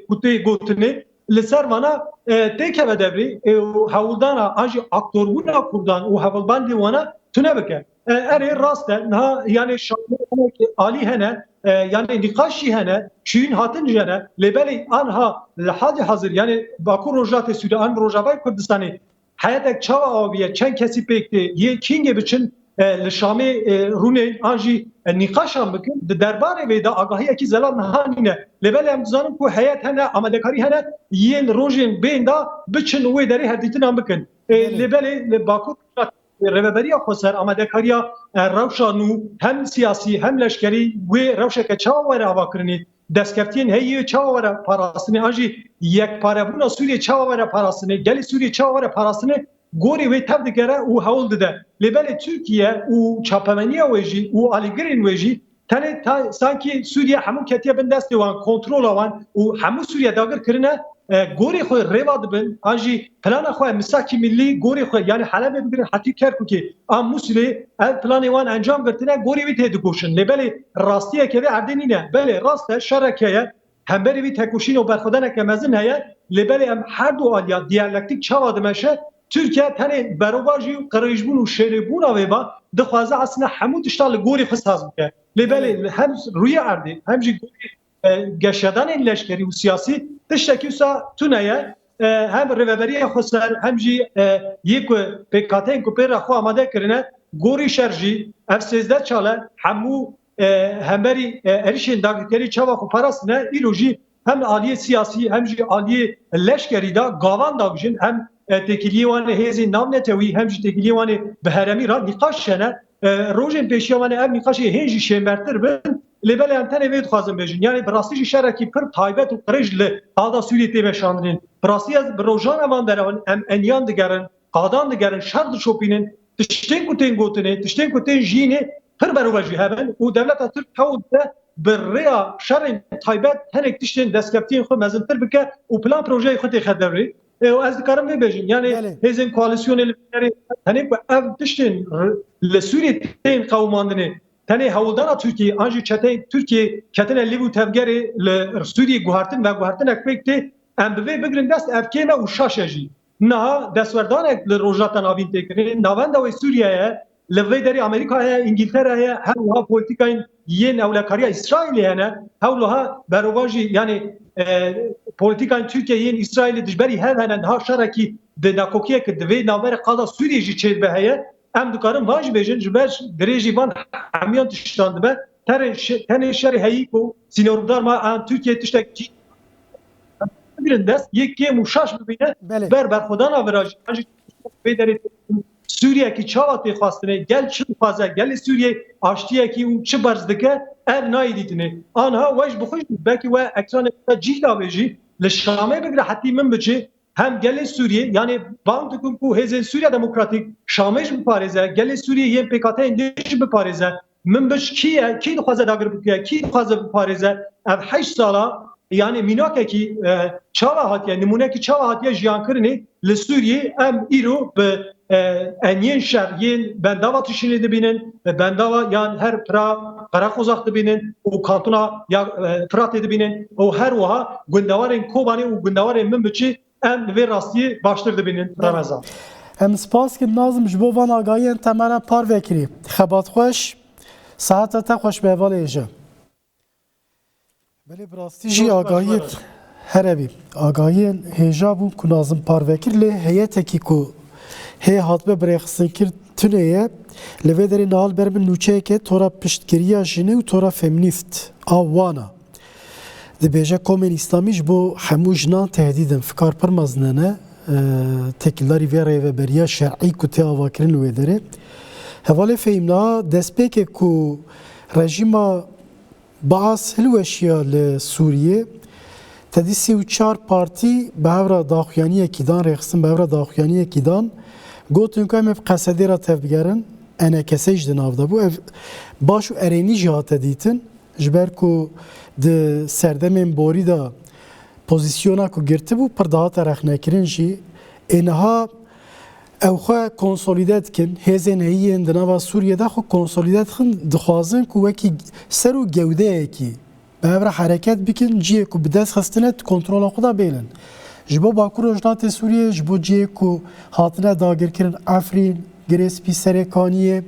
ku tê gotinê li ser vana tê keve devrê û hewldana an jî aktorbûna Kurdan û hewlbandê wana tune bike erê rast e niha yani Şamê alî hene yani nîqaşî hene çûyîn hatin jene lêbelê anha li halê hazir yani Bakur Rojatê Sûriye an Rojavayê Kurdistanê hayatek çava aviye çen kesi pekti ye kinge biçin li Şamê rûnê an jî nîqaşan bikin di derbarê vê de agahiyekî zelal nihanîne lêbelê em dizanin ku heyet hene amadekarî hene yên rojên bên da biçin û wê derê hevdîtinan bikin lêbelê li Bakur reveberiya xwe ser amadekariya rewşa nû hem siyasî hem leşkerî wê rewşeke çawa were avakirinê destkeftiyên heyê çawa were parastinê an jî yekparebûna Sûriye çawa were parastinê gelê Sûriye çawa were parastinê گوری وی تب دگره او هول دده لبل ترکیه او چاپمنیه ویجی او آلیگرین ویجی تنه تا سانکی سوریه همون کتیه بندسته وان کنترل وان او همون سوریه داگر کرنه گوری خو ریواد بن آنجی پلان خو مساکی ملی گوری خو یعنی حالا بگیرن حتی کرد که آن موسلی پلان وان انجام گرتنه گوری وی تدکوشن لبل راستیه که اردنی نه بله راسته شرکیه هم بری وی تکوشین و برخودن که مزن هست لبل هم هر دو آلیا دیالکتیک چواد مشه ترکیه تنه برابرجی قریشبون و شریبون و با دخوازه اصلا همون تشتال گوری خساز میکنه لبل هم روی اردی همجی گوری گشتن لشکری و سیاسی تشتکی سا تونایه هم روبری خسر همجی یک پیکاتین کو پر خو آماده کرنه گوری شرجی اف 13 چاله همو همبری ارشین داگری چاوا خو پاراس نه ایروجی هم عالی سیاسی همجی عالی لشکری دا گاوان داگجن هم تکلیوان هزی نام نتوی همجی تکلیوان بهرمی را نقاش نه روزن پیشیوان ام نقاش هنجی شمرتر بن لبل انتنه وید خوازم بجن یعنی براستی شرکی پر تایبت و قرج ل قادا سوریه تی بشاندرین براستی از روزان امان درون ام انیان دگرن قادان دگرن شرط شوپینن تشتین کوتین گوتنه تشتین کوتین جینه پر بروجی هبن و دولت ترک حاول بریا شر تایبت هنک تشتین دستکفتین خو مزنتر بکه و پلان پروژه خودی خدمری از دکارم ببجن یعنی هزین کوالسیون البری هنک اف تشتین لسوریه تین قوماندنه تنه هولدان ترکیه آنجی چته ترکیه کتن لیبو تفگری لسوریه گوهرتن و گوهرتن اکبکتی ام به بگرن دست افکیمه و شاشجی نه دستوردان لروجاتن آبین تکرین نواند و سوریه لوی داری امریکا انگلترا هر پولیتیکاین یه نولکاری اسرائیل نه هولها برواجی یعنی پولیتیکاین ترکیه یه اسرائیل دجبری هنن ها شرکی به ناکوکیه که دوی ناور قادا سوریه جی چید بهه ام دکارم واج بجن جبرش درجی وان همیان تشتاند به تن شر هیکو سینوردار ما ترکیه تشتکی بگیرن دست یکی مشاش ببینه بر خدا ناوراج بدرید سوریه کی چاوات خواستنه گل چه فازه گل سوریه آشتیه کی اون چه برزدکه ار نایدیتنه آنها واج بخوش بلکه و اکران جیل داوجی لشامه بگیره حتی من بچه هم گل سوریه یعنی باند کو هزن سوریه دموکراتیک شامش بپارزه گل سوریه یه پیکاته اندیش بپارزه من بش کی خوازه داگر بکیه کی خوازه بپارزه اب 8 ساله yani minakeki çava hatiye numuneki çava hatiye jiyan kırını li Suriye em îro bi enyen şer yên bendava tişinê dibînin bendava yan her pira Qaraxozaq dibînin û kantona ya Firatê dibînin û her wiha gundewarên Kobanê û gundewarên min biçî em li vê rastiyê baştir dibînin Remezan. Em spas kirin nazim ji bo van agahiyên temera par vekirî. Xebat xweş, saeta te xweş bi hevalê êje. Belê bi rastî jî agahiyê herebî. Agahiyên hêja bûn ku nazim par vekir lê heyetekî ku hê hatbe birêxistin kir tuneye li vê derê nihal ber min nûçeyeke tora piştgiriya jinê û tora feminîst a wana. Dibêje komên îslamî ji bo hemû jinan tehdîdin fikar pir mezin hene tekildarî vê rêveberiya şerî ku tê avakirin li wê derê. Hevalê fehîmna destpêkê ku rejîma Baas hilweşiya li Sûriye tedî 34 partî bi hevra daxuyaniyekî dan rêxistin bi hevra daxuyaniyekî dan gotin ku em ev qesedê ra tevbigerin enekesê ji di nav de bû ev baş û erênî jî hate dîtin ji ber ku di serdemên borî da pozisyona ku girtibû pir dihate rexnekirin jî êniha ew xwe konsolîde dikin hêzên heyiyên di nava Sûriyê de xwe konsolîde dikin dixwazin ku wekî ser û gewdeyekî bi hev re hereket bikin ciyê ku bi dest xistine kontrola xwe da bêlin. Ji bo Bakur Rojdatê Sûriyê ji bo ciyê ku hatine dagirkirin Efrîn, Girêspî, Serêkaniyê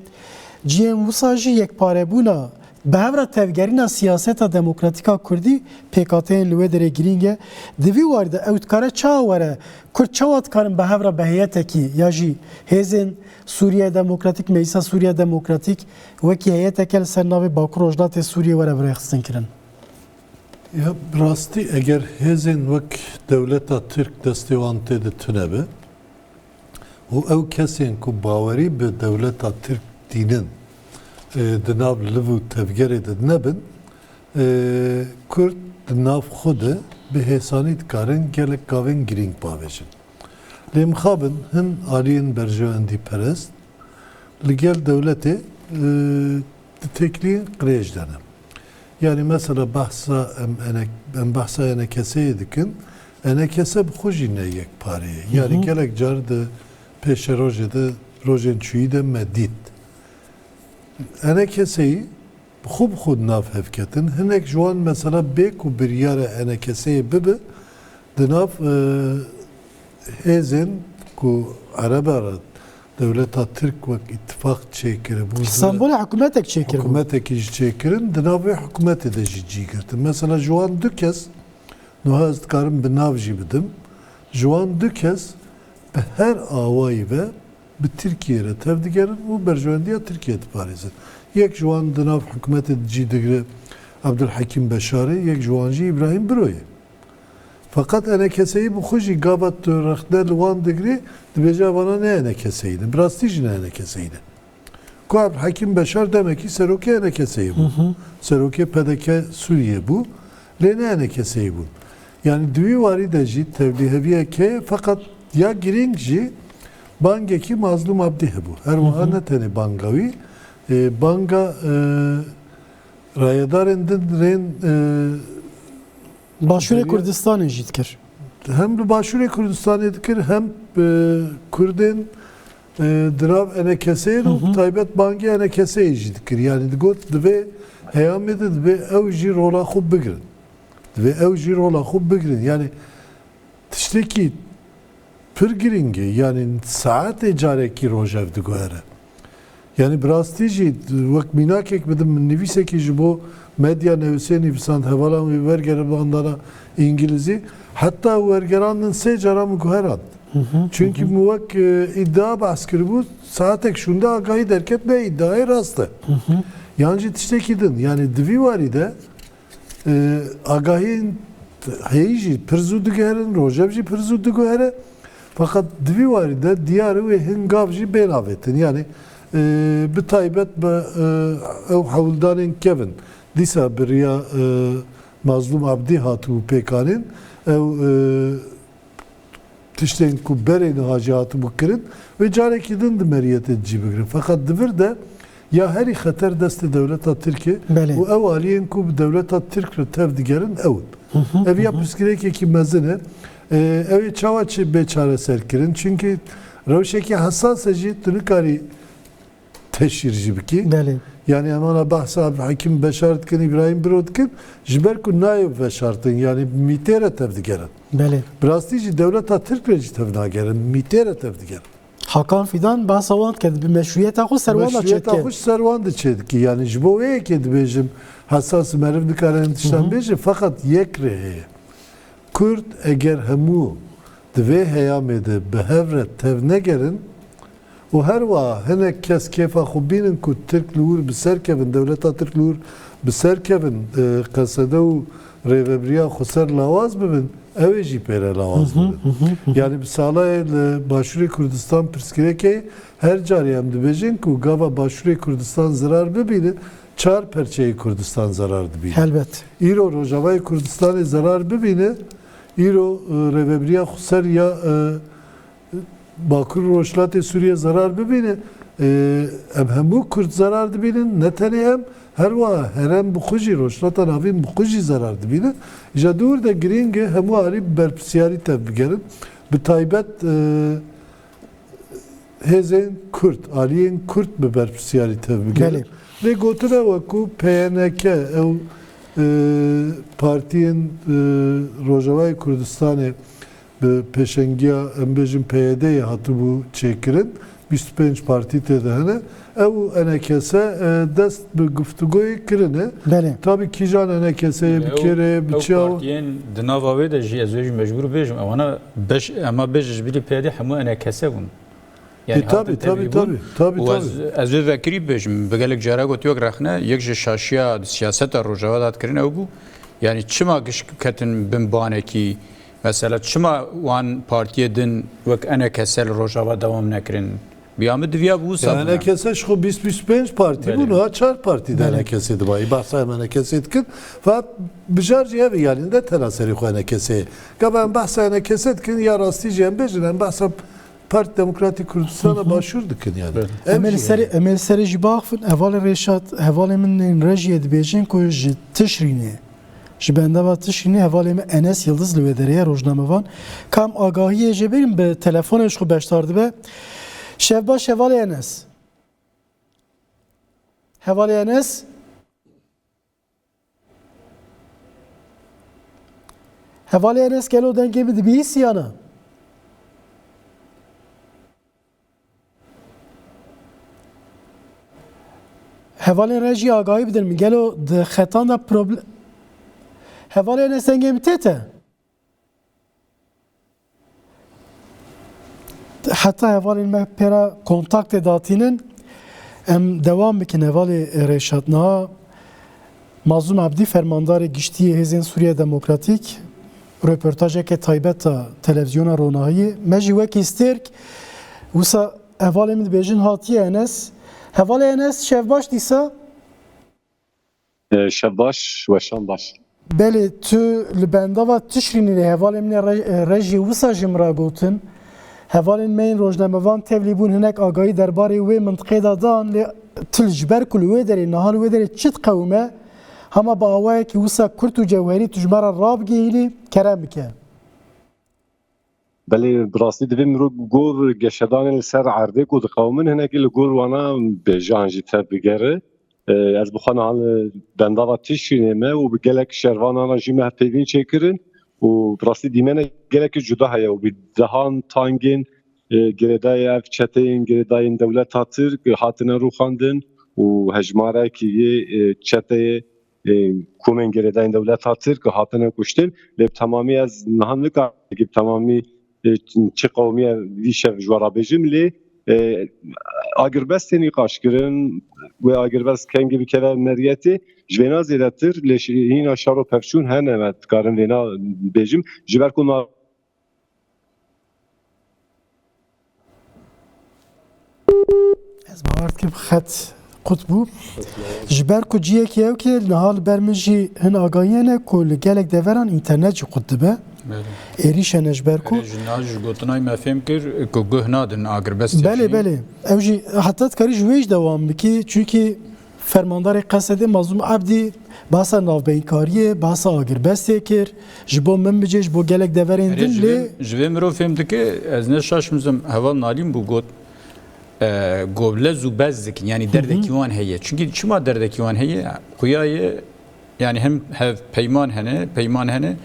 ciyên wisa jî yekparebûna bi hev re tevgerîna siyaseta demokratîka Kurdî PKK'yên li wê derê girîng e di vî warî de ew dikare çawa were Kurd çawa dikarin bi hev re bi heyetekî ya jî hêzên Sûriye Demokratîk Meclisa Sûriye Demokratîk wekî heyeteke li ser navê Bakur Rojdatê Sûriyê were birêxistin kirin. Ya rastî eger hêzên wek dewleta Tirk destê wan tê ditune be û ew kesên ku bawerî bi dewleta Tirk dînin di nav liv û tevgerê de nebin Kurd di nav xwe de bi hêsanî dikarin gelek gavên girîng bavêjin. Lê mixabin hin aliyên berjewendî perest li gel devletê di teklîn qirêj dene. Yani mesela bahsa em bahsa enekeseyê dikin, enekese bi xwe jî ne yekpareye. Yani gelek car di pêşe rojê de rojên çûyî de me dît. Enekeseyî bi xwe nav hevketin. Hinek ji wan mesela bê ku biryara enekeseyê bibe di nav hêzên ku erebera devleta Türk wek ittifaq çêkiribû. İstanbul'e hükümetek çekir bu. Hükümetekî jî çêkirin, di navê hikûmetê de jî cîgirtin. Mesela ji wan du kes, niha ez dikarim bi nav jî bidim, ji wan du kes bi her awayî ve bi Tirkiye re tev digerin û berjewendiya Tirkiye diparêzin. Yek ji wan di nav hikûmetê cî digire Abdülhakim Beşarê, yek ji wan jî İbrahim Biroyê. Fakat enekeseyî bi xwe jî gavet rexne li wan digirî, dibêje bana ne enekeseyî ne, bi rastî jî ne enekeseyî ne. Ku Abdülhakim Beşar demek ki serokê enekeseyî bû. Serokê PDK Suriye bû. Lê ne enekeseyî bû. Yani duî warî de jî tevlîheviyeke fakat ya girîng jî bangekî Mazlum Abdî hebû. Her wiha ne tenê banga wî, banga rayedarên din rên Başûrê Kurdistanê jî dikir. hem li Başûrê Kurdistanê dikir hem Kurdên di nav enekeseyên û taybet bangê enekeseyê jî dikir. Yani digot divê heyamê de divê ew jî rola xwe bigirin. Divê ew jî rola xwe bigirin. Yani tiştekî pir giring e. Yani saetê carekî rojev diguhere. Yani bi rastî jî wek mînakek bidim min nivîsekî ji bo medya nivîsê nivîsand hevalan wê wergere bandana İngilizî hatta wergerandin sê cara min guherand. Çünkü muvak iddia bahs kiribû saatek şunda agahî derket ne iddiayê rast e. Yani jî tiştekî din. Yani divî warî de agahîn heyî jî pir zû diguherin, rojev jî pir zû diguhere. Fakat divî warî de diyarê wê hin gav jî bê navetin. Yani bi taybet bi ew hewldanên kevin dîsa biriya Mazlum Abdî hatibû pêkanên ew tiştên ku berê nihacî hatibû kirin ve carekî din di meriyetê cî bigirin. Fakat divir de ya herî xeter destê devleta Tirkiye û ew aliyên ku bi devleta Tirk re tev digerin ewin. Ev ya pirsgirêkekî mezin e. Ew ê çawa çi bêçareser kirin. Çünkü rewşekî hesas e jî tu nikarî teşhîr jî bikî. Yani emana bahsa Abdülhakim Beşar dikin, İbrahim Biro dikin, ji ber ku nayê veşartin yani mîtê re tev digerin. Bi rastî jî devleta Tirk re jî tev nagerin, mîtê re tev digerin. Hakan Fidan bahsa wan ked bi meşruiyeta xwe serwan da Meşruiyeta xwe serwan de çêdikî. Yani ji bo wê yekê dibêjim hesas meriv dikarin tiştan bêje fakat yek re heye. Kurd eger hemû di vê heyamê de bi hev re tev negerin û her wa hinek kes kêfa xwe bînin ku Tirk li wir bi ser kevin, devleta Tirk li wir bi ser kevin qesede û rêveberiya xwe ser lawaz bibin, ew ê jî pêre lawaz bibin. Yani bi salayê li Başûrê Kurdistan pirsgirêkê her carî em dibêjin ku gava Başûrê Kurdistan zarar bibîne, çar perçeyê Kurdistan zarar dibîne. Elbet. Îro Rojavayê Kurdistanê zarar bibîne, îro rêveberiya xwe ser ya Bakur Rojhilatê Sûriye zarar bibîne, em hemû Kurd zarar dibînin, ne tenê em her wa herem bi xwe jî rojhilata navîn bi xwe jî zarar dibînin. Ji dûr de girîng e hemû alî bi berpirsiyarî tev bigerin. Bi taybet hêzên Kurd, aliyên Kurd bi berpirsiyarî tev bigerin. Lê gotine wekû PNK ew partiyên Rojavayê Kurdistanê bi pêşengiya em bêjin PYD'ye hatibû çêkirin. 25 partî tê de hene. Ew enekese dest bi guftûgoyê kirine. Tabii kîjan enekeseye bi kêrê bi çaw. Partiyên di nava wê de jî ez ê jî mecbûr bêjim ewana ema bêje ji birî PYD hemû enekese bûn. Tabii. Ez ê vekirî bêjim bi gelek cara gotiyok rexne yek ji şaşiya siyaseta Rojava dat kirin ew bû. Yani çima gişk ketin bin banekî mesela çima wan partiyê din wek enekese li Rojava dewam nekirin بیامد دویا بو Yani sabuna. herkese şu 25 parti Bəli. bunu çar partiden herkese de var. Bahsa hemen herkese etkin. Fakat bijarcı evi yerinde tenaseri koyan herkese. Ben bahsa herkese etkin ya rastı cembecilen bahsa Parti Demokratik Kurdistan'a başvurduk yani. Emel seri ji baxfin eval Reşat hevalê min rejiyê dibêjin ku ji tişrînê ji bendava tişrînê hevalê min Enes Yıldız li wê derê rojnamevan kam agahiyê jê bêrin bi telefonê ji xwe beşdar dibe şevbaş hevalê Enes hevalê Enes hevalê Enes gelo dengê min dibîhîsî yana hevalên rejî agahî bidin min gelo di xetan da problem hevalê Enes dengê min tête heta hevalên me pêra kontaktê datînin em dewam bikin hevalê Reşat niha Mazlum Abdî fermandarê giştiyê Hêzên Sûriya Demokratîk röportajeke taybet a televizyona Ronahiyê me jî wekî stêrk wisa hevalê min dibêjin hatiye Enes hevalê Enes şevbaş dîsa şevbaş ve şanbaş. Belê tu li bendava tişrînê hevalê min rejî wisa jî min ra gotin hevalên me yên rojnamevan tevlî bûn hinek agahî derbarê wê mintiqê da dan lê tu ji ber ku li wê derê niha li wê derê çi diqewime hema bi awayekî wisa Kurt û Cewherî tu ji me ra rabigihînî kerem bike. Belê bi rastî divê mirov gor geşedanên li ser erdê ku diqewmin hinekî li gor wana bêjan jî tev bigere. Ez bixwe niha li bendava tişrînê me û bi gelek şervanan jî me hevpeyvîn çêkirin û bi rastî dîmene gelekî cuda heye û bi dehan tangên girêdayê ev çeteyên girêdayên dewleta Tirk hatine rûxandin û hejmarekî yê çeteyê komên girêdayên dewleta Tirk hatine kuştin lê bi temamî ez niha nikarim bi temamî çi qewmiye vî şev ji we ra bêjim lê agirbestên qaşkirin ve agirbest kengî bikeve meriyetê ji vêna zêdetir lê hîna şaro pevçûn hene me dikarim vêna bêjim ji ber ku Ez bawer dikim xet qut bû ji ber ku ciyekî ew ki niha li ber min jî hin agahiyê ne ku li gelek deveran înternet jî qut dibe êrîşe ne ji ber ku Jina ji gotinayê me fêm kir ku guh nadin agirbestê. belê ew jî heta dikarî ji wê jî dewam bikî çünkü fermandarê Qesedê Mazlum Abdî bahsa navbeykariyê bahsa agirbestê kir ji bo min bicê ji bo gelek deverên din lê ji vê mirov fêm dike ez ne şaşmizim heval nalîm bû got govlez û bez dikin yani derdekî wan heye çünkü çima derdekî wan heye xuyayê yani hem hev peyman hene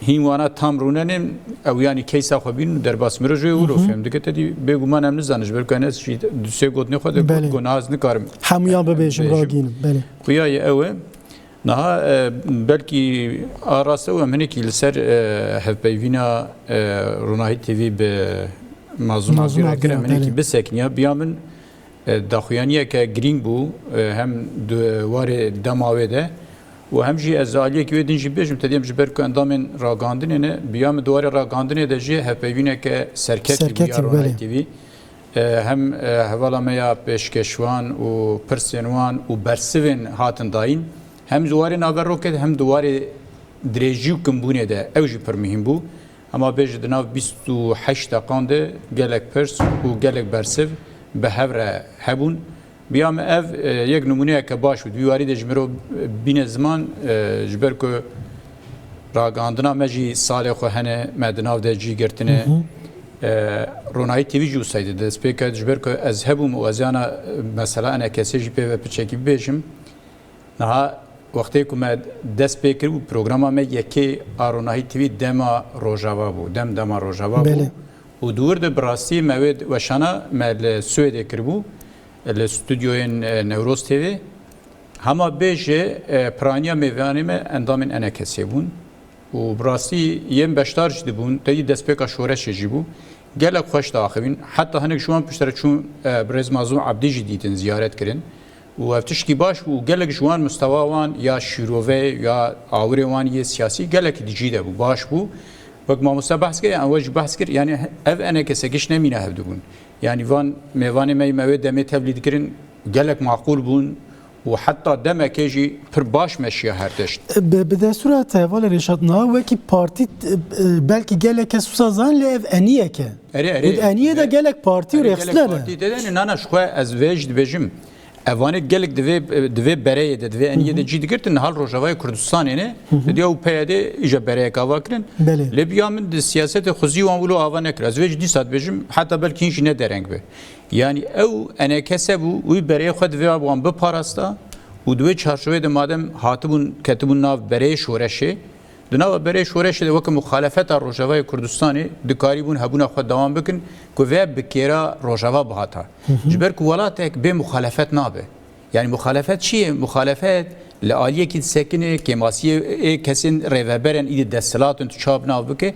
hîn wana tam rûnenin ew yanî keysa xwe bînin derbas mirov jê wilo fêm dike tedî bêguman em nizanîn ji ber ku Enes jî dusê gotinê xwe de got naz nikarim hemûyan bibêjim ragînim belê xuyayê ew e niha belkî araste em hinekî li ser hevpeyvîna Ronahî TV bi Mazlum Abdî kirin hinekî bisekiniya biya min daxuyaniyeke girîng bû hem warê dema wê de û hem jî ez aliyekî wê din jî bêjim tedêm ji ber ku endamên ragandinê ne biya min duwarê ragandinê de jî hevpeyvîneke serketî bû Ronahî TV hem hevala me ya pêşkeşwan û pirsên wan û bersivên hatin dayîn hem duwarê naverokê hem duwarê dirêjî û kimbûnê de ew jî pir mihîm bû ama bêj di nav 28 deqan de gelek pirs û gelek bersiv bi hev re hebûn biya me ev yek numuneyeke baş bû dîwarî de ji mirov bîne ziman ji ber ku ragandina me jî salê xwe hene me di nav de cî girtine Ronahî TV jî wisa dest pê ket ji ber ku ez hebûm û ez yana mesela ene kesê jî pê ve piçekî bibêjim niha wextê ku me dest pê kir û programa me yekê a Ronahî TV dema rojava bû dema rojava bû û dûr de bi rastî me wê weşana me li Swêdê kiribû li stûdyoyên Newroz TV hema bêjê piraniya mêvanê me endamên ene kesê bûn û bi rastî yên beşdar jî dibûn tedî destpêka şoreşê jî bû gelek xweş diaxivîn heta hinek ji wan piştre çûn Birêz Mazlum Abdî jî dîtin ziyaret kirin û ev tiştî baş û gelek ji wan mustewa wan ya şîrovê ya awirê wan yê siyasî gelekî dicî de bû baş bû وقت ما مستبحث كر يعني وجه بحث كر يعني اف انا كسكش نمينا هبدون يعني وان ميوان مي مواد دمي تبليد كرن قالك معقول بون وحتى دم كيجي پر باش مشي هرتشت به صورت اول رشادنا وکی پارتی بلکه گلک سوسازان لیف انیه که انیه دا گلک پارتی و رخصلره پارتی دادن نه شخو از وجد بجم اوانه گلک دوی برای دوی انیه دا جید گرتن حال روجاوای کردستان نه دیو پیاده ایجا برای کاوا کرن لبیا من سیاست خوزی وان ولو اوانه کر از وجد دیسات بجم حتی بلکه اینش نه درنگ به yani ev enekese bu bereye xwe divê wan biparasta û divê çarşovê de madem hatibûn ketibûn nav bereyê şoreşê di nava bereyê şoreşê de wekî muxalefeta Rojavayê Kurdistanê dikarî bûn hebûna xwe dewam bikin ku vê bi kêra Rojava bihata ji ber ku welatek bê muxalefet nabe yani muxalefet çi ye muxalefet li aliyekî disekine kemasiyê kesên rêveberên îdî desthilatên tu çap nav bike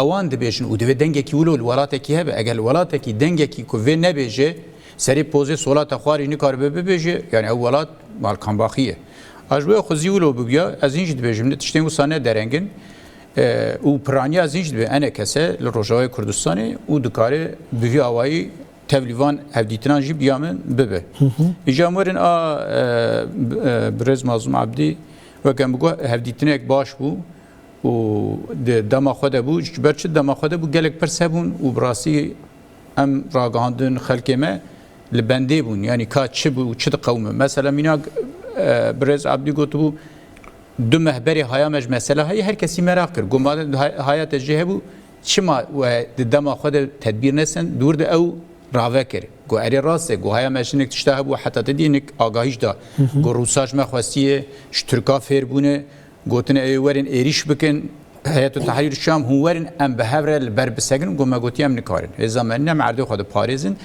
اوان دبیشن و دوی دنگه کی ولو ولاته کی هبه اگر ولاته کی دنگه کی کو و نبیجه سری پوزه سولات خواری نکار به ببیجه یعنی اولات مال کانباخیه اجبه خوزی ولو بگیا از اینج دبیجم نه تشتین وسانه درنگن او پرانی از اینج دبی انا کسه لروجاوی کردستانی او دکاره بوی اوایی تبلیغان هفدیتران جی بیامن ببه اجامورن برز مازم عبدی و کم بگو هفدیتنک باش بو و دما خود بو برچ دما خود بو گلک پرسبون و براسی ام راگاندن خلکمه لبنده بون یعنی کا چه بو چه قومه مثلا مینا برز عبدی گوت بو دو مهبری هایا مج مثلا هی هر کسی merak کر گوماد حیات جه بو چما و دما خود تدبیر نسن دور ده او راوه کر گو اری راسته گو هایا مشنک تشته بو حتی تدینک آگاهیش دا گو روساج مخواستیه شترکا فیر بونه گوتن ایورین ایریش بکن هیئت تحریر الشام هورن ام بهور البر بسگن گم گوتی ام نکارن زمان نه مرد خود پاریزن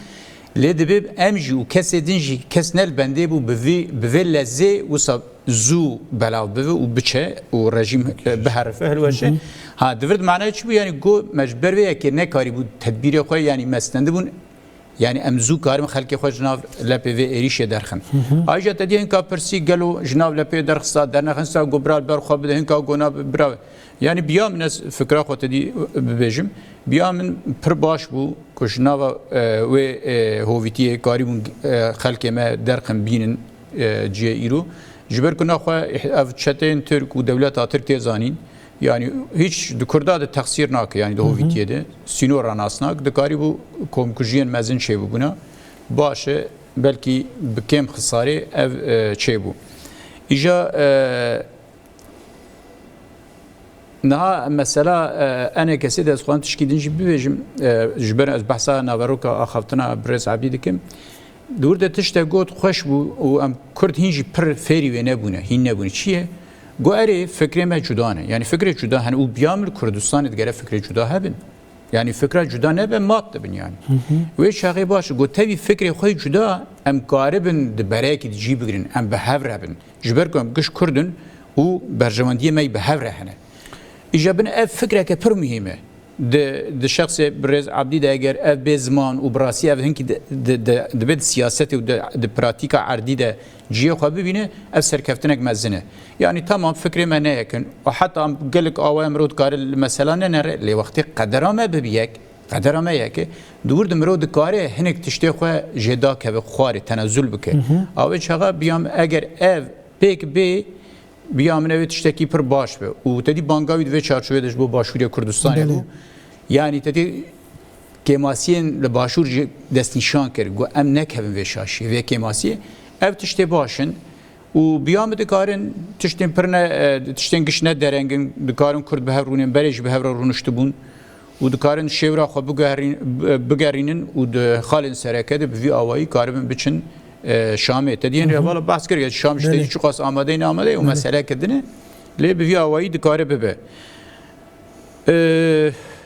لدبب امجی و کس دینجی کس نل بنده بو بوی لزه و زو بلاو بو و بچه و رژیم بهرفه هلوشه ها دورد معنی چی بو یعنی گو مجبر وی که نکاری بود تدبیر خو یعنی مستنده بون yani emzu karim xelkê xwe jinav lepê vê êrişê derxin. Ayrıca te hinka pirsî gelo jinav lepê derxista dernexinsa gobral ber xwe bide hinka gona birav. Yani biya min ez fikra xwe te dî bibêjim. Biya min pir baş bû ku jinava wê hovîtiyê karî bûn xelkê me derxin bînin ciye îro. Ji ber ku naxwe ev çeteyên Türk û dewleta Türk tê zanîn. Yani hiç Kurda da taksir nak yani de hovitiyede sinora nasnak dikari bu komkujiyen mezin şey bu buna başı belki bikem xisari ev şey bu ija na mesela ana kesi de xwan tişkidin ji bivejim jber az bahsa navaroka axaftına brez abdi dikim dur de tişte got xoş bu o am kurd hinji per feri ve ne buna hin ne buna çiye گوهری فکر ما جدانه یعنی فکر جدا هن او بیامل کردستان دیگر فکر جدا هبن یعنی فکر جدا نه به مات دبن یعنی و شاقی باشه گوتهی فکر خوی جدا ام قاربن دبره کی جی بگیرن ام به هفر هبن جبر کم گش کردن او برجماندی می به هفر هنه ایجابن اف فکره که پر مهمه د شخص برز عبدی ده اگر اف به زمان و براسی اف هنکی د بد سیاست و د پراتیکا عردی ده جیه خو ببینه اف سرکفتنک مزنه yani tamam fikrime ne yakın o hatta gelik avaya mrod kar mesela ne le vakti qadarame bibiyek qadarame yake dur mrod kar hinek tişte xwe jeda ke ve xwari tenazzül bike avı çağa biyam eğer ev pek be biyam ne tişteki pir baş be u tedi bangavi ve çarşıve de bu başuriye Kurdistan bu yani tedi kemasiyen le başur destinşan ker go em ne kevin ve şaşi ve kemasiye ev tişte başın و بیام دکارن تشتین پرنه تشتین گشنه درنگن دکارن کرد به هرونین برش به هر رونشت بون و دکارن شیورا خو بگرینن و د خالن سرکه به وی اوایی کاربن بچن شامه تدین والا بحث کرد شام işte چه قاس آماده نه آماده و مسئله کدنه لی به وی اوایی دکاره به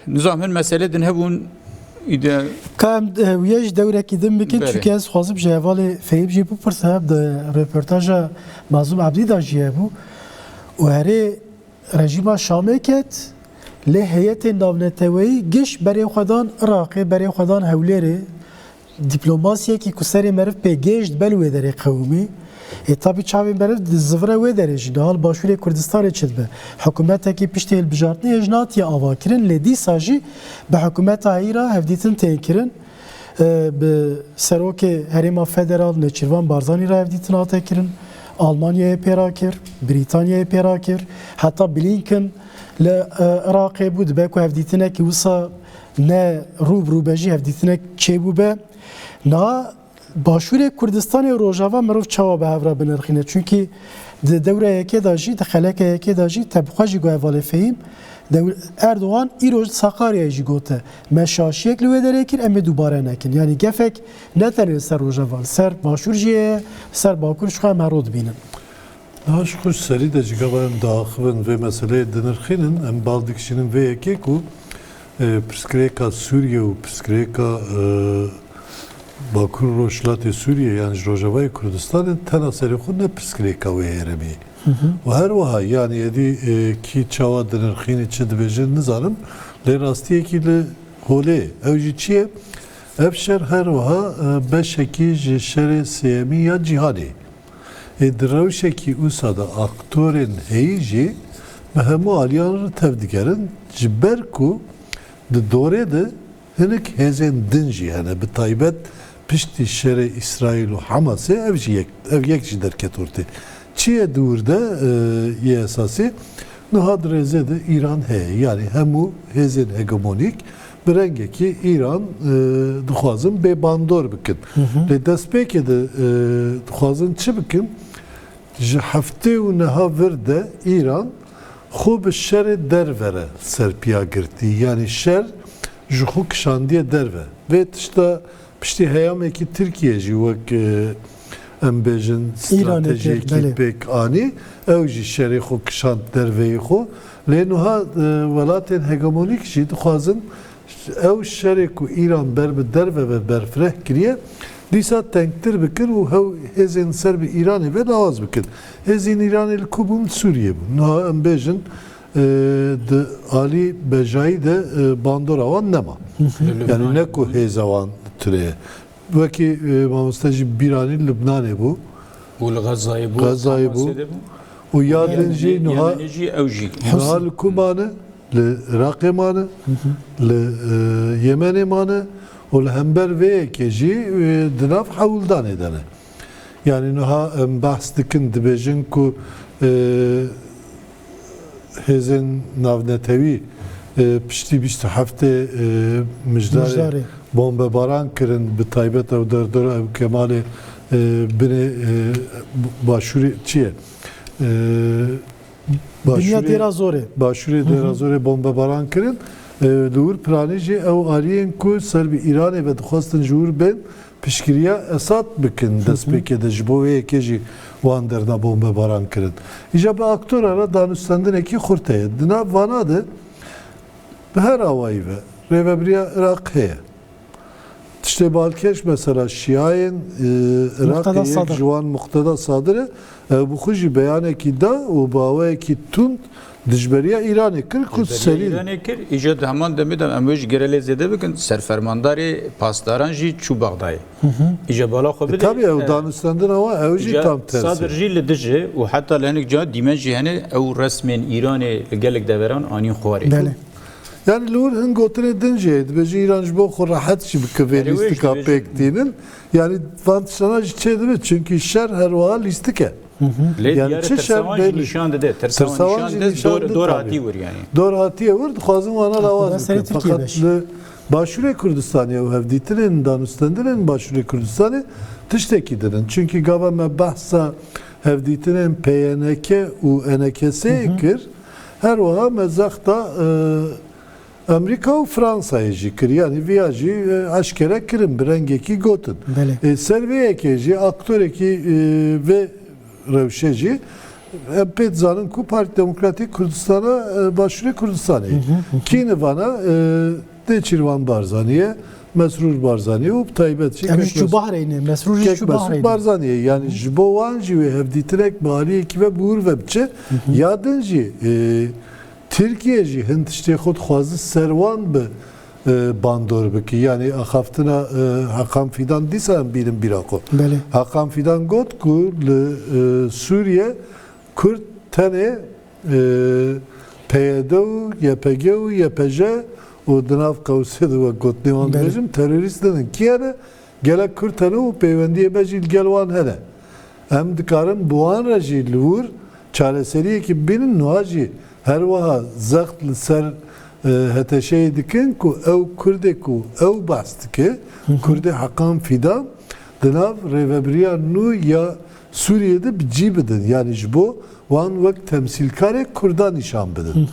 نظامن مسئله دن هبون کام ویاج دوره کدیم بکن چون از خواستم جوال فیب جی بو پر صاحب د رپورتاج مازوم عبدی داشیه بو و هری رژیم شامه کت له هیئت ناونتوی گش برای خودان عراق برای خودان هولره دیپلماسیه کی کسری مرف به گشت بلوه در قومی Tabi çavên beriv zivire wê derê jî hal Başûrê Kurdistanê çi dibe. Hikûmetekî piştî hilbijartinê hêjnatiye avakirin lê dîsa jî bi hikûmeta hîra hevdîtin tên kirin. Bi serokê Herêma Federal Nêçîrvan Barzanî ra hevdîtin hate kirin. Almanya'ya pêra kir, Brîtanya'ya pêra kir. Heta Blinken li Iraqê bû dibe ku hevdîtinekî wisa ne rûbirû jî hevdîtinek çêbû be. Na Başûrê Kurdistanê rojava mirov çawa bi hev re binirxîne. Çünkü di dewreyekê de jî, di xelekeyekê de jî tebxwe jî got evalê Erdoğan îroj Sakaryayê jî gote. Me şaşiyek li wê derê kir em ê dubare nekin. Yani gefek ne tenê ser rojava, ser Başûr jî ye, ser Bakur jî em hero dibînin. Naş xoş serî de cigava em daxivin vê meseleyê dinirxînin em bal dikişinin vê yekê ku pirsgirêka Sûriye û pirsgirêka Bakur Rojhilatê Sûriye yani ji Rojavayê Kurdistanê tena serê xwe ne pirsgirêka wê herêmê. û her wiha yani yedî kî çawa dinirxînê çi dibêjin nizanim lê rastiyekî li holê ew jî çi ye? Ev şer her wiha beşekî ji şerê sêyemî ya cîhanê. Di rewşekî wisa da aktorên heyî jî bi hemû aliyan re tev digerin ji ber ku di dorê de hinek hêzên din jî hene bi taybet piştî şerê İsraîl û Hamasê ev yek jî derket ortê. Çi ye dûr de yê esasî niha dirêzê de İran heye yani hemû hêzên hegemonîk bi rengekî İran dixwazin bêbandor bikin. Lê destpêkê de dixwazin çi bikin? Ji heftê û niha vir de İran xwe bi şerê dervere serpiya girtî. Yani şer ji xwe kişandiye derve. Vê tişta piştî heyamekî Tirkiye jî wek em bêjin stratejiyekî pêk anî ew jî şerê xwe kişand derveyê xwe. Lê niha welatên hegemonîk jî dixwazin ew şerê ku İran ber bi derve ve berfireh kiriye dîsa tenktir bikin û hêzên ser bi İranê ve dawaz bikin. Hêzên İranê li ku bûn Sûriye bûn. Niha em bêjin di alî bejayî de bandora wan nema. Yani ne ku hêza wan türeye. Wekî mamoste jî bîranî Lubnanê bû. û li Gazayê bû. û ya din jî niha ew jî li ku mane, li Iraqê mane, li Yemenê mane û li hember vê yekê jî di nav Hewldanê de ne. Yani niha em behs dikin dibêjin ku hêzên navnetewî piştî bîst heftê mijdarê bombebaran kirin bi taybet ew derdora ew Kemalê binê Başûrê çi ye? Başûrê Dêrazorê bombebaran kirin. Li wir planê jî ew aliyên ku ser bi İranê ve dixwastin ji wir bên piştgiriya Esad bikin destpêkê de ji bo wê yekê jî wan derna bombebaran kirin. Îja bi aktora re danûstandinekî xurt heye. Di nav vana de bi her awayî ve rêveberiya Iraq heye. Tiştê balkêş mesela Şiayên Iraqê yek ji wan Muqteda Sadir e ew bi xwe jî beyanekî da û bi awayekî tund dijberiya İranê kir ku serî İranê kir îja di heman demê de em jî gerelê zêde bikin serfermandarê pasdaran jî çû Bexdayê. Îja bala xwe bide. Tabii ew danûstandina wan ew jî tam tersi. Sadir jî li dijî û heta li hinek ca dîmen jî hene ew resmên İranê li gelek deveran anîn xwarê. Yani li wir hin gotinê din jî dibêje İran ji bo xwe rehet jî bike vê lîstika pêk dînin. Yani van tiştana jî çê dibe çünkü şer her wiha lîstik e. Yani çi şer belli nişan dede. Tersavan nişan dede dor hatiye wir yani. Dor hatiye wir dixwazin wana lawaz bikin. Fakat li Başûrê Kurdistanê ew hevdîtinên danûstandinên Başûrê Kurdistanê tiştekî didin. Çünkü gava me behsa hevdîtinên PNK û NKS'yê kir her wiha me zexta Amerika û Fransayê jî kir. Yani viya jî eşkere kirin bi rengekî gotin. Ser vê yekê jî aktorekî vê rewşe jî em pê dizanin ku Parti Demokratîk Kurdistana Başûrê Kurdistanê. Kîne vana Nêçîrvan Barzanî, Mesrûr Barzanî û bi taybet jî Mesrûr Barzanî. Yani ji bo wan jî wê hevdîtinek bi aliyekî ve bûr ve biçe ya din jî Tirkiye jî hin tiştê xwe dixwaze serwan bi bandor biki. Yani haftına Hakan Fidan disen bilim birako. Beli. Hakan Fidan got ku Suriye Kürt tane PYD, YPG, YPJ o dınav kavsiyede ve gotnevan rejim teröristlerin kiyane gelek Kürt tane o peyvendiye becil gelvan hele. Hem dikarin buan rejil vur çareseriye ki benim nuhaci her vaha zaktlı ser heteşeyi dikin ku ev Kürde ku ev bastı ki Kürde Hakan Fidan dınav revebriya nu ya Suriye'de bir cibedin yani bu van vakt temsilkare Kürdan nişan bedin.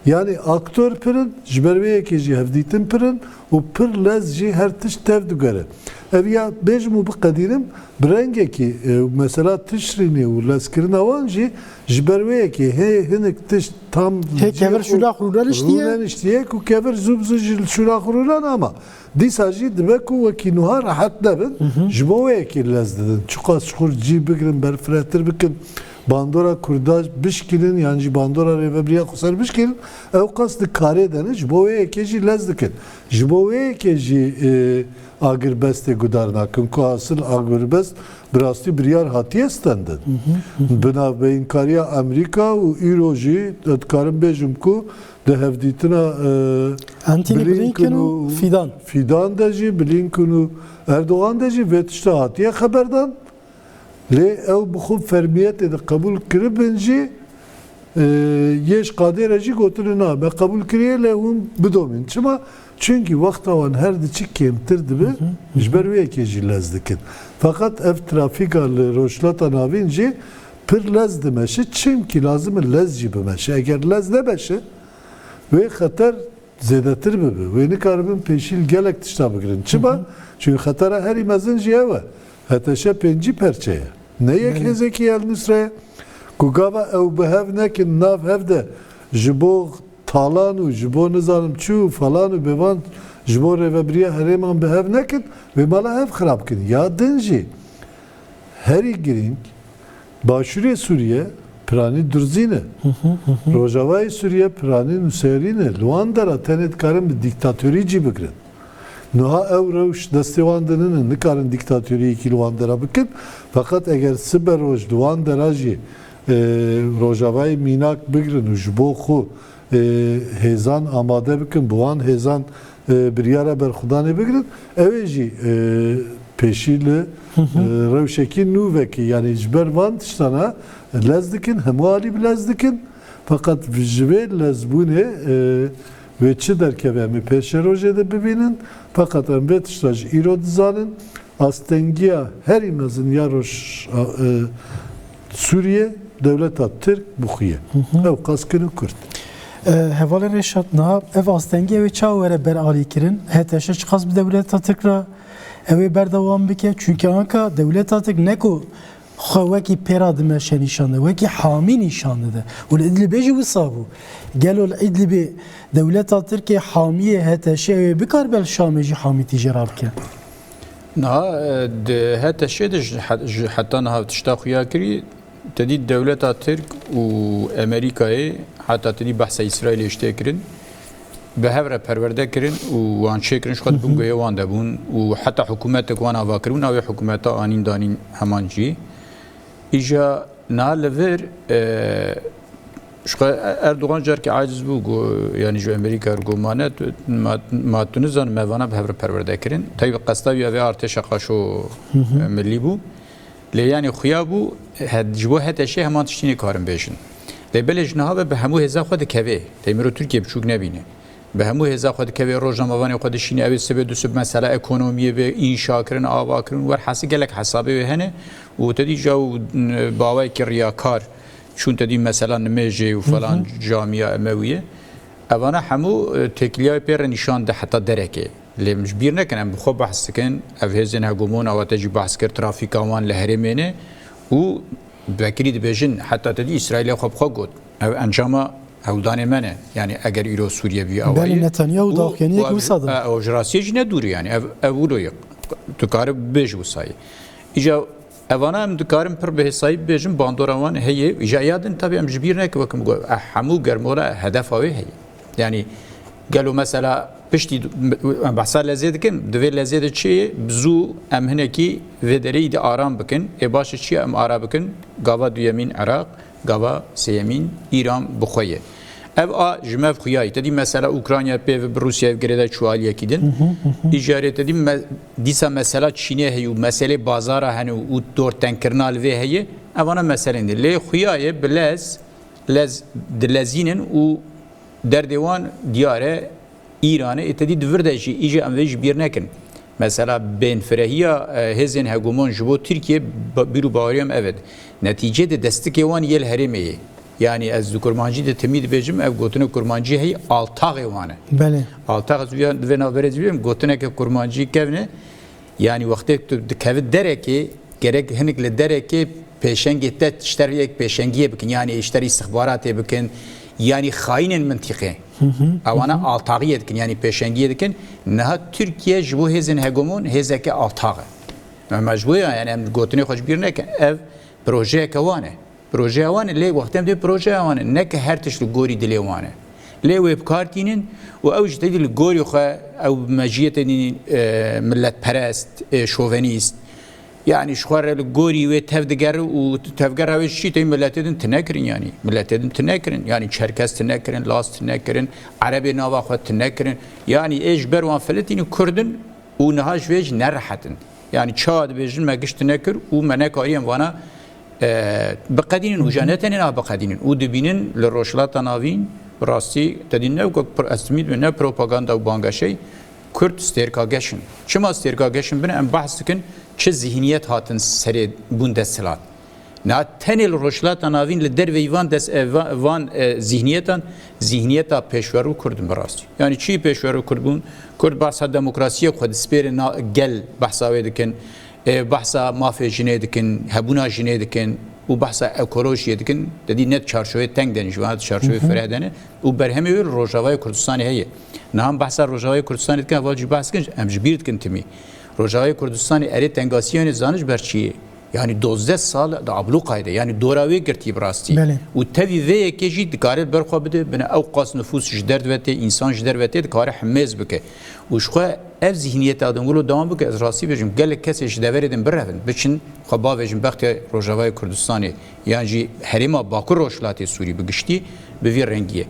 Yani aktör pirin jberveye keci hevditin pirin o pir lezci her tiş tevdü göre. Ev ya bejmu bu kadirim brenge ki mesela tişrini u leskirin avanji jberveye ki hinek tiş tam He kever şuna kurulan iştiye. rulen iştiye ku kever zubzu şuna kurulan ama disajı debeku ve ki nuha rahat debin jboveye ki lezdedin. Çukas şukur cibigirin berfrettir bikin bandora kurdaj bişkilin yani bandora revebriya kusar bişkilin ev kastı kare deniz jboveye keci lezdikin. Jboveye keci agirbeste gudarnakın ku asıl agirbest birasti biryar hatiye stendin. Bina beyin kariya Amerika u İroji etkarım bejim ku de hevditina Antony Blinken'u Fidan. Fidan deji Blinken'u Erdoğan deji ve işte hatiye haberdan le ev bu khub fermiyet de kabul kiribinci yeş kadereci götürüna be kabul kiriye le hum bidomin çıma çünkü vaktavan her diçik kemtirdi be jber ve keci lezdikin fakat ev trafikarlı roşlata navinci pir lez demeşi çünkü lazım lezci bemeşi eğer lez demeşi ve hatar zedetir be ve ne karabın peşil gelek tişta bigirin çıma çünkü hatara her imazın jiyava hateşe penci perçeye ne yek hezeki el nusreye kugava ev behev nekin nav hevde jibo talanu jibo nizanım çu falanu bevan jibo revebriye hereman behev nekin ve mala hev kharabkin ya dinci heri giring başuriye Suriye prani durzine Rojavay Suriye prani nuserine Luandara tenet karım diktatörü cibigrin Nuha ev revş destevandanının ne karın diktatörü iki Luandara bikin fakat eğer siber roj Luandarajı Rojavay minak bigrin ujbo khu hezan amade bikin buan hezan bir yara ber khudane bigrin eveci peşili revşeki nuveki yani jber van tiştana lezdikin hemali lezdikin fakat vijve lezbune ve çi derkevemi peşerojede bibinin fakat embet iştaj irodizanın astengiya her imazın yaroş Suriye devleta Türk buxiye ev kaskını Kürt Hevalê Reşat Nahab ev astengê wê çawere ber alî kirin heteşe çiqas bi dewleta Tirk ev ê berdewam bike çünkü anka dewleta Tirk neko xwe wekî pêra dime şenîşan de wekî hamî nîşan dide û li Îdlibê jî wisa bû gelo li Îdlibê dewleta Tirkê hamiyê heteşe ew ê bikar bel Şamê jî hamî tîjera bike Na de heteşe de hatta nahav tişta xuya kirî tedî dewleta Tirk û Amerîkayê hatta tedî behsa İsraîlê işte kirin bi hev re perwerde kirin û wan çêkirin ji xwe dibûn goyê wan debûn û heta hikûmetek wan ava kiribûn ew ê hikûmeta anîn danîn heman jî îja niha li vir Erdoğan carki aciz bû yani ji Amerîka gomane ma tu nizanim mevana bi hev re perwerde kirin taybî qesta wî ev ê artêşa qaşo millî bû lê yani xuya bû ji bo heteşê heman tiştînê karin bêjin lê belê ji niha ve bi hemû hêza xwe dikeve temîro Tirkiye biçûk nebîne bi hemû hêza xwe dikeve roja mevanê xwe dişîne ew ê sibê dusib mesela ekonomiyê ve înşa kirin ava kirin wer hesî gelek hesabê wê hene û tedî ja bawayekî riyakar çûn tedî mesela nimêjê û falan camiya Emewiye evana hemû têkiliya pê re nîşan de heta derekê lê ji bîr nekin em bi xwe behs dikin ev hêzên hegomon ew te jî behs kir trafîka wan li herêmê û vekirî dibêjin heta tedî İsraîlê xwe bi xwe got ev encama hewdanê me ne yani eger îro Sûriye bî Belê Netanyahu daxuyaniyek wisa da ew ji rastiyê jî nedûr yani ev wîroye tu karî bêj wisayê îja evana em dikarin pir bi hesayî bêjin bandora wan heye îja yadin tabii em ji bîr nekin wekim hemû germora hedefa wê heye yani gelo mesela پشتی بحثا لذت کن دوی لذت چیه بزو ام هنکی و دری دی آرام بکن ای باش چیه ام آرام بکن گاوا دویمین عراق گاوا سیمین ایران بخویه ev a jmev xuyayî tedî mesela Ukrayna pê bi Rusya girêde çualiye kîdin îjarê tedî dîsa mesela Çînê heye û meselê bazara hene û dortenkirina li vê heye evana meselên de lê xuyayê bi lez dilezînin û derdê wan diyar e İranê tedî divir de jî îje em vê ji bîr nekin mesela bênfirehiya hêzên hegemon ji bo Tirkiye bîr û baweriyam evet neticê de destekê wan yê li herêmê ye yani ez kurmancı de temid bejim ev gotunu kurmancı hey altağı wane. Bele. Altağı ve naverez bilim gotuna ke kurmancı kevne yani vakti kev dereki gerek henikle dereki peşengette işleriyek peşengiye bikin yani işleri istihbarat bikin yani hainin mıntıkı. Avana altağı yedikin yani peşengiye dikin naha Türkiye bu hezin hegemon hezeke altağı. Mecbur yani gotunu hoş bir ne ev proje kewane. Proje avanı le vaktim de proje avanı ne ki her tişli gori dile avanı le web kartinin ve evj dedi gori xo ev meciyetinin millet perest şovenist yani şuarel gori ve tevdiger u tevger ve şi milletin tnekirin yani milletin tnekirin yani Çerkes tnekirin Laz tnekirin Arabi nava xo tnekirin yani ejber wan feletini Kurdun u nahaj vej nerhatin yani çad vejin megiş tnekir u menekariyen vana بقدين وجانتنا نه بقدين ودبينن للروشلات نافين براسي تدين نوك استميد من بروباغندا وبانغاشي كرد استركاغشن شما استركاغشن بن ام بحث كن چه ذهنيت هاتن سري بوندسلات نا تنل روشلات نافين لدر ويوان دس وان ذهنيتا پيشورو كرد براسي يعني چي پيشورو كردون كرد بحث ديمقراطيه خود سپير گل بحثاوي دكن بحثا مافیا جنه دکن هبونا جنه دکن و بحثا اکولوژی دکن دادی نت چارچوبه تنگ دنیش و چارچوبه فرهدنه و برهمی ویل روجاوای کردستان هیه نه هم بحثا روجاوای کردستان دکن واجب بحث کنج امجبیر دکن تمی روجاوای کردستان اری تنگاسیون زانش برچیه yani 12 sal da abluqayda yani doravi girti brasti u tavi ve keji dikare berxobide bina awqas nüfus jder vete insan jder vete dikare hmez bike u şo ev zihniyet adam gulu devam bike ez rasi bejim gel kes jdever edin berevin biçin xaba vejim baxti rojavay kurdistani yani herima bakur roşlati suri bigişti be vir rengiye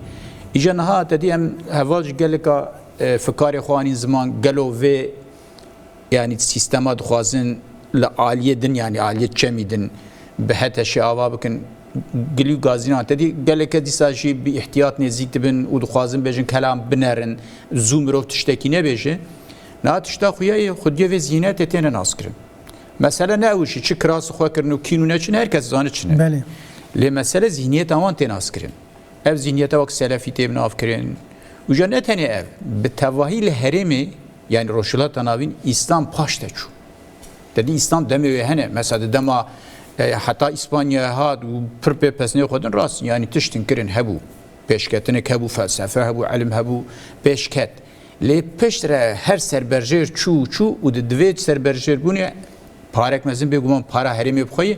ijan ha tediyem havaj gelka fikari xwanin zaman gelo ve yani sistema dxwazin لعالیه دن yani عالیه چمیدن به هت شعوا بکن گلیو گازینا تدی گله که دیساجی به احتیاط نزدیک بن و دخوازن بجن کلام بنرن زوم رو تشتکی نبیشه نه تشتا خویای خودی و زینت تن ناسکرن مثلا نه اوشی چه کراس خو کرنو کینونه چن herkes زانه چنه بله ل مسئله ذهنیت اون تن ناسکرن اف ذهنیت وقت سلفی تبن افکرین و جنت نه اف به توهیل هرمی yani roşulat anavin İslam paşteçu dedi İslam demiyor hene mesela dema hatta İspanya had pırpe pesne kodun ras yani tiştin kirin hebu peşketine hebu felsefe hebu ilim hebu peşket le peşre her serberjer çu u de dvet serberjer bunu parek mezin beguman para herimi bxoy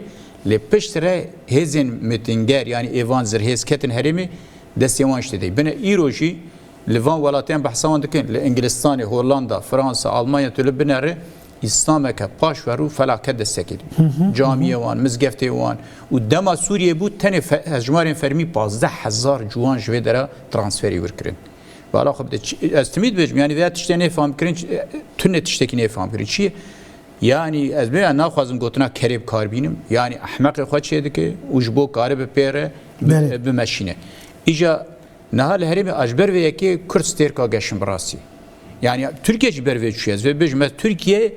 le peşre hezin mitinger yani evan zir hezketin herimi destevan işte dey bana iroji Livan velatên behsawan dikin li Ingilistanê, Hollanda, Fransa, Almanya tülü binêre İslameke paş verû felaket destekê camiye wan, mizgeftê wan û dema Sûriye bû tenê hejmarên fermî 15,000 ciwan ji vê dere transferî wirkirin. Vala xwe bide ez timîd bêjim yani vê tiştê nêfam kirin tune tiştekî nêfam kirin çi yani ez bê naxwazim gotina kerêb kar bînim yani ehmeqê xwe çê dike û ji bo karê bi pêre bimeşîne. İja Nahal herimi ajber ve yeki Kürt sterka geçin burası. Yani Türkiye ciber ve çüyez ve bejme Türkiye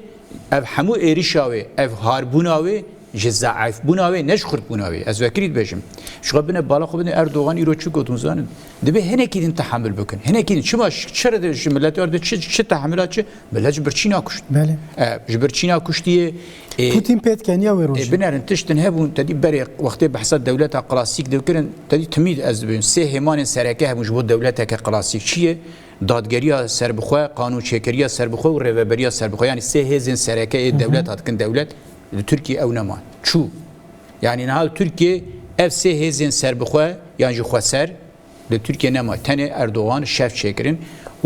ev hamu erişavi, ev harbunavi, cezaif bunavi, neşkurt bunavi. Ez vekirid bejim. Şu bine bala xubine Erdoğan iroçu godun zanın. Debe henekidin tahammül bakın. Henekidin çima şere de millet orada çi tahammülatçı millet ciberçina kuşt. Bele. Ciberçina kuştiye Putin petkeniya ve roji. Binerin tiştin hebun tedi beri vakti bahsat devleta klasik devkirin tedi timid ez bibin. Se hemanın sereke hebun jbo devleteke klasik çiye? Dadgeriya serbixwe, kanun çekeriya serbixwe u reveberiya serbixwe. Yani se hezin sereke devlet atkin devlet Türkiye ev neman. Çu. Yani nahal Türkiye ev se hezin serbixwe yani jixwe ser Türkiye nema. Tene Erdoğan şef çekirin.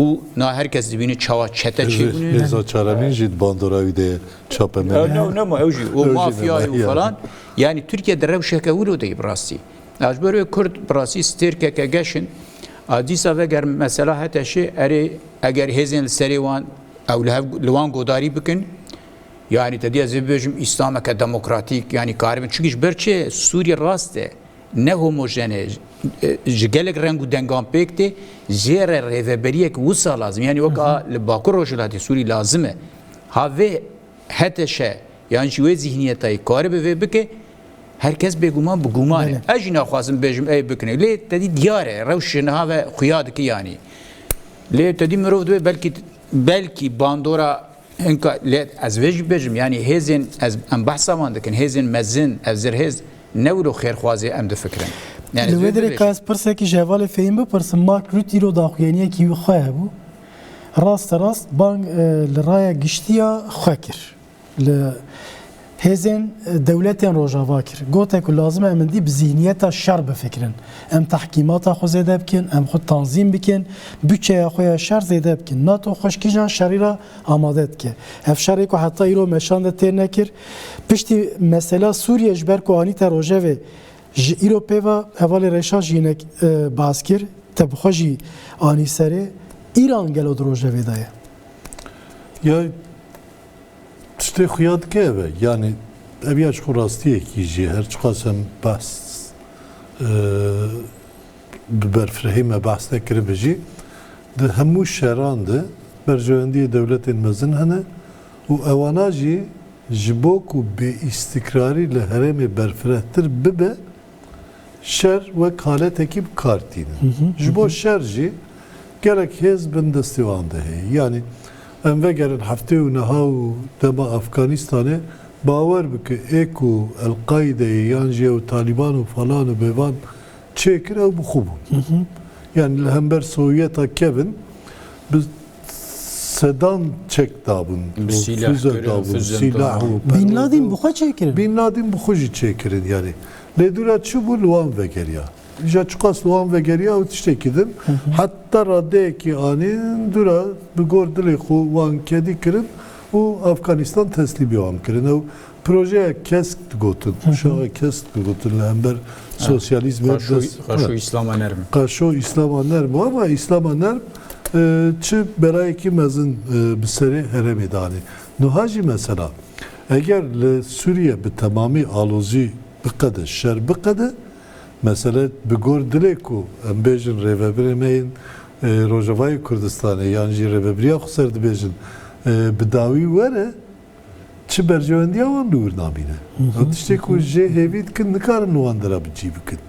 û na herkes dibîne çawa çete çêbûne. Reza Çaremîn jî Bandoravî de çapemê. Ew jî û mafyayê û falan. Yani Türkiye'de rewşeke wilo deyî bi rastî. Ji ber wê Kurd bi rastî stêrkeke geşin. Dîsa veger mesela hete şê erê eger hêzên li serê wan ew li wan godarî bikin. Yani te diye zibêjim İslameke demokratik yani karibin çünkü ji ber çê Sûriye rast e ne homojene ji gelek reng û dengan pêk tê jêre rêveberiyek wisa lazım yani weka li Bakur Rojhilatê Sûrî lazim e ha vê hete şe yani ji wê zihniyetayê karî bi vê bike herkes bêguman bi guman e ez jî naxwazim bêjim ey bikine lê te dî diyar e rewş niha ve xuya dike yani lê te dî mirov divê belkî bandora Enka let az vej bejim yani hezin az em bahsa man dikin hezin mezin az hez nevlo xêrxwazê em difikrin. Yani li wê kas pirsekî jevalê fehim bipirsin Mark Rutte ro daxuyaniyekî wî xwe hebû. Rast bang li raya giştiya xwe kir. Li hêzên dewletên Rojava kir. Gotek ku lazim em dî bi zihniyeta şer bifikirin. Em tehkîmata xwe zêde bikin, em xwe tanzîm bikin, bütçeya xwe ya şer zêde bikin. NATO xweşkîjan şerî ra amade dike. Ev şerê ku heta îro meşan de têr nekir. Piştî mesela Sûriye ji ber ku anîte rojevê ji îro pêva hevalê reşa jî hinek baz kir. Te bixwe jî anî serê İran gelo di rojevê de ye. Ya tiştê xuya dike ev e yani ev ya ji xwe rastiyekî jî her çiqas em behs bi berfirehî me behs nekiribe jî di hemû şeran de berjewendiyê dewletên mezin hene û ewana jî ji bo ku bêîstikrarî li herêmê berfirehtir bibe şer wek haletekî bikartînin. Ji bo şer jî gerek hêz bin destê wan de heye yani em vegerin heftê û niha û dema Efganistanê bawer bike ê ku El-Qaideyê yan jî ew Taliban û falan û bêvan çêkir ew bixwe bûn. Yani li hember Sovyeta kevin bi sedan çek dabûn. Füze dabûn, silah û Bin Laden bixwe çêkirin. Bin Laden bixwe jî çêkirin yani. Lê dûra çi bû li wan vegeriya. Ja çiqas li wan vegeriya ew tiştekî din. Heta radeyekî anî dûra bi gor dilê xwe wan kedî kirin û Efganistan teslîmî wan kirin. Ew projeyek kesk digotin. Kuşağa kesk digotin li hember sosyalizmê Qaşo İslam'a nerm. Qaşo İslam'a nerm ama İslam'a nerm çi belayekî mezin bi serê herêmê danî. Niha jî mesela eger li Sûriye bi temamî alozî biqede şer biqede mesela bi gor dilê ku em bêjin rêveberê me yên Rojavayê Kurdistanê yan jî rêveberiya xwe ser dibêjin bi dawî were çi berjewendiya wan li wir namîne. Ew tiştê ku jê hêvî dikin nikarin wan dera bicî bikin.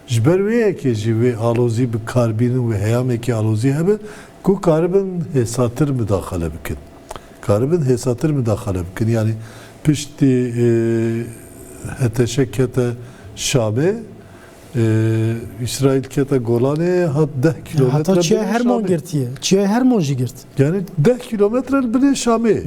Ji ber wê yekê jî wê alozî bi karbînin wê heyamekî alozî hebe ku karibin hêsatir müdaxale bikin. Karibin hêsatir müdaxale bikin yani piştî heteşe kete Şamê İsrail kete Golanê hat 10 kilometre Heta çiye hermon girtiye. Çiye hermon jî girt. Yani 10 kilometre li binê Şamê.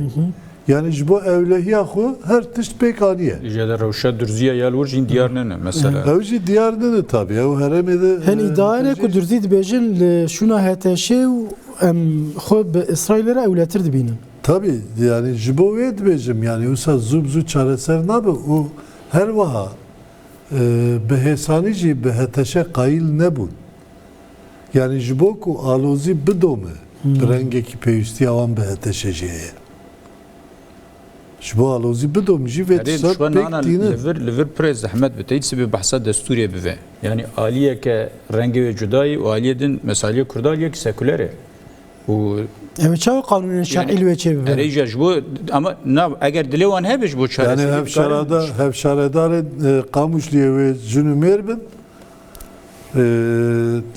Yani ji bo ewlehiya xwe her tişt pêk aniye. Jede rewşa durziya ya lor jîn diyar nene mesela. Ew jî diyar nene tabii. Ew herêmê de Hen îdaene ku durzî dibêjin li şûna heteşê û em xwe bi İsraîlê re ewletir dibînin. Tabii yani ji bo wê dibêjim yani wisa zû bi zû çareser nabe û her wiha bi hêsanî jî bi heteşe qayîl nebûn. Yani ji bo ku alozî bidome bi rengekî pêwîstiya wan bi heteşe jî heye. Ji bo alozî bidom jî vê tişt pêk tînin. Li vir pirê zehmet bite hiç sibê behsa destûriyê bive. Yani aliyeke rengê wê cudayî û aliyê din mesaliyê Kurda aliyekî sekûler e. û Ev çawa kanûnên şerî li wê çêbibe. Erêja ji bo ama eger dilê wan hebe ji bo çaresî. Yani hevşaredarên Qamişliyê wê jin û mêr bin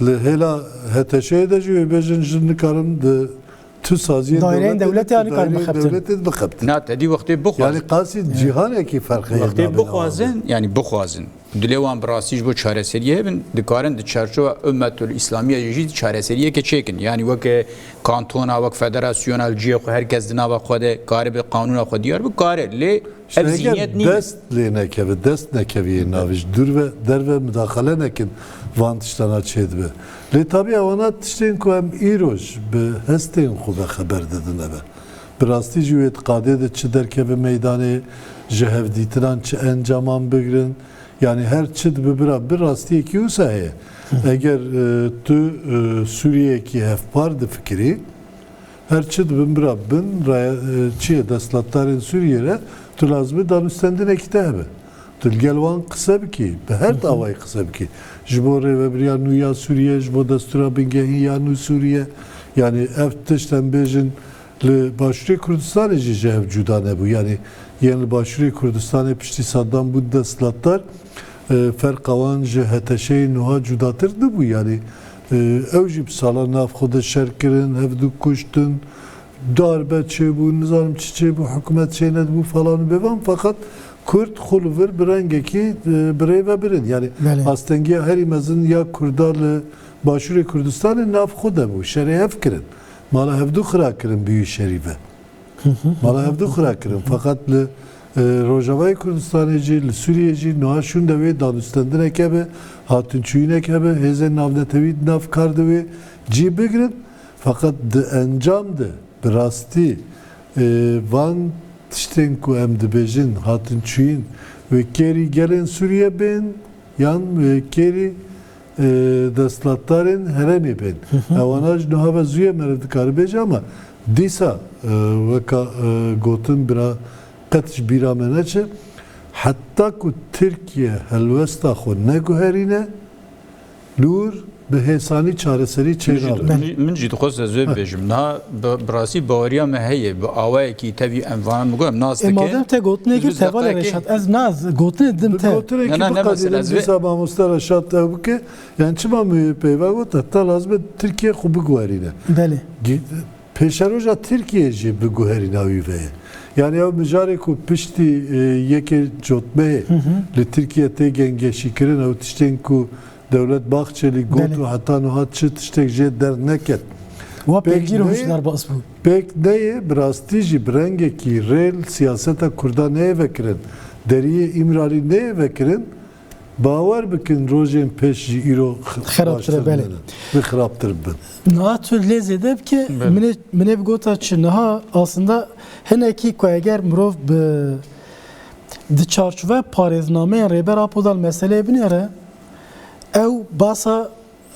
li hêla heteşeyê de jî wê bêjin jin nikarin di tu saziyên Daireyên devletê ya nikarin bixebtin. devletê bixebtin. Na te dî wextê bixwazin. Yani qasî cîhanekî ferqi Wextê bixwazin yani bixwazin. دلوان براسیج بو چارەسەریە بن دکارن د چارچوبه امتل اسلامیه جی چارەسەریە که چیکن یعنی وک کانتونا وک فدراسیونال جی خو هر کس دنا و خود کار به قانون خو دیار بو کار لی افزینیت نی دست لینکه و دست نکوی ناویش دور و در و مداخله نکن وانتشتانا چید به لی tabi avana tiştin ku hem iroş be hestên xwe ve xeber didin ebe bi rastî jî wê diqadê de çi derkeve meydanê ji hevdîtiran çi encaman bigirin yani her çi dibibira bir rastiyekî wisa heye eger tu Sûriyekî hevpar difikirî her çi dibibira bin çiye destlatdarên Sûriye re tu lazımî danûstendinekî te hebe tu li gel wan qise bikî bi her davayê qise bikî ji bo rêveberiya nû ya Sûriye ji bo destûra bingehî ya nû Sûriye yani ev tişten bêjin li Başûrê Kurdistanê jî ji hev cuda nebû yani yên li Başûrê Kurdistanê piştî Saddam bû destlatdar ferqa wan ji heteşeyê nûha cudatir dibû yani ew jî bi sala nav xwe de şer kirin hevdû kuştin darbe çêbû nizanim çi çêbû hikûmet çê nedibû falan bevan fakat Kürt xuluvir bir rengekî birey ve birin yani astengiya herî mezin ya Kurdar li Başûrê Kurdistanê nav xwe de bû şerê hev kirin mala hevdû xira kirin bîyî şerîfe mala hevdû xira kirin fakat li Rojavayê Kurdistanê jî li Sûriye jî niha şûn de wê danûstendinek hebe hatûnçûyînek hebe hêzên navnetewî nav kar divê cî bigirin fakat di encam de bi rastî van tiştên ku em dibêjin hatûnçûyîn wê kerî gelên Sûriye bên yan wê kerî destlatdarên herêmê bên ewana ji niha ve zûyê me re dikare bêje ama dîsa weka gotin bira qet ji bîra me neçe heta ku Tirkiye helwesta xwe neguherîne lûr bi hêsanî çareserî çênabe من جی دخواست از وی بجم نه براسی باوریا me heye bi awayê ki tevî em vanan bigom nas dike madem te gotinê kir tevala reşat ez naz gotinê dim te gotinekî biqedîrin dîsa mamoste reşat ew bike yani çima mê peyva got heta lazim e Tirkiye xwe biguherîne belê pêşeroja Tirkiye jî biguherîna wî veye yani ew mijarê ku piştî yekê cotmeyê li Tirkiye tê gengeşîkirin ew tiştên ku Devlet Bahçeli got û heta niha çi tiştek jê derneket wa pêgîr hişdar bas bû pek neyê bi rastî jî bi rengekî rêl siyaseta Kurda neyê vekirin deriyê İmralî neyê vekirin bawer bikin rojên pêş jî îro xerabtir belê bi xirabtir bin niha tu lê zêde bike min ê bi gota çi niha aslında hinekî ku eger mirov bi di çarçove parêznameyên rêbera podal meseleyê binêre ew basa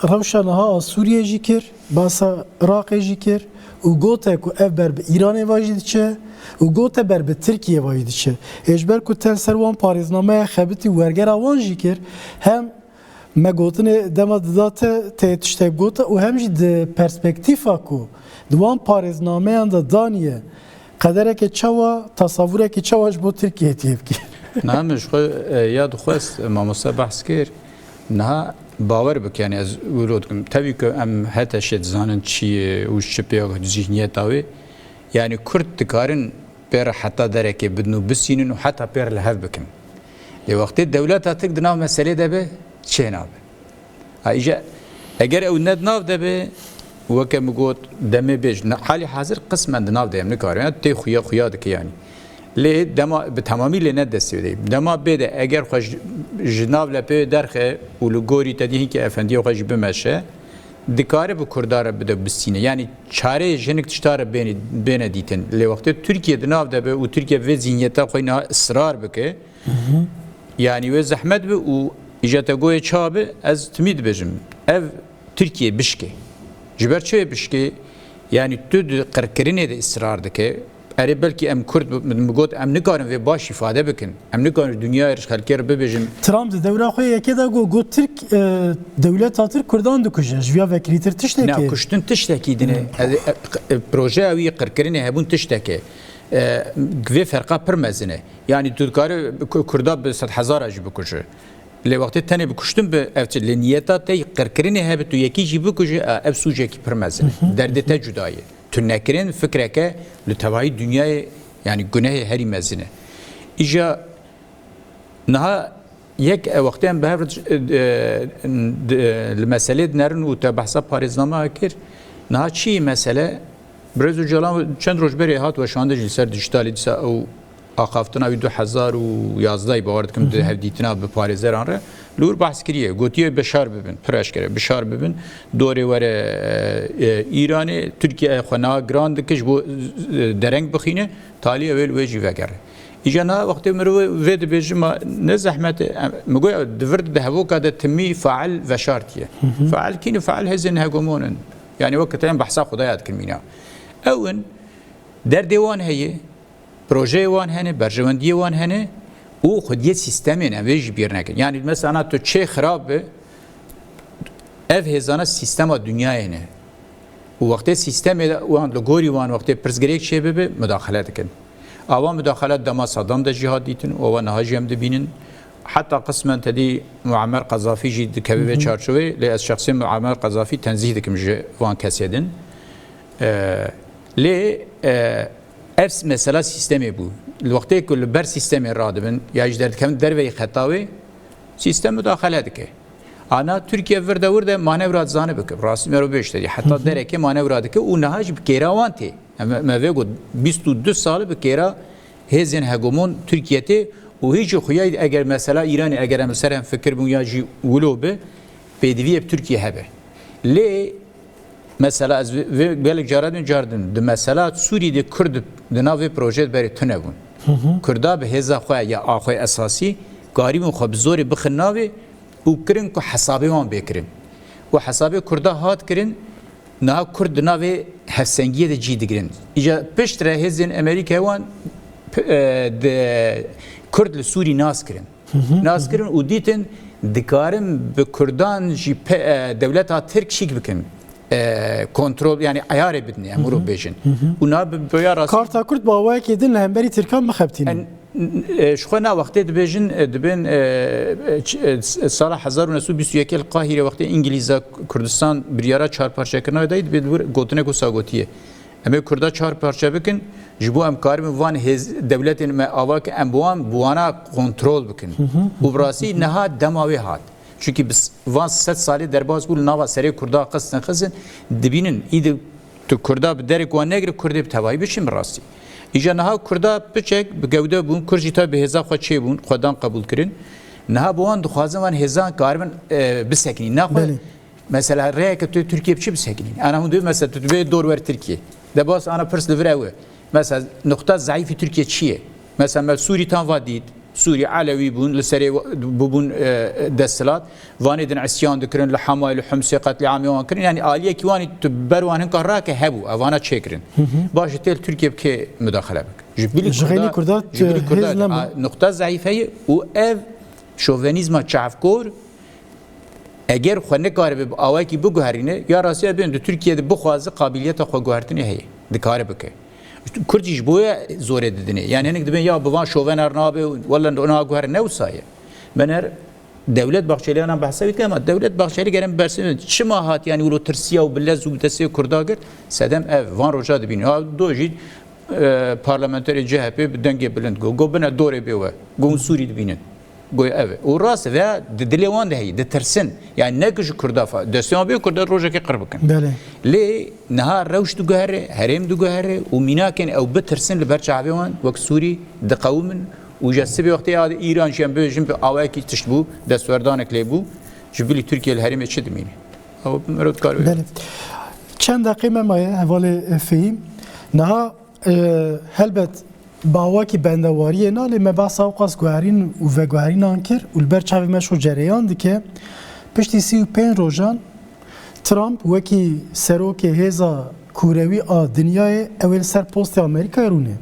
rewşa niha a Sûriyê jî kir basa Iraqê jî kir û gote ku ev ber bi Îranê ve jî diçe û gote ber bi Tirkiye ve jî diçe êjber ku ten ser wan parêznameya xebitî wergera wan jî kir hem me gotinê dema didate tê tiştek gota û hem jî di perspektîfa ku di wan parêznameyan da daniye qedereke çawa tasavvureke çawa ji bo Tirkiye tê bikî نه مش خو یا دخواست ماموستا بحث کرد نه باور بک یعنی از ورود کم tabii ki em heta şet zanın çiye u şüphe zihniyet avi yani Kürt dikarin per hatta dereke bidnu bisinin u hatta per lehav bikim li vakti devlet atık dinav mesele de be çen abi ayrıca eğer ev ned nav de be وەکە مگوت دەمێ بێژ حالی حاضر قسمەن دناو دەیەم نکارێت تێ خویا دکە ینی لێ دەما بە تەمامی لێ نەدەستی دەی دەما بێدە ئەگەر خۆش ژناو لە پێ دەرخێ و لە گۆری تەدیهینکە ئەفەندی و خۆش بمەشە دکارە بە کوردارە بدە بستینە ینی چارەیە ژنێک تشتارە بێنە دیتن لێ وەختێ تورکیە دناو دەبێ و تورکیە vê zihniyeta xwe ısrar bike yani wê zehmet bi û îjeta goyê ça bi ez timî dibêjim ev Tirkiye bişke ji ber çi bişke yani tu qirkirinê de ısrar dike erê belkî em Kurd got em nikarin vê baş îfade bikin em nikarin dünyayê xelkê re bibêjin Trump di dewra xwe yekê de got Tirk dewleta Tirk Kurdan dikuje ji vêya vekirîtir tiştekê kuştin tiştekî dine projeya wî qirkirinê hebûn tiştekê vê ferqa pir mezin e yani tu dikarî Kurda bi 100,000 jî bikuje lê wextê tenê bikuştin bi ev lê niyeta te qirkirinê hebe tu yekî jî bikuje ev sûcekî pir mezin e derdê te cuda ye tu nekirin fikreke li tevahî dünyayê yani gunehê herî mezin e îja niha یک وقتی به هر مسئله نرن و تبحث پاریزنامه کرد نه چی مسئله برزو جلام چند روز بری هات و شانده جلسر دیجیتالی دیسا او آخافتنا وی 2011 باورد کم ده هفدیتنا به پاریزران ره لور بحث کریه گوتیه بشار ببین پرش کرده بشار ببین دوری وره ایرانی ترکیه خنا گراند کش بو درنگ بخینه تالی اول ویجی وگره ایجا نه وقتی مرو وید بیجم نه زحمت مگوی دورد ده هوا کده تمی فعل و شارتیه فعل کینه فعل هزین هگمونن یعنی وقتی هم بحثا خدایات کمینا اون در دیوان هیه پروژه وان هنه برجواندی وان هنه او خودیت سیستمی نویج بیر نکن یعنی مثلا تو چه خرابه اف هزانه سیستم دنیای نه و وقتی سیستم وان لگوری وان وقتی پرزگریک چه ببه مداخلت کن آوام مداخلت دما صدام ده جهاد دیتن و نهاجی هم دبینن حتی قسما تدی معمر قذافی جید کبیب چارچوبه لی از شخصی معمر قذافی تنزیه دکم وان کسیدن لی افس مثلا سیستمی بود وقتی که بر سیستمی را دبن یا اجدار کم دروی خطاوی سیستم مداخله دکه آنا ترکیه ورده مانورات زانه بکه راست مرو بیشتری حتی درک مانورات که اون نهاج بکیراوانتی ما ویگو 22 سال بکیرا هزین هگمون ترکیه تی و هیچ خویای اگر مثلا ایرانی اگر مثلا فکر بون جی ولو به بدوی ترکیه هبه لی مثلا از belek caradın de mesela Suriye'de Kürt de nave proje beri tünebun. Kürda be heza xoya ya axoy esası garibun xo bizori bixin nave u kirin ku hesabı wan bekirin. Bu hesabı Kürda hat kirin na Kürt de nave hefsengiye de cidigirin. İca peştre hezin Amerika wan de Kürt li Suriye nas kirin. Nas kirin u ditin dikarim be Kürdan ji devleta Türk şik bikin. کنترل یعنی عیار بدنی امرو بیشن اونا بیا راست کارتا کرد با وای که دن همبری ترکان مخبتین شخونا وقتی دبیجن دبن سال 1921 القاهره وقتی انگلیزا کردستان بریارا چهار پارچه کنه داید بدور گوتنه کو ساگوتیه اما کردا چهار پارچه بکن جبو امکارم وان هز دولتین ما اواک ام بوانا کنترل بکن و براسی نها دماوی هات çünkü biz van 7 sali derbaz bul nava seri kurda qısın dibinin idi tu kurda bi derek wan negri kurdi tevayı biçim rasti ica naha kurda biçek bi gevde bun kurjita bi heza xo çebun xodan qabul kirin naha buan duxazan van heza garbin bisekini naha mesela reyek Türkiye biçim bisekini ana hundu mesela tutbe dor ver Türkiye de bas ana pers livrewe mesela nokta zayıf Türkiye çiye mesela Suriye tan vadid Suriye Alevi bun لسری بون دستلات وانی دن عصیان دکرن لحمای لحمسی قتل عامی وان کرن یعنی عالیه کی وانی تبر وان هنگ راه که هبو اوانا چکرن باشه تل ترکیه بکی مداخله بک جبلی کردات نقطه ضعیفه و اف شوونیزم چافکور اگر خو نکاره به اوای کی بگوهرینه یا راستی بین ترکیه بخوازه قابلیت خو گوهرتنی هي دکاره بک Kürtçiş boya zor edildiğini. Yani henüz de ben ya bu van şovener nabe valla ona guher ne usayı. Ben her devlet bahçeliğinden bahsediyorum ama devlet bahçeli gelen bersin çima hat yani ulu tırsıya u billez u tesiye kurdagır sedem ev van roja dibini. Ha doji parlamenteri CHP denge bilend go bana dore bewa go Suriye dibinin. Go ev. O ras ve dilevan de de tırsin. Yani ne gücü kurda desyan bir kurda roja ki qırbıkın. Bele. Le nahar روش دجاره هرم دجاره ومناكن او بترسن لبرشعبيوان وك سوري دقومن وجسبي وقت هذا ايران جنب جنب اواكي تشبو دستوردانك لبو جبلي تركيا الهرم تشدميني او مرد کار بله چند دقیقه ما اول فهم نه هلبت باواکی بندواریه نه لما با سوقاس گوهرین و وگوهرین انکر و البرچاوی مشو جریان دیگه پشتی 35 روزان ترامپ وکی سروک هزا کوروی آ دنیای اول سر پست آمریکا رونه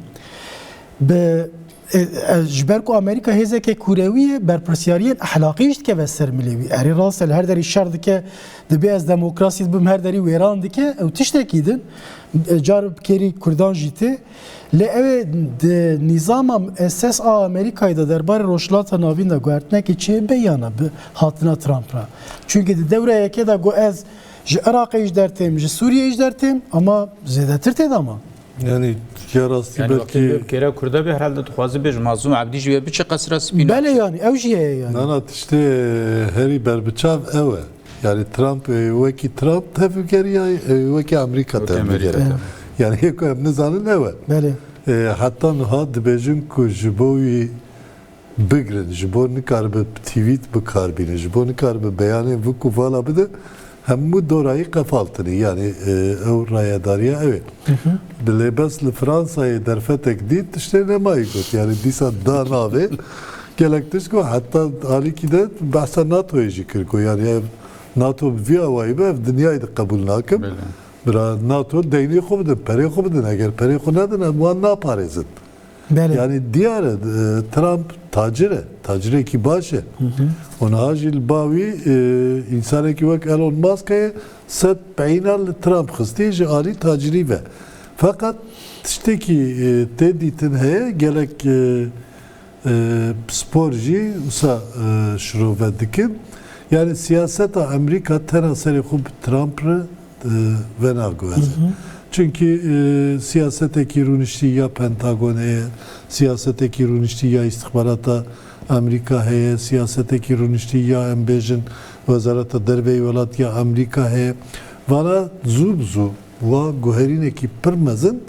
به جبر کو آمریکا هزا که کوروی بر پرسیاریت اخلاقیش که وسر ملیوی اری راست هر دری شرط که دبی از دموکراسی بم هر دری ویران دیگه او تشتکیدن جارب کری کردان جیته لی نظام اساس آمریکای da درباره روشلات ناوین da گوارتنه که چه بیانه به هاتنا ترامپ را çünkü devre yeke da go ez ji Irak'ı iş dertim, ji Suriye iş dertim ama zedetir dedi ama. Yani yarası Yani belki belki kere kurda bir herhalde tuhazı bir mazlum abdi jibe bir çakasra spina. Bele yani ev jiye yani. nanat işte heri berbiçav eve. Yani Trump veki Trump tevkeriya veki Amerika tevkeriya. Yani heko hem nizanin eve. Bele. Hatta nuha dibejin ku jibovi bigrin, jibo nikar be tweet bikar bine, jibo nikar be beyanı vuku vala bide hemmu dorayı kafaltını yani ev rayadariya evet. Bilebes li Fransa'yı derfetek dit işte ne maygot yani disa da nave gelektiş ko hatta haliki de bahsa NATO'ya zikir ko yani NATO via vayı be dünyayı da kabul nakim. Bira NATO deyni xo bidin, peri xo bidin. Eğer peri xo nedin, bu ne parezin? Bele. Yani diğer Trump tacire ki başı. Ona acil bavi insan ki vak Elon Musk'e set peynal Trump xıstiyece ali taciri ve. Fakat işte ki dediğin heye gerek sporcu usa şuruvet yani siyaseta Amerika tenaseri xub Trump'ı ve naguveze. Çünkü siyaseteki runişti ya Pentagon heye, siyaseteki runişti ya istihbarata Amerika heye, siyaseteki runişti ya embejin Wezarata Derve Velat ya Amerika heye. Vana zubzu va guherineki pirmezin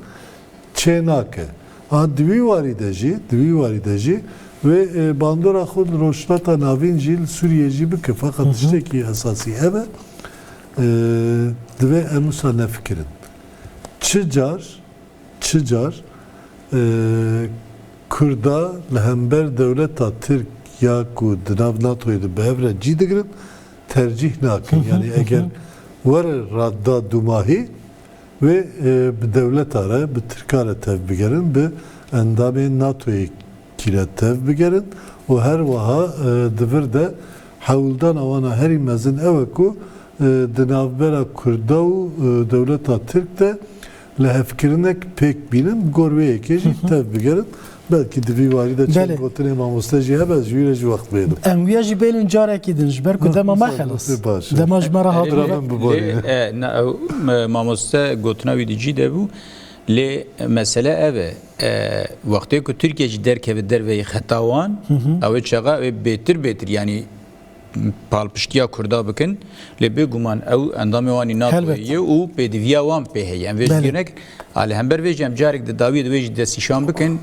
çenake. Dvi varideci ve bandora xud roşlata navin jil Suriyeci bike fakat işte ki esası eve dve emusa ne fikirin. Çıcar Kurda lehember devleta Türk ya ku dinav NATO'yu da bevre cidigirin tercih nakin. Yani eğer var radda dumahi ve bir devlet ara, bir Türk ara tevbigerin, bir endame NATO'yu kire tevbigerin. O her vaha devir de havuldan avana her imezin eveku dinavbera Kurdav devleta Türk de lehefkirinek pek binin gorveye keşi tevbigerin. Belki divi varide çen gotine mamosteci hebez yüreci vakt beydim. Enviya jibelin carek idin berku dema ma xelas. Dema jmara hat. Mamoste gotuna vidici de bu. Le mesele eve vakti ki Türkiye derke derve xetawan ave çağa ve betir yani palpiştiya Kurda bikin le beguman ev endamı vani NATO'ye u pediviya wan pehe yani vejginek ale hember vejem carek de David vej de sişan bikin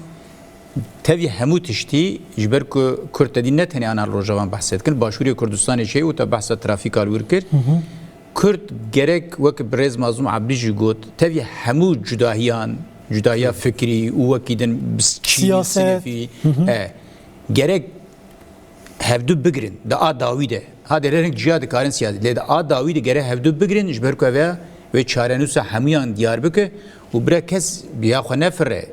tevi hemut tişti jiber ku Kurtedin ne tane anar rojavan bahsetkin başvuru Kürdistan'ı şey u ta bahsa trafik alırkir Kürt gerek vak brez mazlum abdi got tevi hemut cudahiya fikri u vakidin siyaset gerek hevdu bigirin da a Davide ha dereng cihad karin siyaset le da a Davide gerek hevdu bigirin jiber ku ve çarenusa hemiyan Diyarbakır u bre kes biya xwe nefire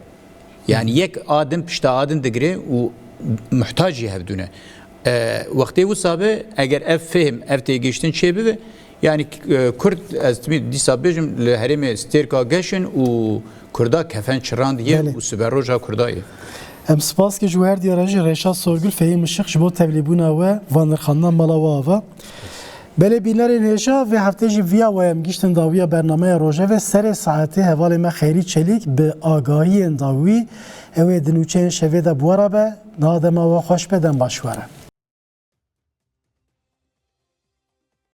yani yek adın pişta adın digre u muhtacı hevdune vakti bu sabe eğer ev fehim ev te geçtin çebi ve yani Kürt estimi disabejim le herime sterka geçin u Kurda kefen çıran diye u süberroja Kurdayı. Em spas ki juher diyarajı Reşat Sorgül fehim ışık jibo tevlibuna ve vanırxandan malava Bele binlerin heşa ve hafteci via ve em giştin daviya bernamaya roja ve sere saati hevali me xeyri çelik be agahiyen davi ev edin uçen şevede bu arabe nadema ve hoş beden başvara.